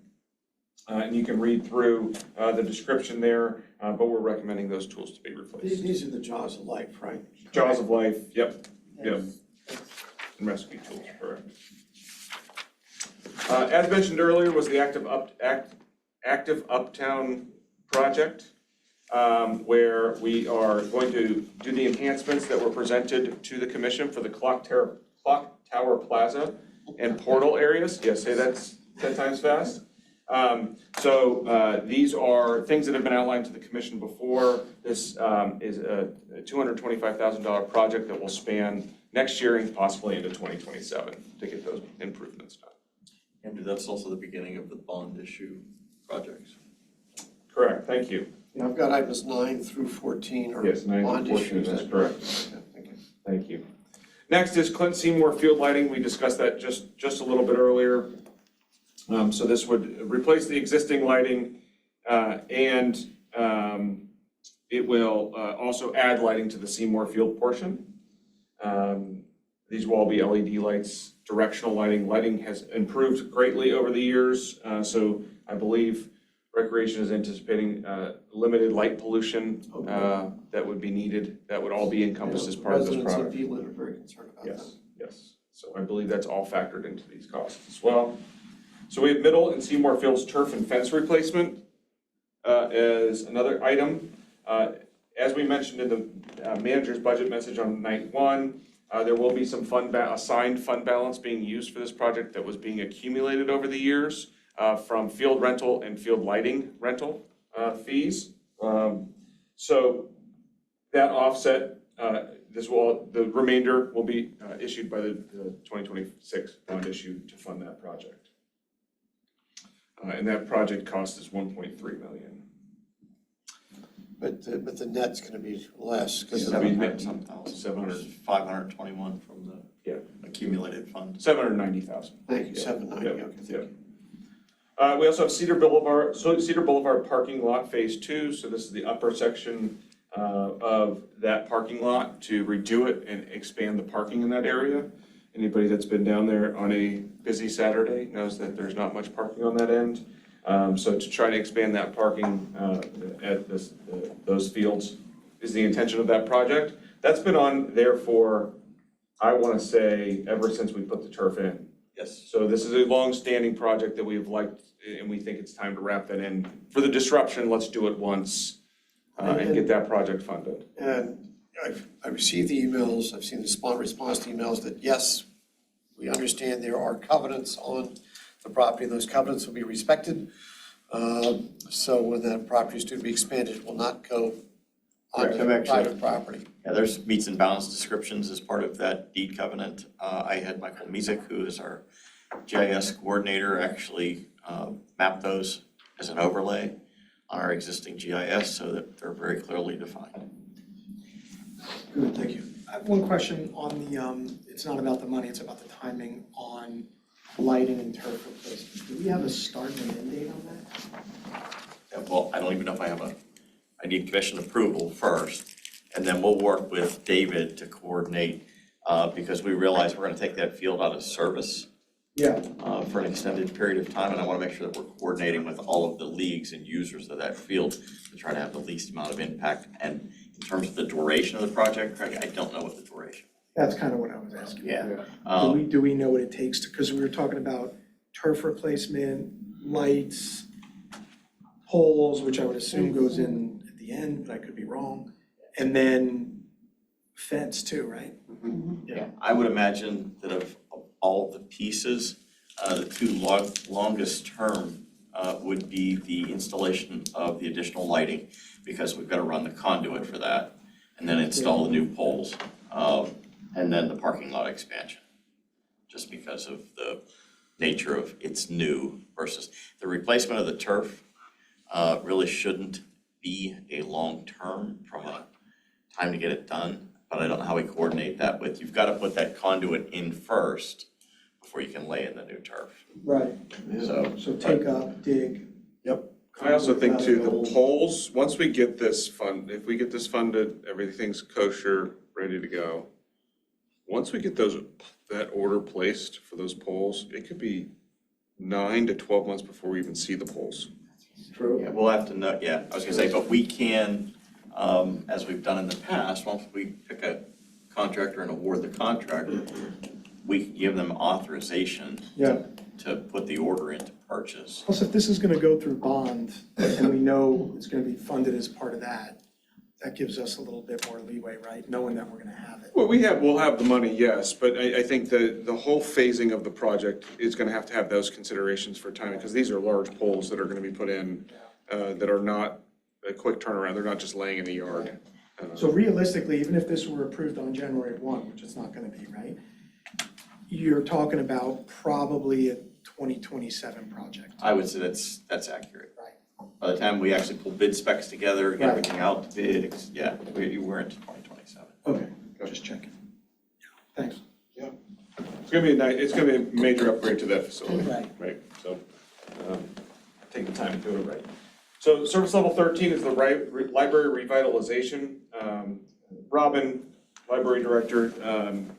And you can read through the description there, but we're recommending those tools to be replaced. These are the jaws of life, right? Jaws of life, yep. And rescue tools, correct. As mentioned earlier, was the Active Uptown project, where we are going to do the enhancements that were presented to the commission for the Clock Tower Plaza and portal areas. Yes, say that's 10 times fast. So these are things that have been outlined to the commission before. This is a $225,000 project that will span next year and possibly into 2027 to get those improvements done. Andrew, that's also the beginning of the bond issue projects. Correct, thank you. Yeah, I've got items 9 through 14 or Yes, 9 bond through 14, issues. that's correct. Yeah, thank you. Thank you. Next is Clint Seymour Field Lighting. We discussed that just a little bit earlier. So this would replace the existing lighting and it will also add lighting to the Seymour Field portion. These will all be LED lights, directional lighting. Lighting has improved greatly over the years. So I believe Recreation is anticipating limited light pollution that would be needed. That would all be encompassed as part of this product. Residents of Beeland are very concerned about that. Yes. So I believe that's all factored into these costs as well. So we have Middle and Seymour Fields turf and fence replacement as another item. As we mentioned in the manager's budget message on night 1, there will be some assigned fund balance being used for this project that was being accumulated over the years. from field rental and field lighting rental fees. So that offset, the remainder will be issued by the 2026 bond issue to fund that project. And that project cost is 1.3 million. But the net's gonna be less, because It'll be 700, 521 from the accumulated fund. 790,000. Thank you, 790, okay, thank you. We also have Cedar Boulevard parking lot phase 2. So this is the upper section of that parking lot to redo it and expand the parking in that area. Anybody that's been down there on a busy Saturday knows that there's not much parking on that end. So to try to expand that parking at those fields is the intention of that project. That's been on there for, I want to say, ever since we put the turf in. Yes. So this is a long-standing project that we've liked, and we think it's time to wrap that in. For the disruption, let's do it once and get that project funded. And I received the emails, I've seen the response to emails that, yes, we understand there are covenants on the property, and those covenants will be respected. So when that property is due to be expanded, it will not go onto private property. Yeah, there's meets and bounds descriptions as part of that deed covenant. I had Michael Mizek, who is our GIS coordinator, actually map those as an overlay on our existing GIS so that they're very clearly defined. Good, thank you. I have one question on the, it's not about the money, it's about the timing on lighting and turf replacement. Do we have a start and an end date on that? Yeah, well, I don't even know if I need commission approval first, and then we'll work with David to coordinate, because we realize we're gonna take that field out of service. Yeah. For an extended period of time, and I wanna make sure that we're coordinating with all of the leagues and users of that field to try to have the least amount of impact. And in terms of the duration of the project, Craig, I don't know what the duration. That's kind of what I was asking. Yeah. Do we know what it takes to, because we were talking about turf replacement, lights, poles, which I would assume goes in at the end, but I could be wrong. And then fence too, right? Yeah, I would imagine that of all the pieces, the two longest term would be the installation of the additional lighting, because we've got to run the conduit for that, and then install the new poles, and then the parking lot expansion, just because of the nature of it's new versus the replacement of the turf really shouldn't be a long term from a time to get it done, but I don't know how we coordinate that with, you've got to put that conduit in first before you can lay in the new turf. Right. So take up, dig. Yep. I also think too, the poles, once we get this if we get this funded, everything's kosher, ready to go. Once we get that order placed for those poles, it could be 9 to 12 months before we even see the poles. True. Yeah, we'll have to know, yeah, I was gonna say, but we can, as we've done in the past, once we pick a contractor and award the contract, we can give them authorization to put the order into purchase. Plus, if this is gonna go through bond, and we know it's gonna be funded as part of that, that gives us a little bit more leeway, right? Knowing that we're gonna have it. Well, we'll have the money, yes, but I think the whole phasing of the project is gonna have to have those considerations for timing, because these are large poles that are gonna be put in, that are not a quick turnaround, they're not just laying in the yard. So realistically, even if this were approved on January 1, which it's not gonna be, right? You're talking about probably a 2027 project. I would say that's accurate. Right. By the time we actually pull bid specs together, get Right. everything out to bid, we're into 2027. Okay, just checking. Thanks. It's gonna be it's gonna be a major upgrade to that facility. Right. So, take the time to do it right. So service level 13 is the library revitalization. Robin, library director,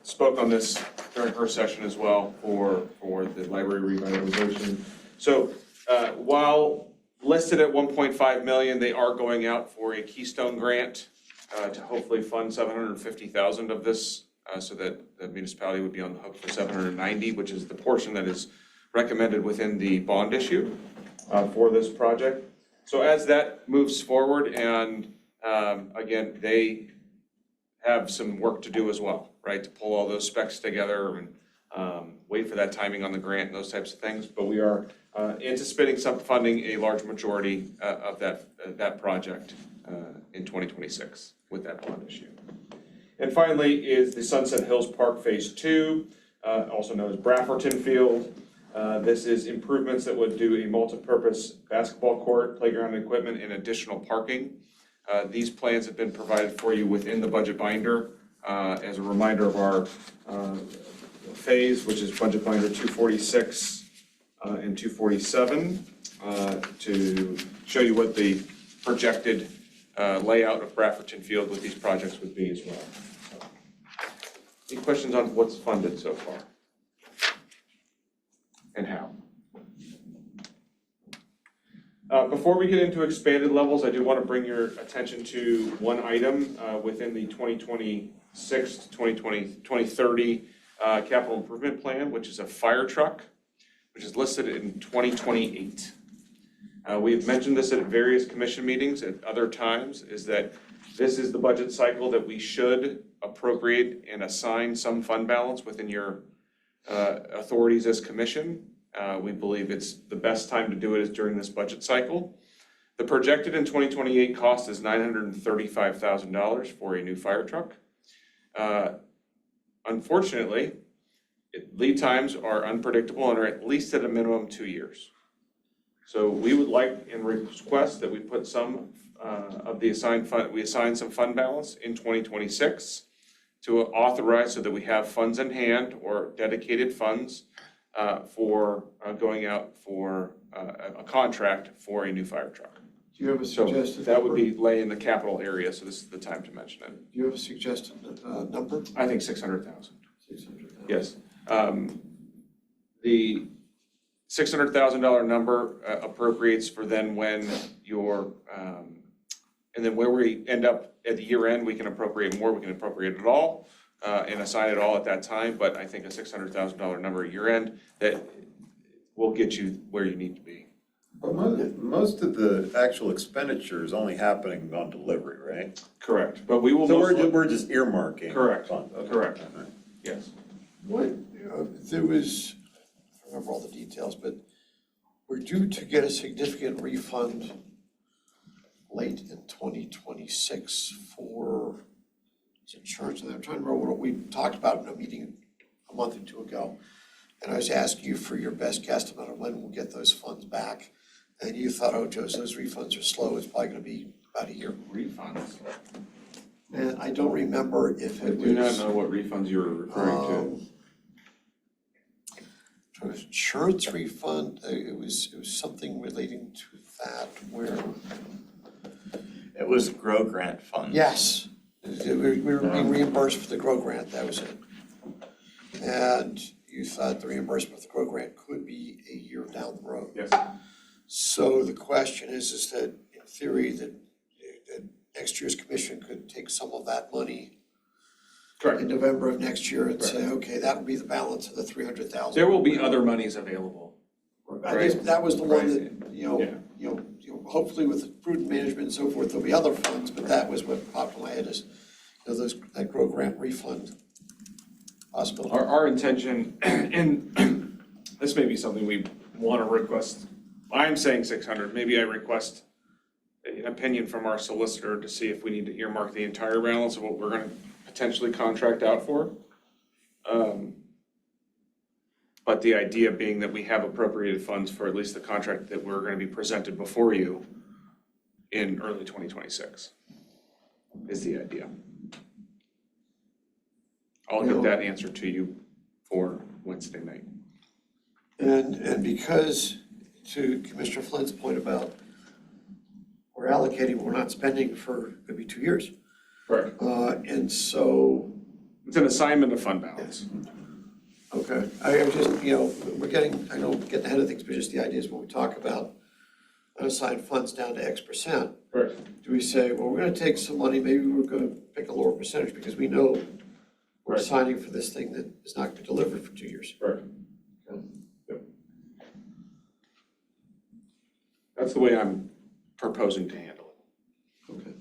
spoke on this during her session as well for the library revitalization. So, while listed at 1.5 million, they are going out for a Keystone grant to hopefully fund 750,000 of this, so that the municipality would be on the hook for 790, which is the portion that is recommended within the bond issue for this project. So as that moves forward, and again, they have some work to do as well, right? To pull all those specs together and wait for that timing on the grant and those types of things. But we are anticipating some funding a large majority of that project in 2026 with that bond issue. And finally is the Sunset Hills Park Phase 2, also known as Brafferton Field. This is improvements that would do a multi-purpose basketball court, playground equipment, and additional parking. These plans have been provided for you within the budget binder as a reminder of our phase, which is budget binder 246 and 247, to show you what the projected layout of Brafferton Field with these projects would be as well. Any questions on what's funded so far? And how? Before we get into expanded levels, I do want to bring your attention to one item within the 2026 to 2030 capital improvement plan, which is a fire truck, which is listed in 2028. We've mentioned this at various commission meetings at other times, is that this is the budget cycle that we should appropriate and assign some fund balance within your authorities as commission. We believe it's the best time to do it is during this budget cycle. The projected in 2028 cost is $935,000 for a new fire truck. Unfortunately, lead times are unpredictable and are at least at a minimum 2 years. So we would like and request that we put some of the assigned fund, we assign some fund balance in 2026 to authorize so that we have funds in hand or dedicated funds for going out for a contract for a new fire truck. Do you have a suggested So that would number? be lay in the capital area, so this is the time to mention it. Do you have a suggested number? I think 600,000. 600,000. Yes. The $600,000 number appropriates for then when your, and then where we end up at the year end, we can appropriate more, we can appropriate it all, and assign it all at that time, but I think a $600,000 number at year end, that will get you where you need to be. But most of the actual expenditure is only happening on delivery, right? Correct, but we will. So we're just earmarking. Correct, funds. Okay. correct, yes. What, there was, I don't remember all the details, but we're due to get a significant refund late in 2026 for insurance, and I'm trying to remember what we talked about in a meeting a month or two ago. And I was asking you for your best guesstimate of when we'll get those funds back. And you thought, oh, Joe, those refunds are slow, it's probably gonna be about a year. Refunds? And I don't remember if I it was. do not know what refunds you were referring It was insurance refund, it was something relating to that where, It was GROW grant funds. yes, we were being reimbursed for the GROW grant, that was it. And you thought the reimbursement for the GROW grant could be a year down the road. Yes. So the question is that in theory, that next year's commission could take some of that money Correct. in November of next year and say, okay, that would be the balance of the 300,000. There will be other monies available. I guess that was the one Right. that, you know, hopefully with prudent management and so forth, there'll be other funds, but that was what popped in my head is, that GROW grant refund possibility. Our intention, and this may be something we want to request, I'm saying 600, maybe I request an opinion from our solicitor to see if we need to earmark the entire balance of what we're gonna potentially contract out for. But the idea being that we have appropriated funds for at least the contract that we're gonna be presented before you in early 2026, is the idea. I'll get that answer to you for Wednesday night. And because, to Commissioner Flynn's point about we're allocating, we're not spending for, could be 2 years. Right. And so. It's an assignment of fund balance. Okay, I was just, we're getting, I know we're getting ahead of things, but just the idea is when we talk about unassigned funds down to X%. Right. Do we say, well, we're gonna take some money, maybe we're gonna pick a lower percentage because we know we're Right. signing for this thing that is not gonna be delivered for 2 years. Right. Yep. That's the way I'm proposing to handle it. Okay.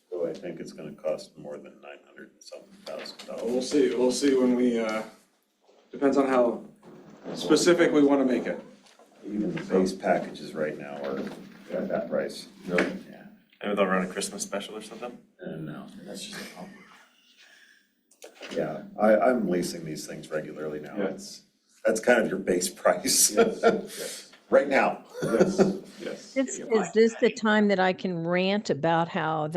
So I think it's gonna cost more than $900,000. We'll see when we, depends on how specific we wanna make it. Even the base packages right now are at that price. Maybe they'll run a Christmas special or something? No, that's just a pump. Yeah, I'm leasing these things regularly now. That's kind of your base price. Right now. Yes. Is this the time that I can rant about how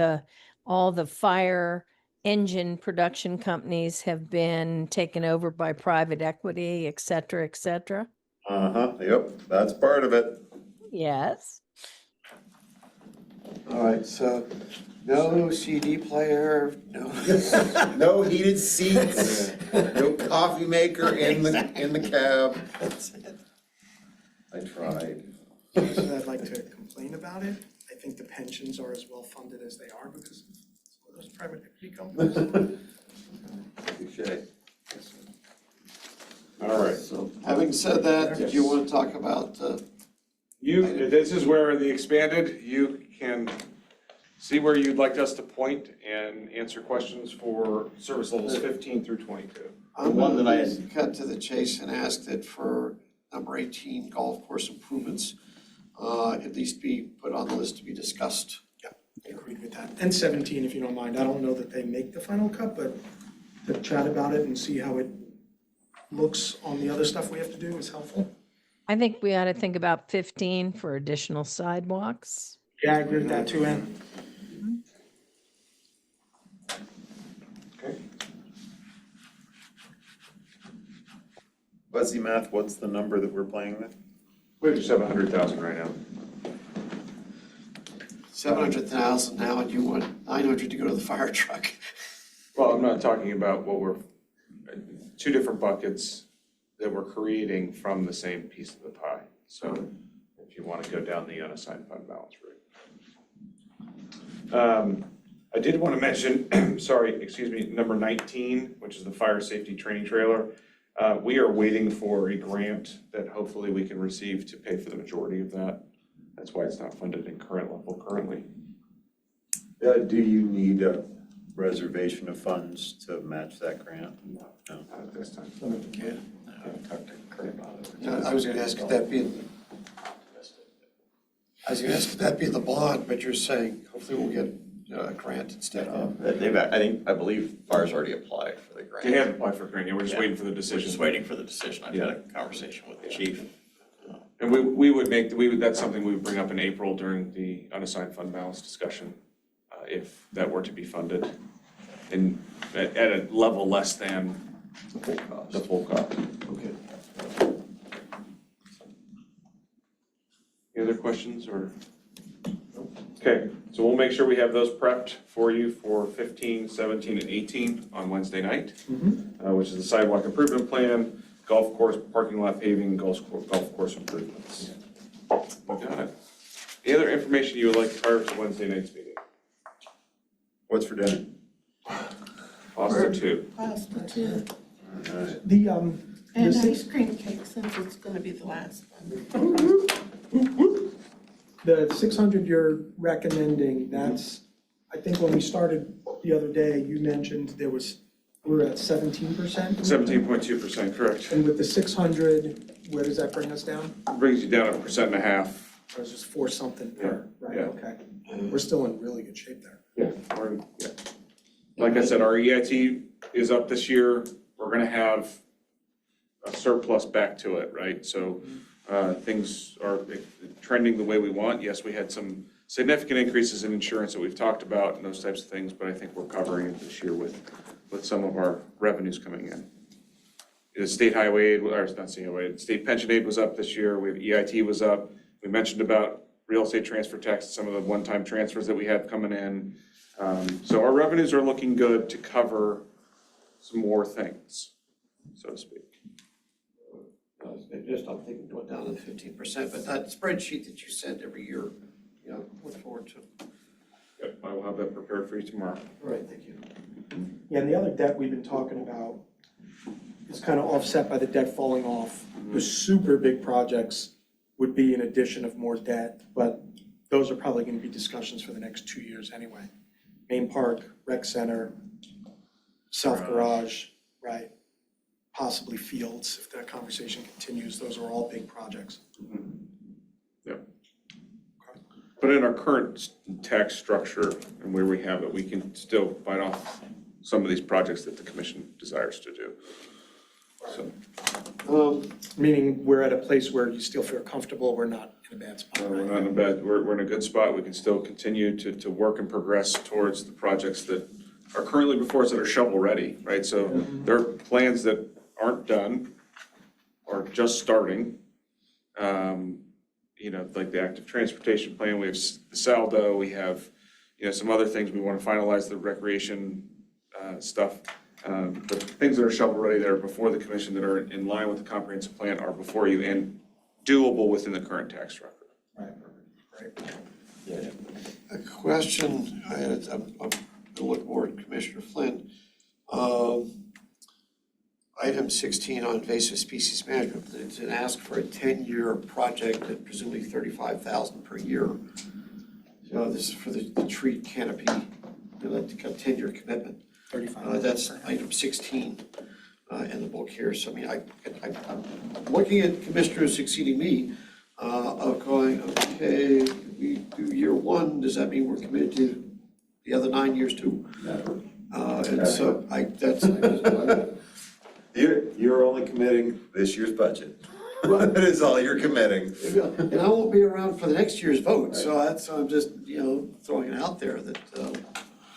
all the fire engine production companies have been taken over by private equity, et cetera, et cetera? Yep, that's part of it. Yes. All right, so no CD player, no. No heated seats, no coffee maker in the cab. I tried. I'd like to complain about it. I think the pensions are as well funded as they are because of some of those private equity companies. Touche. All right. So having said that, did you want to talk about, This is where the expanded, you can see where you'd like us to point and answer questions for service levels 15 through 22. I'm one that I cut to the chase and asked that for number 18, golf course improvements, at least be put on the list to be discussed. Yeah, I agreed with that. And 17, if you don't mind. I don't know that they make the final cut, but to chat about it and see how it looks on the other stuff we have to do is helpful. I think we ought to think about 15 for additional sidewalks. Yeah, I agree with that too, Ann. Okay. Fuzzy math, what's the number that we're playing with? We just have 100,000 right now. 700,000 now, and you want 900 to go to the fire truck. Well, I'm not talking about what we're, two different buckets that we're creating from the same piece of the pie. So if you want to go down the unassigned fund balance route. I did want to mention, number 19, which is the fire safety training trailer. We are waiting for a grant that hopefully we can receive to pay for the majority of that. That's why it's not funded in current level currently. Do you need a reservation of funds to match that grant? No, not at this time. Yeah. I was gonna ask if that be in the bond, but you're saying hopefully we'll get a grant instead of. I believe FAR's already applied for the grant. They have applied for a grant, yeah, we're just waiting for the decision. We're just waiting for the decision. I've had a conversation with the chief. And that's something we would bring up in April during the unassigned fund balance discussion, if that were to be funded at a level less than the full cost. Okay. Any other questions or? Okay, so we'll make sure we have those prepped for you for 15, 17, and 18 on Wednesday night, which is the sidewalk improvement plan, golf course, parking lot paving, golf course improvements. Got it. Any other information you would like prior to Wednesday night's meeting? What's for dinner? Pasta too. Pasta too. The, And the ice cream cake, since it's gonna be the last one. The 600 you're recommending, that's, I think when we started the other day, you mentioned we're at 17%? 17.2%, correct. And with the 600, where does that bring us down? Brings you down 1.5%. Or is this 4 something per, right, yeah. okay. We're still in really good shape there. Yeah. Like I said, our EIT is up this year. We're gonna have a surplus back to it, right? So things are trending the way we want. Yes, we had some significant increases in insurance that we've talked about and those types of things, but I think we're covering it this year with some of our revenues coming in. The state highway aid, or not state highway aid, state pension aid was up this year. EIT was up. We mentioned about real estate transfer tax, some of the one-time transfers that we had coming in. So our revenues are looking good to cover some more things, so to speak. I'm thinking going down to 15%, but that spreadsheet that you send every year, look forward to. Yep, I will have that prepared for you tomorrow. All right, thank you. Yeah, and the other debt we've been talking about is kind of offset by the debt falling off. The super big projects would be an addition of more debt, but those are probably gonna be discussions for the next 2 years anyway. Main Park, Rec Center, South Garage, right? Possibly Fields, if that conversation continues, those are all big projects. Mm-hmm. But in our current tax structure and where we have it, we can still bite off some of these projects that the commission desires to do. So, Meaning we're at a place where you still feel comfortable, we're not in a bad spot. we're not in a bad, we're in a good spot. We can still continue to work and progress towards the projects that are currently before us that are shovel-ready, right? So there are plans that aren't done or just starting. You know, like the active transportation plan, we have the Saldo, we have, you know, some other things. We want to finalize the recreation stuff. The things that are shovel-ready that are before the commission that are in line with the comprehensive plan are before you and doable within the current tax structure. Yeah. A question, I'm gonna look more at Commissioner Flynn. Item 16 on invasive species management, it's an ask for a 10-year project at presumably $35,000 per year. So this is for the tree canopy, like a 10-year commitment. 35. That's item 16 in the book here. So I mean, I'm looking at commissioners succeeding me, of going, okay, we do year one, does that mean we're committed to the other 9 years too? And so You're only committing this year's budget. That is all you're committing. And I won't be around for the next year's vote, so that's, I'm just, you know, throwing it out there that,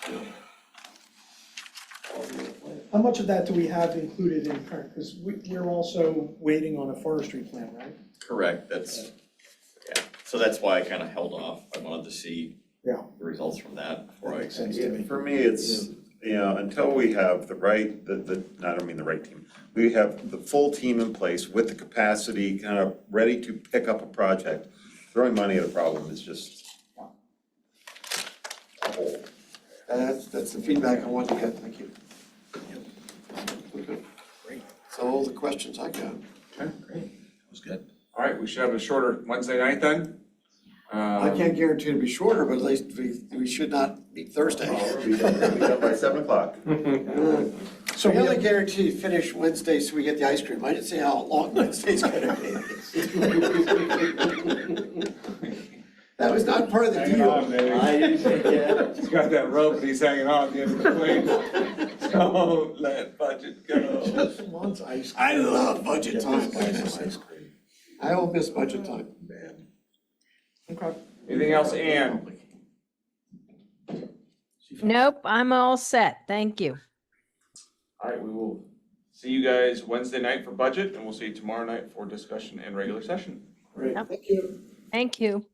you know. How much of that do we have included in current, because we're also waiting on a forestry plan, right? Correct, that's, yeah, so that's why I kind of held off. I wanted to see Yeah. the results from that before I. For me, it's, you know, until we have the right, I don't mean the right team. We have the full team in place with the capacity, kind of ready to pick up a project. Throwing money at a problem is just a hole. That's the feedback I wanted to get, thank you. Okay. Great. So all the questions I got. Okay, great. That was good. All right, we should have a shorter Wednesday night then. I can't guarantee it'll be shorter, but at least we should not meet Thursday. We'll be done by 7 o'clock. So we only guarantee to finish Wednesday so we get the ice cream. I didn't say how long Wednesday's gonna be. That was not part of the Hanging deal. on, baby. He's got that rope and he's hanging on at the end of the plane. Don't let budget go. I love budget time. I won't miss budget time. Okay. Anything else, Ann? Nope, I'm all set. Thank you. All right, we will see you guys Wednesday night for budget, and we'll see you tomorrow night for discussion and regular session. Great, thank you. Thank you.